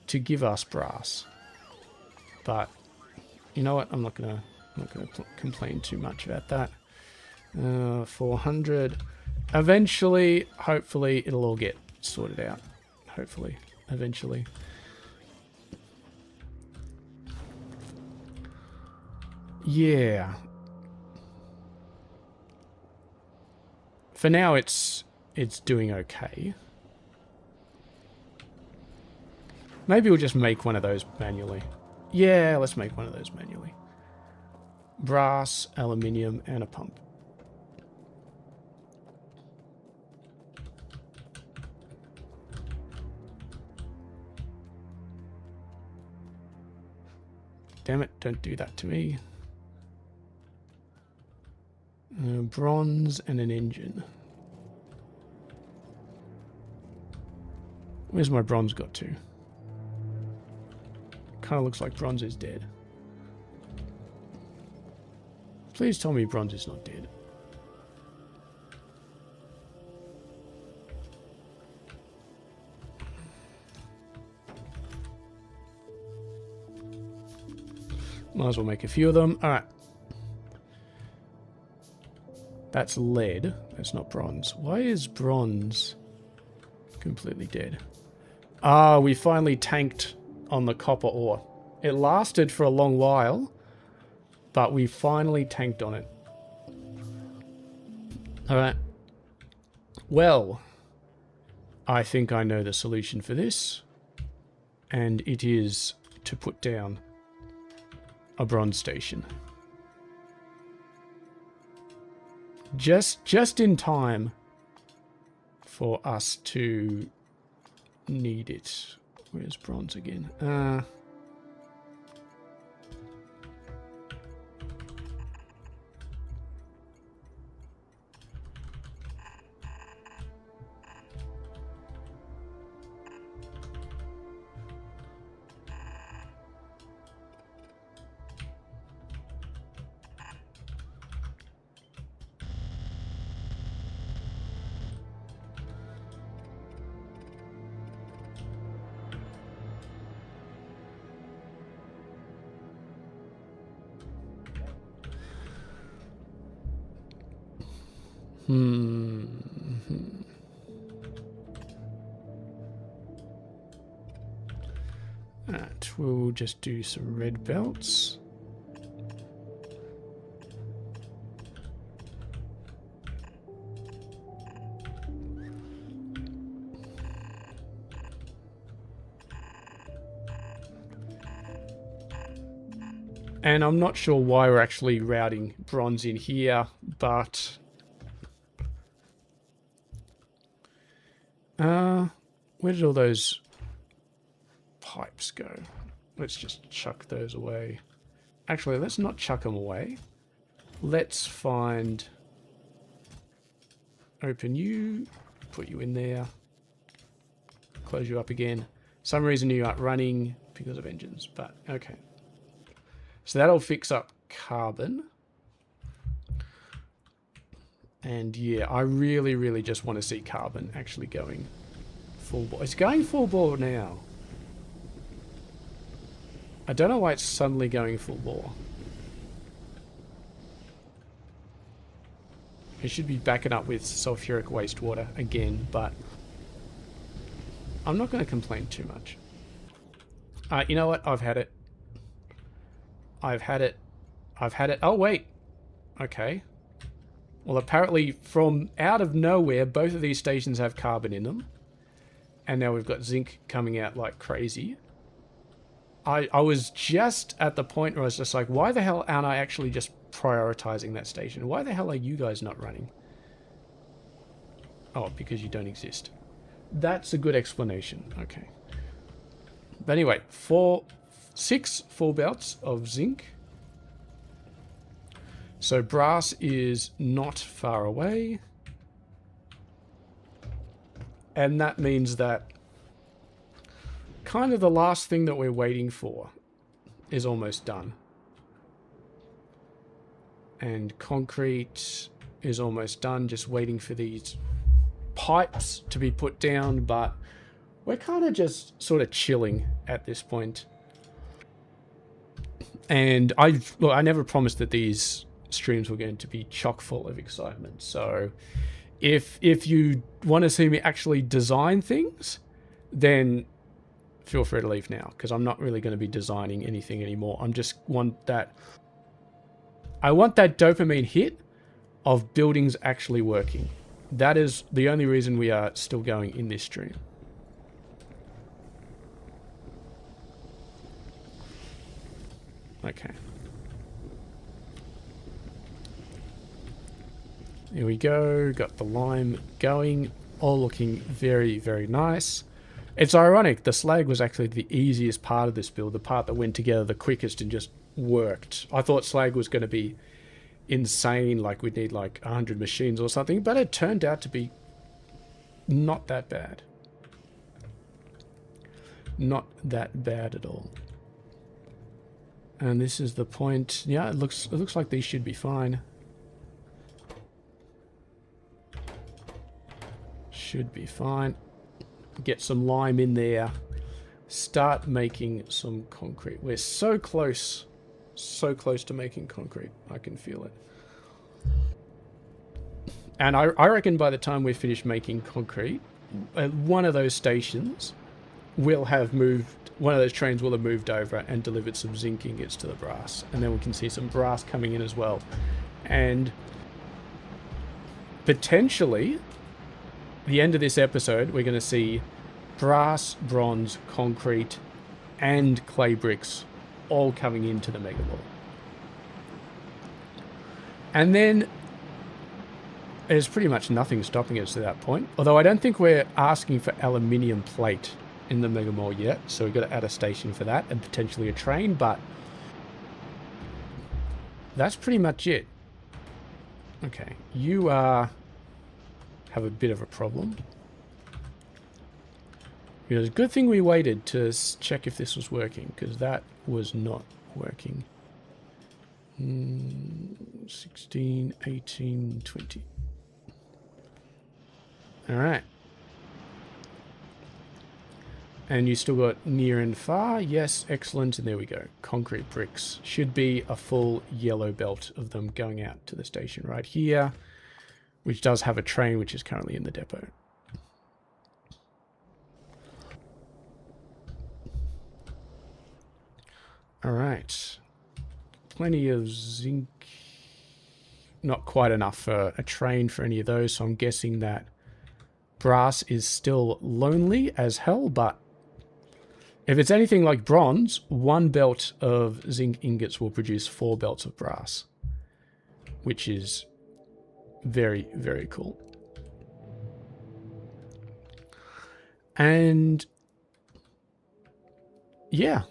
to give us brass. But you know what? I'm not gonna complain too much about that. 400. Eventually, hopefully, it'll all get sorted out. Hopefully, eventually. Yeah. For now, it's doing okay. Maybe we'll just make one of those manually. Yeah, let's make one of those manually. Brass, aluminium, and a pump. Damn it, don't do that to me. Bronze and an engine. Where's my bronze got to? Kind of looks like bronze is dead. Please tell me bronze is not dead. Might as well make a few of them. Alright. That's lead. That's not bronze. Why is bronze completely dead? Ah, we finally tanked on the copper ore. It lasted for a long while, but we finally tanked on it. Alright. Well, I think I know the solution for this. And it is to put down a bronze station. Just in time for us to need it. Where's bronze again? Alright, we'll just do some red belts. And I'm not sure why we're actually routing bronze in here, but where did all those pipes go? Let's just chuck those away. Actually, let's not chuck them away. Let's find... Open you, put you in there, close you up again. Some reason you aren't running because of engines, but okay. So that'll fix up carbon. And yeah, I really just want to see carbon actually going full bore. It's going full bore now. I don't know why it's suddenly going full bore. It should be backing up with sulfuric wastewater again, but I'm not going to complain too much. You know what? I've had it. I've had it. I've had it. Oh, wait. Okay. Well, apparently from out of nowhere, both of these stations have carbon in them. And now we've got zinc coming out like crazy. I was just at the point where I was just like, why the hell aren't I actually just prioritizing that station? Why the hell are you guys not running? Oh, because you don't exist. That's a good explanation. Okay. But anyway, 6 full belts of zinc. So brass is not far away. And that means that kind of the last thing that we're waiting for is almost done. And concrete is almost done, just waiting for these pipes to be put down, but we're kind of just sort of chilling at this point. And I never promised that these streams were going to be chock full of excitement. So if you want to see me actually design things, then feel free to leave now, because I'm not really going to be designing anything anymore. I want that dopamine hit of buildings actually working. That is the only reason we are still going in this stream. Okay. Here we go. Got the lime going. All looking very, very nice. It's ironic. The slag was actually the easiest part of this build. The part that went together the quickest and just worked. I thought slag was going to be insane. Like we'd need like 100 machines or something. But it turned out to be not that bad. Not that bad at all. And this is the point. Yeah, it looks like these should be fine. Should be fine. Get some lime in there. Start making some concrete. We're so close to making concrete. I can feel it. And I reckon by the time we finish making concrete, one of those stations will have moved. One of those trains will have moved over and delivered some zinc ingots to the brass. And then we can see some brass coming in as well. And potentially, the end of this episode, we're going to see brass, bronze, concrete, and clay bricks all coming into the mega ball. And then there's pretty much nothing stopping us to that point. Although I don't think we're asking for aluminium plate in the Mega Mall yet, so we've got to add a station for that and potentially a train, but that's pretty much it. Okay, you have a bit of a problem. It was a good thing we waited to check if this was working, because that was not working. 16, 18, 20. Alright. And you still got near and far. Yes, excellent. And there we go. Concrete bricks. Should be a full yellow belt of them going out to the station right here, which does have a train which is currently in the depot. Alright. Plenty of zinc. Not quite enough for a train for any of those, so I'm guessing that brass is still lonely as hell, but if it's anything like bronze, 1 belt of zinc ingots will produce 4 belts of brass, which is very, very cool. And yeah,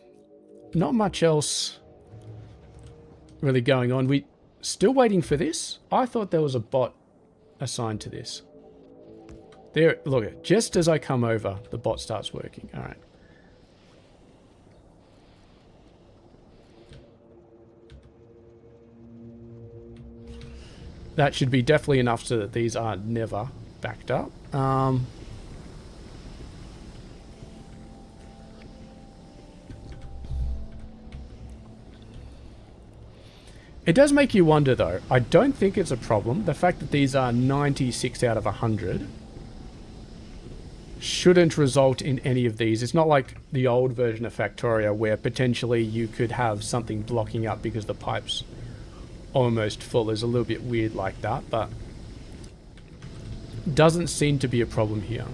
not much else really going on. We still waiting for this. I thought there was a bot assigned to this. There, look, just as I come over, the bot starts working. All right. That should be definitely enough so that these are never backed up. It does make you wonder, though. I don't think it's a problem. The fact that these are 96 out of 100 shouldn't result in any of these. It's not like the old version of Factorio where potentially you could have something blocking up because the pipe's almost full. Is a little bit weird like that, but doesn't seem to be a problem here.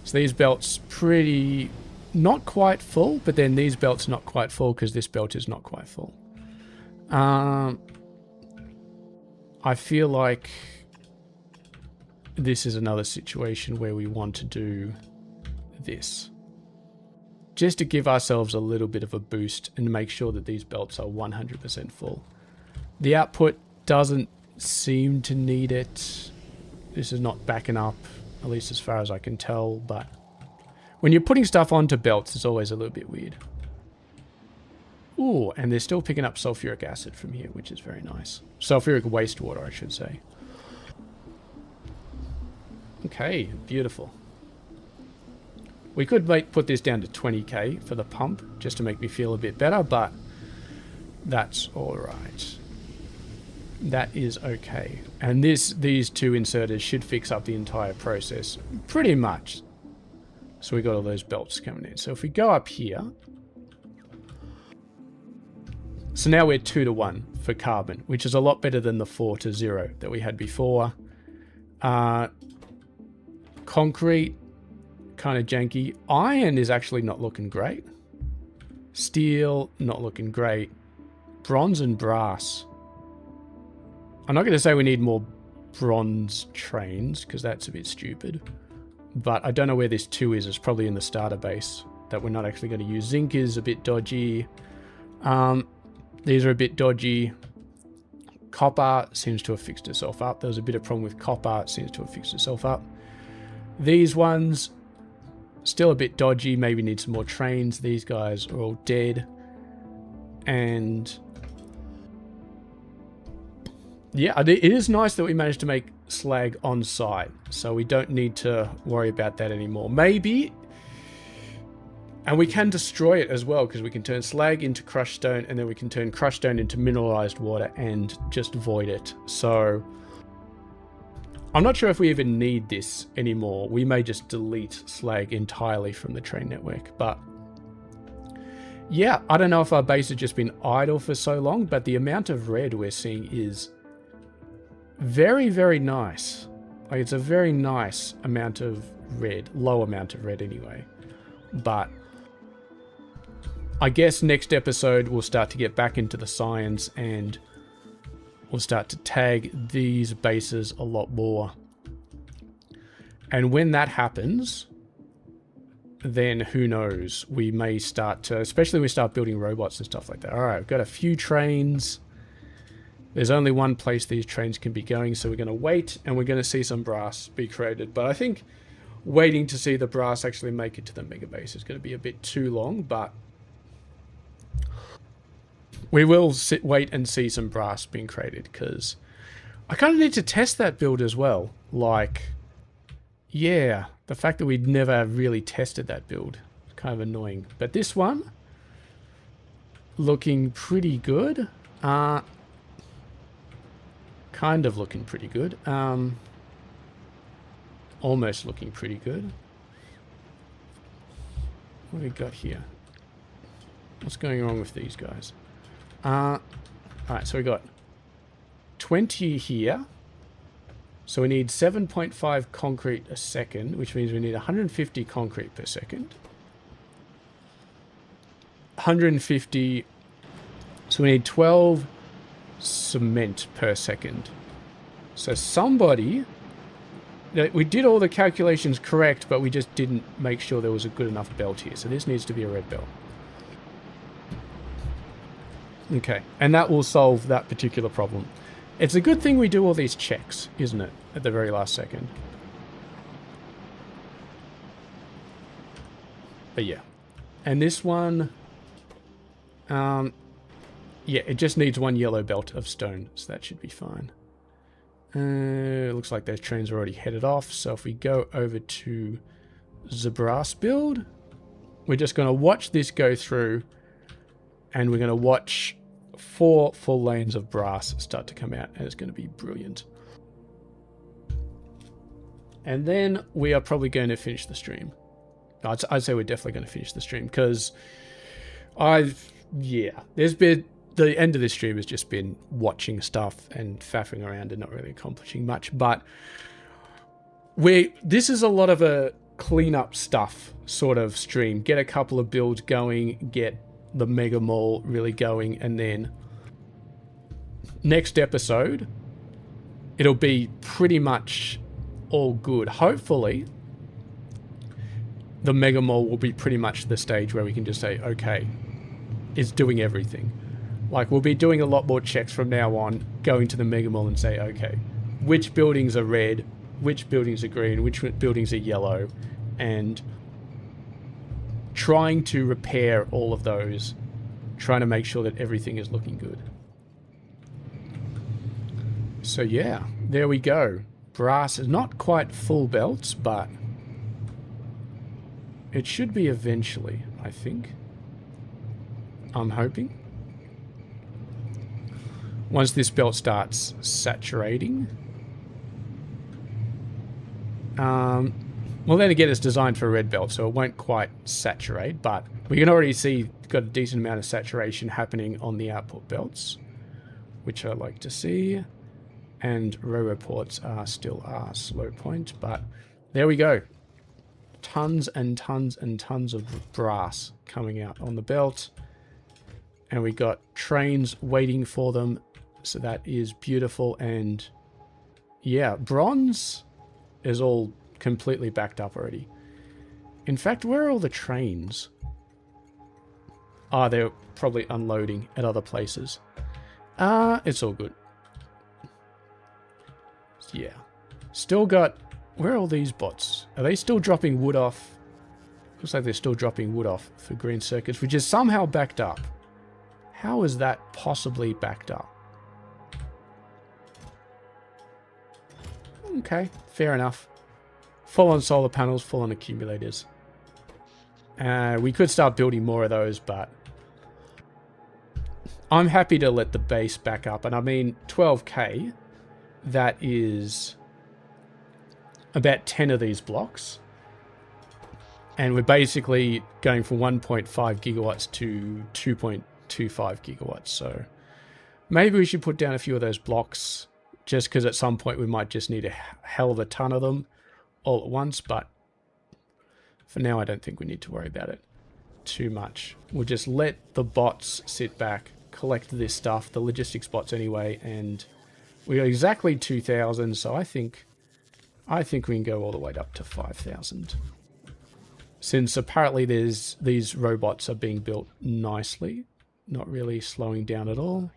So these belts pretty not quite full, but then these belts not quite full because this belt is not quite full. I feel like this is another situation where we want to do this, just to give ourselves a little bit of a boost and make sure that these belts are 100% full. The output doesn't seem to need it. This is not backing up, at least as far as I can tell, but when you're putting stuff onto belts, it's always a little bit weird. Ooh, and they're still picking up sulfuric acid from here, which is very nice. Sulfuric wastewater, I should say. Okay, beautiful. We could put this down to 20k for the pump, just to make me feel a bit better, but that's alright. That is okay. And these 2 inserters should fix up the entire process, pretty much. So we got all those belts coming in. So if we go up here, so now we're 2 to 1 for carbon, which is a lot better than the 4 to 0 that we had before. Concrete, kind of janky. Iron is actually not looking great. Steel, not looking great. Bronze and brass. I'm not going to say we need more bronze trains, because that's a bit stupid. But I don't know where this 2 is. It's probably in the starter base that we're not actually going to use. Zinc is a bit dodgy. These are a bit dodgy. Copper seems to have fixed itself up. There was a bit of problem with copper. It seems to have fixed itself up. These ones, still a bit dodgy. Maybe need some more trains. These guys are all dead. And yeah, it is nice that we managed to make slag on site. So we don't need to worry about that anymore. Maybe... And we can destroy it as well, because we can turn slag into crushed stone, and then we can turn crushed stone into mineralized water and just void it. So I'm not sure if we even need this anymore. We may just delete slag entirely from the train network. But yeah, I don't know if our base has just been idle for so long, but the amount of red we're seeing is very, very nice. Like, it's a very nice amount of red. Low amount of red anyway. But I guess next episode we'll start to get back into the science and we'll start to tag these bases a lot more. And when that happens, then who knows? We may start to, especially when we start building robots and stuff like that. All right, we've got a few trains. There's only one place these trains can be going, so we're going to wait, and we're going to see some brass be created. But I think waiting to see the brass actually make it to the mega base is going to be a bit too long, but we will wait and see some brass being created, because I kind of need to test that build as well. Like, yeah, the fact that we'd never really tested that build is kind of annoying. But this one, looking pretty good. Kind of looking pretty good. Almost looking pretty good. What do we got here? What's going on with these guys? Alright, so we got 20 here. So we need 7.5 concrete a second, which means we need 150 concrete per second. 150. So we need 12 cement per second. So somebody... We did all the calculations correct, but we just didn't make sure there was a good enough belt here. So this needs to be a red belt. Okay, and that will solve that particular problem. It's a good thing we do all these checks, isn't it? At the very last second. But yeah. And this one... yeah, it just needs one yellow belt of stone, so that should be fine. It looks like those trains are already headed off, so if we go over to the brass build, we're just going to watch this go through, and we're going to watch 4 full lanes of brass start to come out, and it's going to be brilliant. And then we are probably going to finish the stream. I'd say we're definitely going to finish the stream, because there's been... The end of this stream has just been watching stuff and faffing around and not really accomplishing much. But this is a lot of a cleanup stuff sort of stream. Get a couple of builds going, get the Mega Mall really going, and then next episode, it'll be pretty much all good. Hopefully, the Mega Mall will be pretty much the stage where we can just say, okay, it's doing everything. Like, we'll be doing a lot more checks from now on, going to the Mega Mall and say, okay, which buildings are red, which buildings are green, which buildings are yellow, and trying to repair all of those, trying to make sure that everything is looking good. So yeah, there we go. Brass is not quite full belts, but it should be eventually, I think. I'm hoping. Once this belt starts saturating. Well, then again, it's designed for a red belt, so it won't quite saturate, but we can already see got a decent amount of saturation happening on the output belts, which I like to see. And row reports are still our slow point, but there we go. Tons and tons and tons of brass coming out on the belt. And we got trains waiting for them. So that is beautiful. And yeah, bronze is all completely backed up already. In fact, where are all the trains? They're probably unloading at other places. It's all good. Yeah. Still got... Where are all these bots? Are they still dropping wood off? Looks like they're still dropping wood off for green circuits, which is somehow backed up. How is that possibly backed up? Okay, fair enough. Full on solar panels, full on accumulators. We could start building more of those, but I'm happy to let the base back up. And I mean, 12k, that is about 10 of these blocks. And we're basically going from 1.5 gigawatts to 2.25 gigawatts. So maybe we should put down a few of those blocks, just because at some point we might just need a hell of a ton of them all at once. But for now, I don't think we need to worry about it too much. We'll just let the bots sit back, collect this stuff, the logistics bots anyway, and We got exactly 2,000, so I think we can go all the way up to 5,000. Since apparently these robots are being built nicely, not really slowing down at all.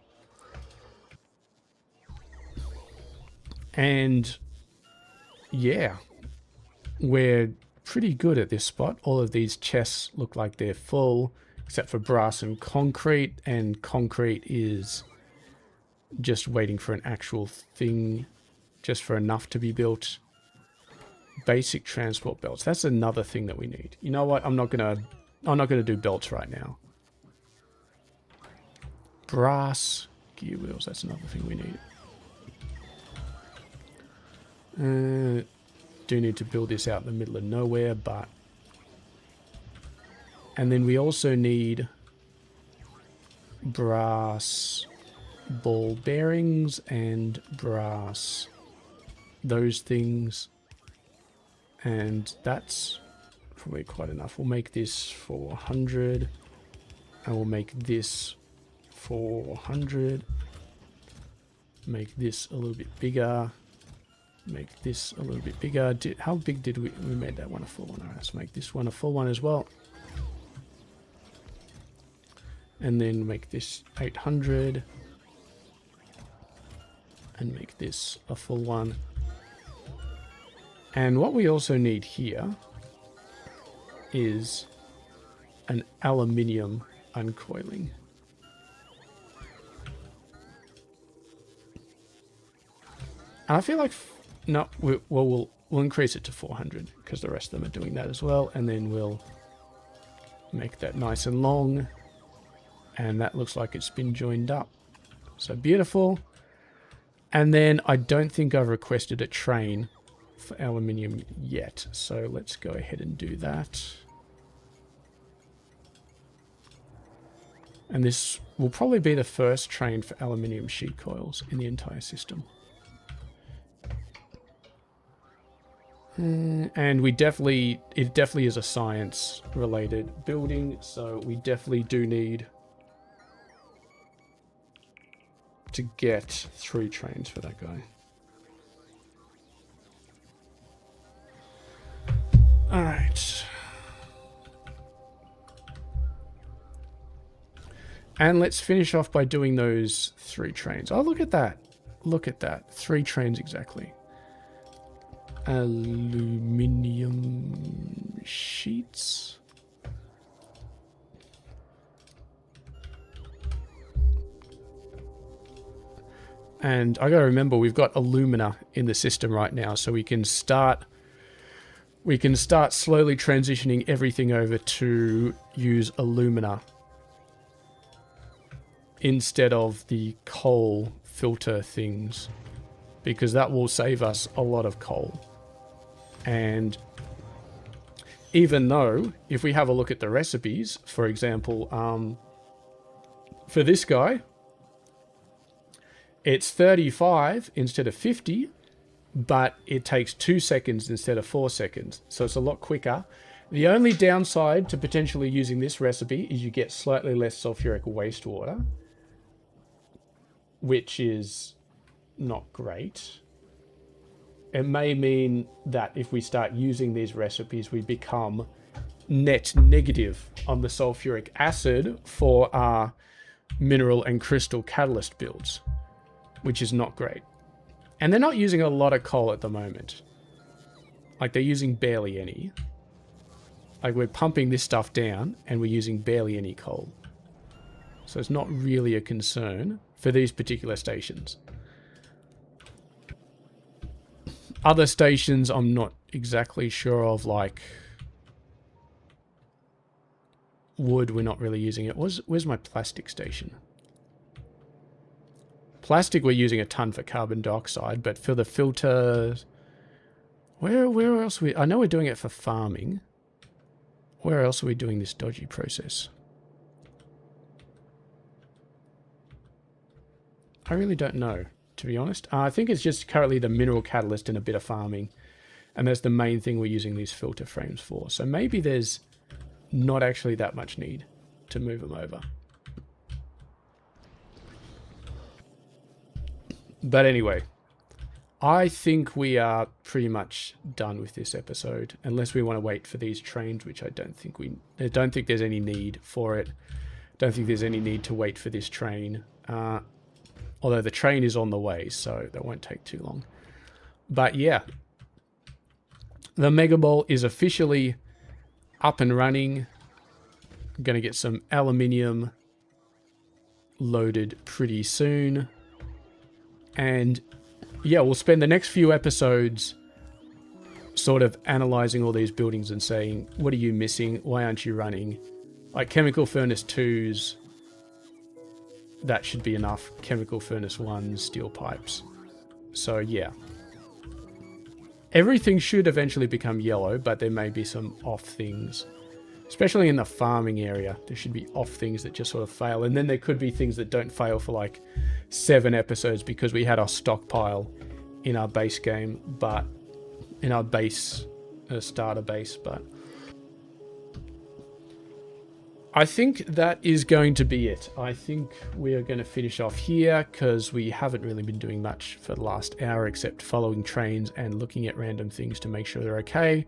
And yeah, we're pretty good at this spot. All of these chests look like they're full, except for brass and concrete is just waiting for an actual thing, just for enough to be built. Basic transport belts. That's another thing that we need. You know what? I'm not gonna do belts right now. Brass gear wheels. That's another thing we need. Do need to build this out in the middle of nowhere, but... And then we also need brass ball bearings and brass those things. And that's probably quite enough. We'll make this 400. And we'll make this 400. Make this a little bit bigger. Make this a little bit bigger. How big did we made that one a full one? Alright, let's make this one a full one as well. And then make this 800. And make this a full one. And what we also need here is an aluminium uncoiling. And I feel like, no, we'll increase it to 400 because the rest of them are doing that as well. And then we'll make that nice and long. And that looks like it's been joined up. So beautiful. And then I don't think I've requested a train for aluminium yet, so let's go ahead and do that. And this will probably be the first train for aluminium sheet coils in the entire system. And it definitely is a science related building, so we definitely do need to get 3 trains for that guy. All right. And let's finish off by doing those 3 trains. Oh, look at that. Look at that. 3 trains exactly. Aluminium sheets. And I gotta remember, we've got alumina in the system right now, so we can start slowly transitioning everything over to use alumina instead of the coal filter things, because that will save us a lot of coal. And even though, if we have a look at the recipes, for example, for this guy, it's 35 instead of 50, but it takes 2 seconds instead of 4 seconds. So it's a lot quicker. The only downside to potentially using this recipe is you get slightly less sulfuric wastewater, which is not great. It may mean that if we start using these recipes, we become net negative on the sulfuric acid for our mineral and crystal catalyst builds, which is not great. And they're not using a lot of coal at the moment. Like, they're using barely any. Like, we're pumping this stuff down and we're using barely any coal. So it's not really a concern for these particular stations. Other stations I'm not exactly sure of, like wood, we're not really using it. Where's my plastic station? Plastic, we're using a ton for carbon dioxide, but for the filters, where else I know we're doing it for farming. Where else are we doing this dodgy process? I really don't know, to be honest. I think it's just currently the mineral catalyst and a bit of farming, and that's the main thing we're using these filter frames for. So maybe there's not actually that much need to move them over. But anyway, I think we are pretty much done with this episode, unless we want to wait for these trains, which I don't think there's any need for it. Don't think there's any need to wait for this train. Although the train is on the way, so that won't take too long. But yeah, the Mega Ball is officially up and running. I'm going to get some aluminium loaded pretty soon. And yeah, we'll spend the next few episodes sort of analyzing all these buildings and saying, what are you missing? Why aren't you running? Like Chemical Furnace 2's, that should be enough. Chemical Furnace 1's, steel pipes. So yeah. Everything should eventually become yellow, but there may be some off things. Especially in the farming area, there should be off things that just sort of fail. And then there could be things that don't fail for like 7 episodes because we had our stockpile in our base game, but in our base, starter base. But I think that is going to be it. I think we are going to finish off here because we haven't really been doing much for the last hour except following trains and looking at random things to make sure they're okay.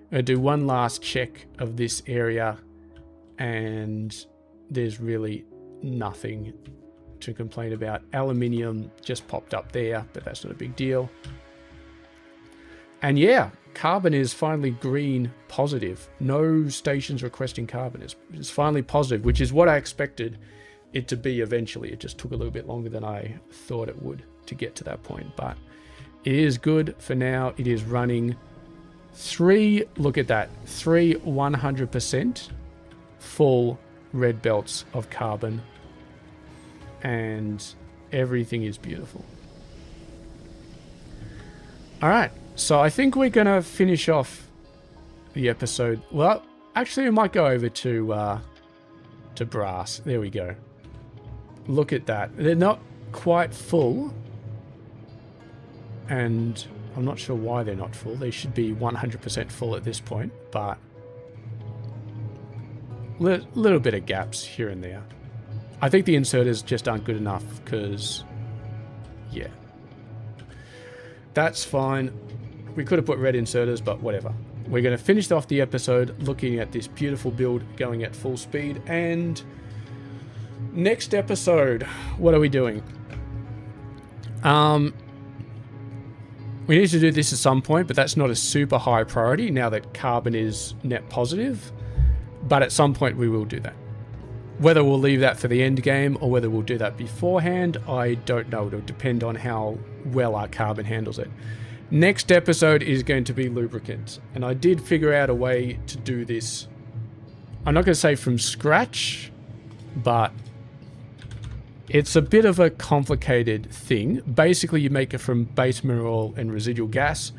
I'm going to do one last check of this area, and there's really nothing to complain about. Aluminium just popped up there, but that's not a big deal. And yeah, carbon is finally green positive. No stations requesting carbon. It's finally positive, which is what I expected it to be eventually. It just took a little bit longer than I thought it would to get to that point, but it is good for now. It is running. Look at that, 100% full red belts of carbon, and everything is beautiful. All right, so I think we're gonna finish off the episode. Well, actually, we might go over to brass. There we go. Look at that. They're not quite full, and I'm not sure why they're not full. They should be 100% full at this point, but little bit of gaps here and there. I think the inserters just aren't good enough because, yeah. That's fine. We could have put red inserters, but whatever. We're going to finish off the episode looking at this beautiful build going at full speed. And next episode, what are we doing? We need to do this at some point, but that's not a super high priority now that carbon is net positive. But at some point we will do that. Whether we'll leave that for the end game or whether we'll do that beforehand, I don't know. It'll depend on how well our carbon handles it. Next episode is going to be lubricant. And I did figure out a way to do this. I'm not going to say from scratch, but it's a bit of a complicated thing. Basically, you make it from base mineral oil and residual gas.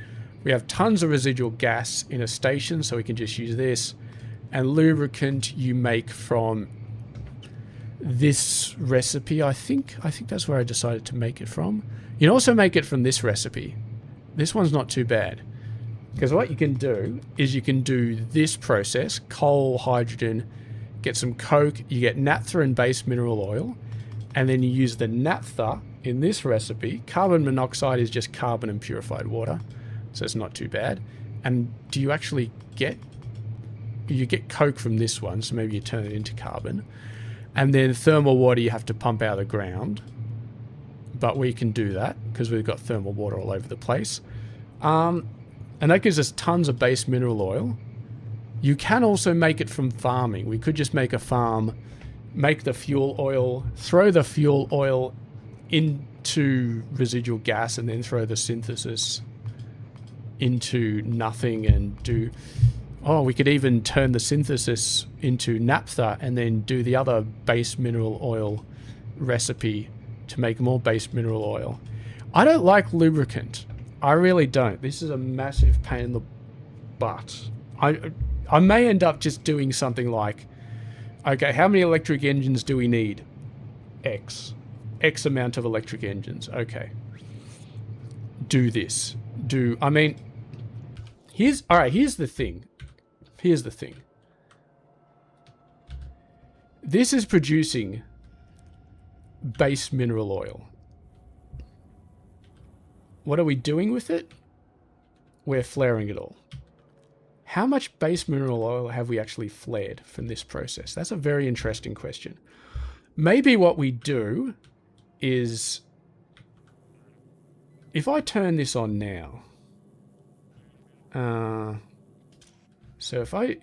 We have tons of residual gas in a station, so we can just use this. And lubricant you make from this recipe, I think that's where I decided to make it from. You can also make it from this recipe. This one's not too bad. Because what you can do is you can do this process, coal, hydrogen, get some coke, you get naphtha and base mineral oil, and then you use the naphtha in this recipe. Carbon monoxide is just carbon and purified water, so it's not too bad. And do you actually get... You get coke from this one, so maybe you turn it into carbon. And then thermal water you have to pump out of the ground. But we can do that, because we've got thermal water all over the place. And that gives us tons of base mineral oil. You can also make it from farming. We could just make a farm, make the fuel oil, throw the fuel oil into residual gas, and then throw the synthesis into nothing and do... Oh, we could even turn the synthesis into naphtha and then do the other base mineral oil recipe to make more base mineral oil. I don't like lubricant. I really don't. This is a massive pain in the butt. I may end up just doing something like, okay, how many electric engines do we need? X amount of electric engines. Okay. Do this. I mean, here's the thing. Here's the thing. This is producing base mineral oil. What are we doing with it? We're flaring it all. How much base mineral oil have we actually flared from this process? That's a very interesting question. Maybe what we do is, if I turn this on now, so if I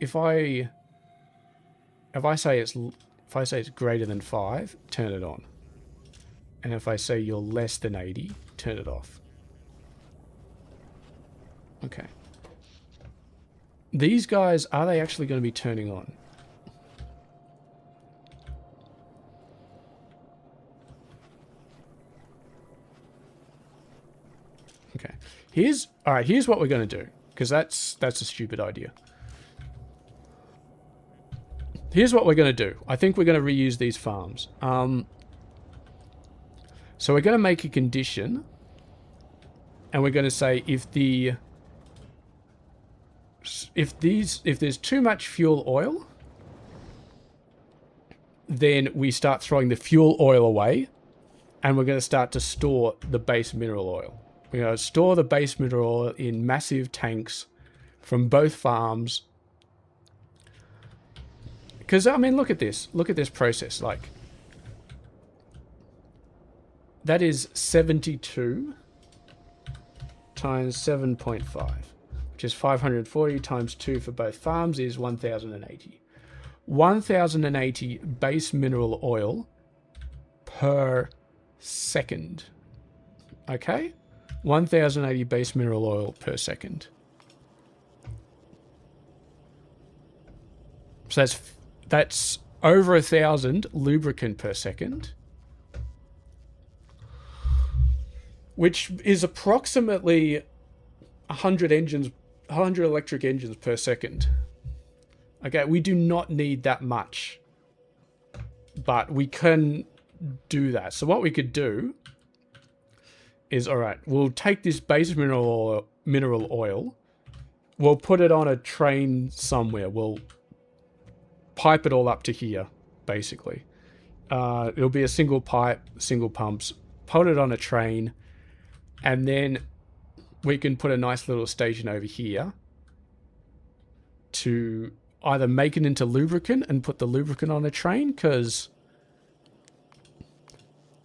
say it's greater than 5, turn it on, and if I say you're less than 80, turn it off. Okay. These guys, are they actually going to be turning on? Okay. Here's what we're going to do, because that's a stupid idea. Here's what we're going to do. I think we're going to reuse these farms. So we're going to make a condition, and we're going to say if there's too much fuel oil, then we start throwing the fuel oil away, and we're going to start to store the base mineral oil. We're going to store the base mineral oil in massive tanks from both farms. Because, I mean, look at this. Look at this process. Like, that is 72 times 7.5. Which is 540 times 2 for both farms is 1,080. 1,080 base mineral oil per second. Okay? 1,080 base mineral oil per second. So that's over 1,000 lubricant per second. Which is approximately 100 electric engines per second. Okay, we do not need that much, but we can do that. So what we could do is, all right, we'll take this base mineral oil, we'll put it on a train somewhere. We'll pipe it all up to here, basically. It'll be a single pipe, single pumps, put it on a train, and then we can put a nice little station over here to either make it into lubricant and put the lubricant on a train, because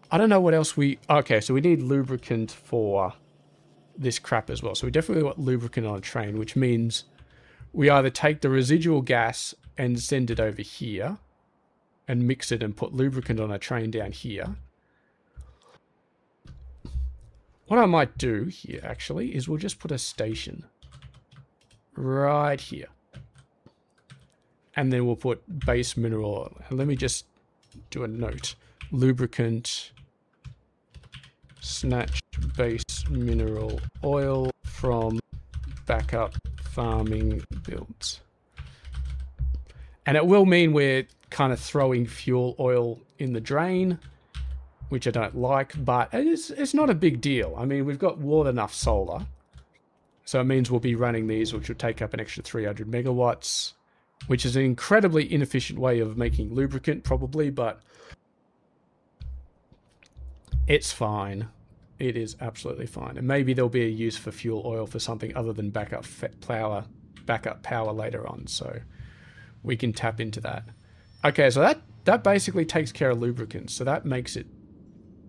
I don't know what else okay, so we need lubricant for this crap as well. So we definitely want lubricant on a train, which means we either take the residual gas and send it over here and mix it and put lubricant on a train down here. What I might do here, actually, is we'll just put a station right here. And then we'll put base mineral oil. And let me just do a note. Lubricant, snatch base mineral oil from backup farming builds. And it will mean we're kind of throwing fuel oil in the drain, which I don't like, but it's not a big deal. I mean, we've got more than enough solar. So it means we'll be running these, which will take up an extra 300 megawatts, which is an incredibly inefficient way of making lubricant, probably, but it's fine. It is absolutely fine. And maybe there'll be a use for fuel oil for something other than backup power later on, so we can tap into that. Okay, so that basically takes care of lubricants, so that makes it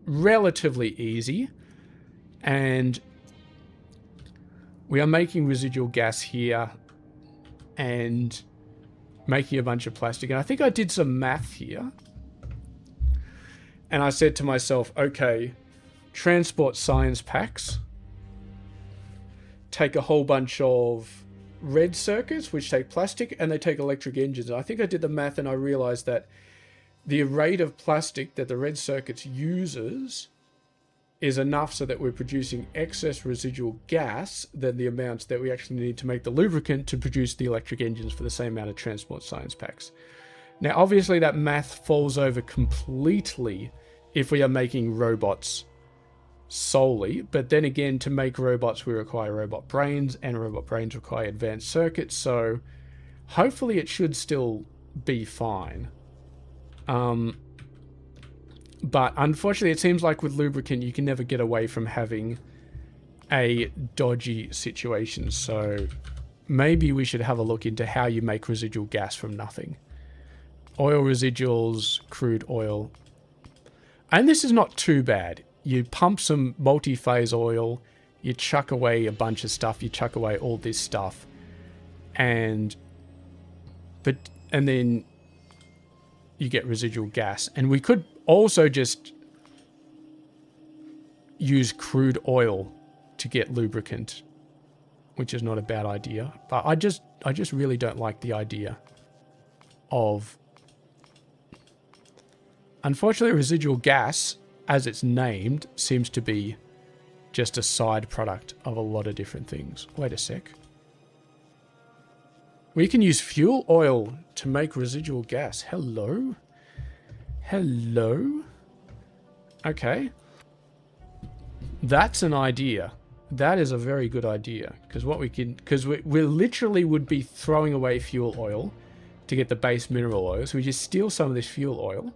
relatively easy. And we are making residual gas here and making a bunch of plastic. And I think I did some math here. And I said to myself, okay, transport science packs take a whole bunch of red circuits, which take plastic, and they take electric engines. And I think I did the math and I realized that the rate of plastic that the red circuits uses is enough so that we're producing excess residual gas than the amounts that we actually need to make the lubricant to produce the electric engines for the same amount of transport science packs. Now, obviously that math falls over completely if we are making robots solely, but then again, to make robots we require robot brains, and robot brains require advanced circuits, so hopefully it should still be fine. But unfortunately, it seems like with lubricant, you can never get away from having a dodgy situation. So maybe we should have a look into how you make residual gas from nothing. Oil residuals, crude oil. And this is not too bad. You pump some multi-phase oil, you chuck away a bunch of stuff, you chuck away all this stuff, and then you get residual gas. And we could also just use crude oil to get lubricant, which is not a bad idea. But I just really don't like the idea of... Unfortunately, residual gas, as it's named, seems to be just a side product of a lot of different things. Wait a sec. We can use fuel oil to make residual gas. Hello? Hello? Okay. That's an idea. That is a very good idea. Because what we can... Because we literally would be throwing away fuel oil to get the base mineral oil. So we just steal some of this fuel oil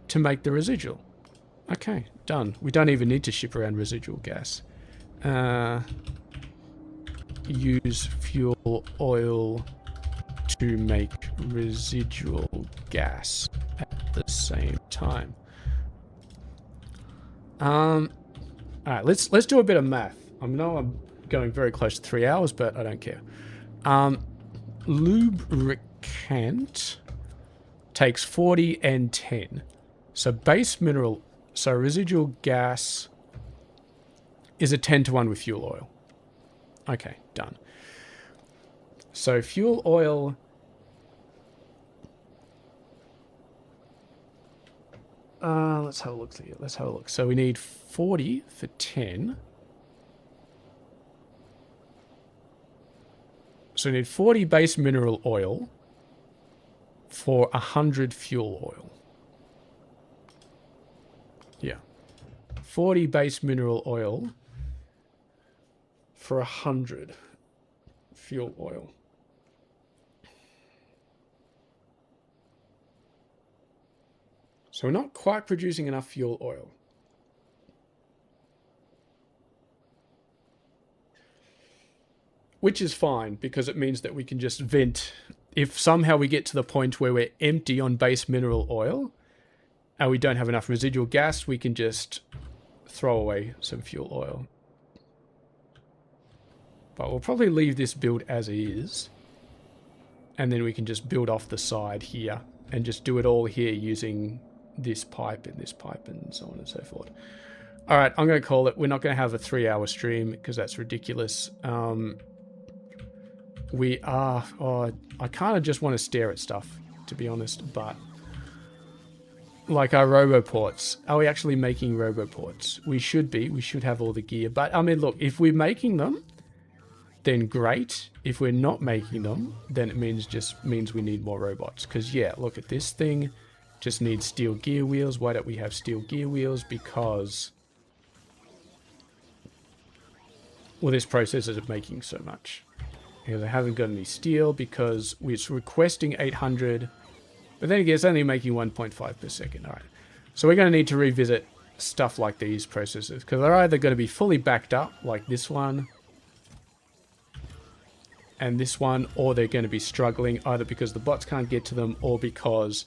to make the residual. Okay, done. We don't even need to ship around residual gas. Use fuel oil to make residual gas at the same time. Alright, let's do a bit of math. I know I'm going very close to 3 hours, but I don't care. Lubricant takes 40 and 10. So base mineral, so residual gas is a 10 to 1 with fuel oil. Okay, done. So fuel oil... let's have a look here. Let's have a look. So we need 40 for 10. So we need 40 base mineral oil for 100 fuel oil. Yeah. 40 base mineral oil for 100 fuel oil. So we're not quite producing enough fuel oil. Which is fine, because it means that we can just vent. If somehow we get to the point where we're empty on base mineral oil, and we don't have enough residual gas, we can just throw away some fuel oil. But we'll probably leave this build as is. And then we can just build off the side here. And just do it all here using this pipe and so on and so forth. Alright, I'm going to call it. We're not going to have a 3-hour stream because that's ridiculous. We are... Oh, I kind of just want to stare at stuff, to be honest. But... Like our roboports. Are we actually making roboports? We should be. We should have all the gear. But, I mean, look, if we're making them, then great. If we're not making them, then it means we need more robots. Because, yeah, look at this thing. Just needs steel gear wheels. Why don't we have steel gear wheels? Because... Well, this process isn't making so much. Because I haven't got any steel, because it's requesting 800... But then again, it's only making 1.5 per second. All right. So we're going to need to revisit stuff like these processes, because they're either going to be fully backed up, like this one, and this one, or they're going to be struggling, either because the bots can't get to them, or because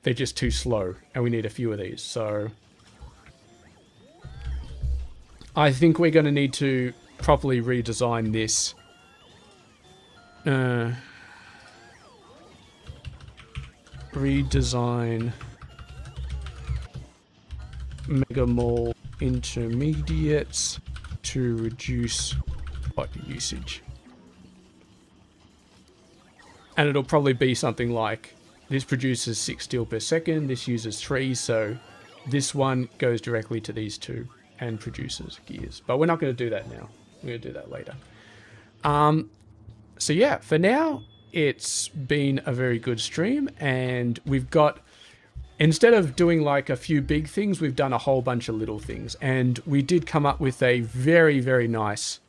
they're just too slow, and we need a few of these. So I think we're going to need to properly redesign this. Redesign Mega Mall intermediates to reduce bot usage. And it'll probably be something like, this produces 6 steel per second, this uses 3, so this one goes directly to these two and produces gears. But we're not going to do that now. We're going to do that later. So yeah, for now, it's been a very good stream, and we've got, instead of doing like a few big things, we've done a whole bunch of little things, and we did come up with a very, very nice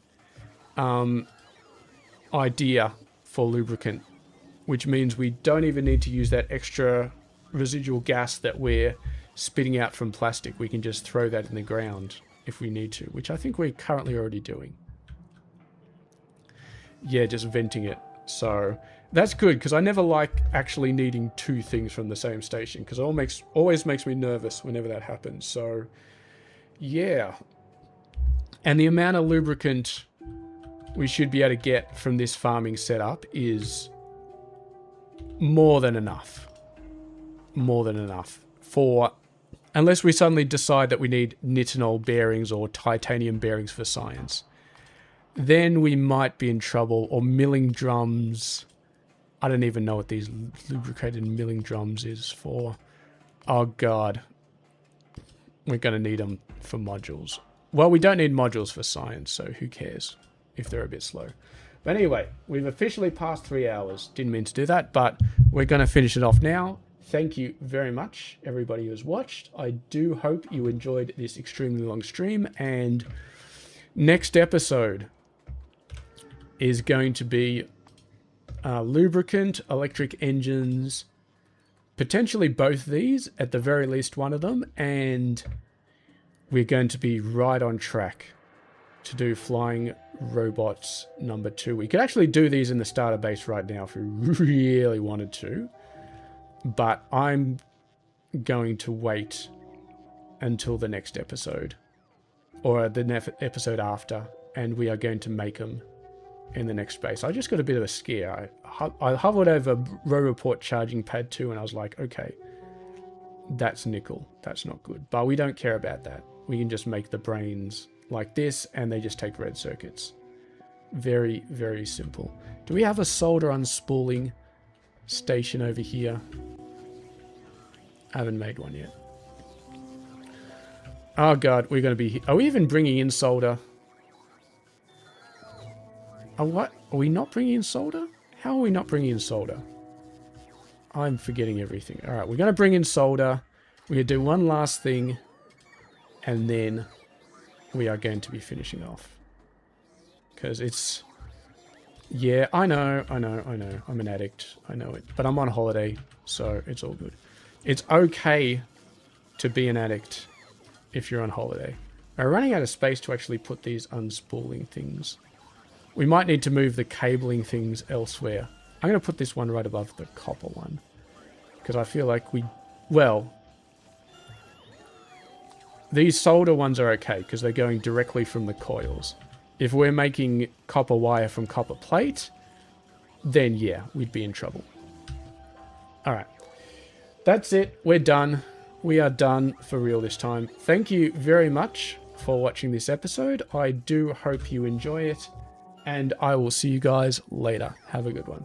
idea for lubricant, which means we don't even need to use that extra residual gas that we're spitting out from plastic. We can just throw that in the ground if we need to, which I think we're currently already doing. Yeah, just venting it. So that's good, because I never like actually needing two things from the same station, because it always makes me nervous whenever that happens. So yeah. And the amount of lubricant we should be able to get from this farming setup is more than enough. More than enough for, unless we suddenly decide that we need nitinol bearings or titanium bearings for science. Then we might be in trouble, or milling drums. I don't even know what these lubricated milling drums is for. Oh god. We're going to need them for modules. Well, we don't need modules for science, so who cares if they're a bit slow. But anyway, we've officially passed 3 hours. Didn't mean to do that, but we're going to finish it off now. Thank you very much, everybody who has watched. I do hope you enjoyed this extremely long stream, and next episode is going to be lubricant, electric engines, potentially both these, at the very least one of them, and we're going to be right on track to do flying robots number 2. We could actually do these in the starter base right now if we really wanted to, but I'm going to wait until the next episode, or the episode after, and we are going to make them in the next base. I just got a bit of a scare. I hovered over Roboport charging pad 2 and I was like, okay, that's nickel. That's not good. But we don't care about that. We can just make the brains like this and they just take red circuits. Very, very simple. Do we have a solder unspooling station over here? I haven't made one yet. Oh god, we're going to be... Are we even bringing in solder? Oh, what? Are we not bringing in solder? How are we not bringing in solder? I'm forgetting everything. Alright, we're going to bring in solder. We're going to do one last thing. And then we are going to be finishing off. Because it's... Yeah, I know. I'm an addict. I know it. But I'm on holiday, so it's all good. It's okay to be an addict if you're on holiday. We're running out of space to actually put these unspooling things. We might need to move the cabling things elsewhere. I'm going to put this one right above the copper one. Because I feel like we... Well... These solder ones are okay, because they're going directly from the coils. If we're making copper wire from copper plate, then yeah, we'd be in trouble. Alright. That's it. We're done. We are done for real this time. Thank you very much for watching this episode. I do hope you enjoy it. And I will see you guys later. Have a good one.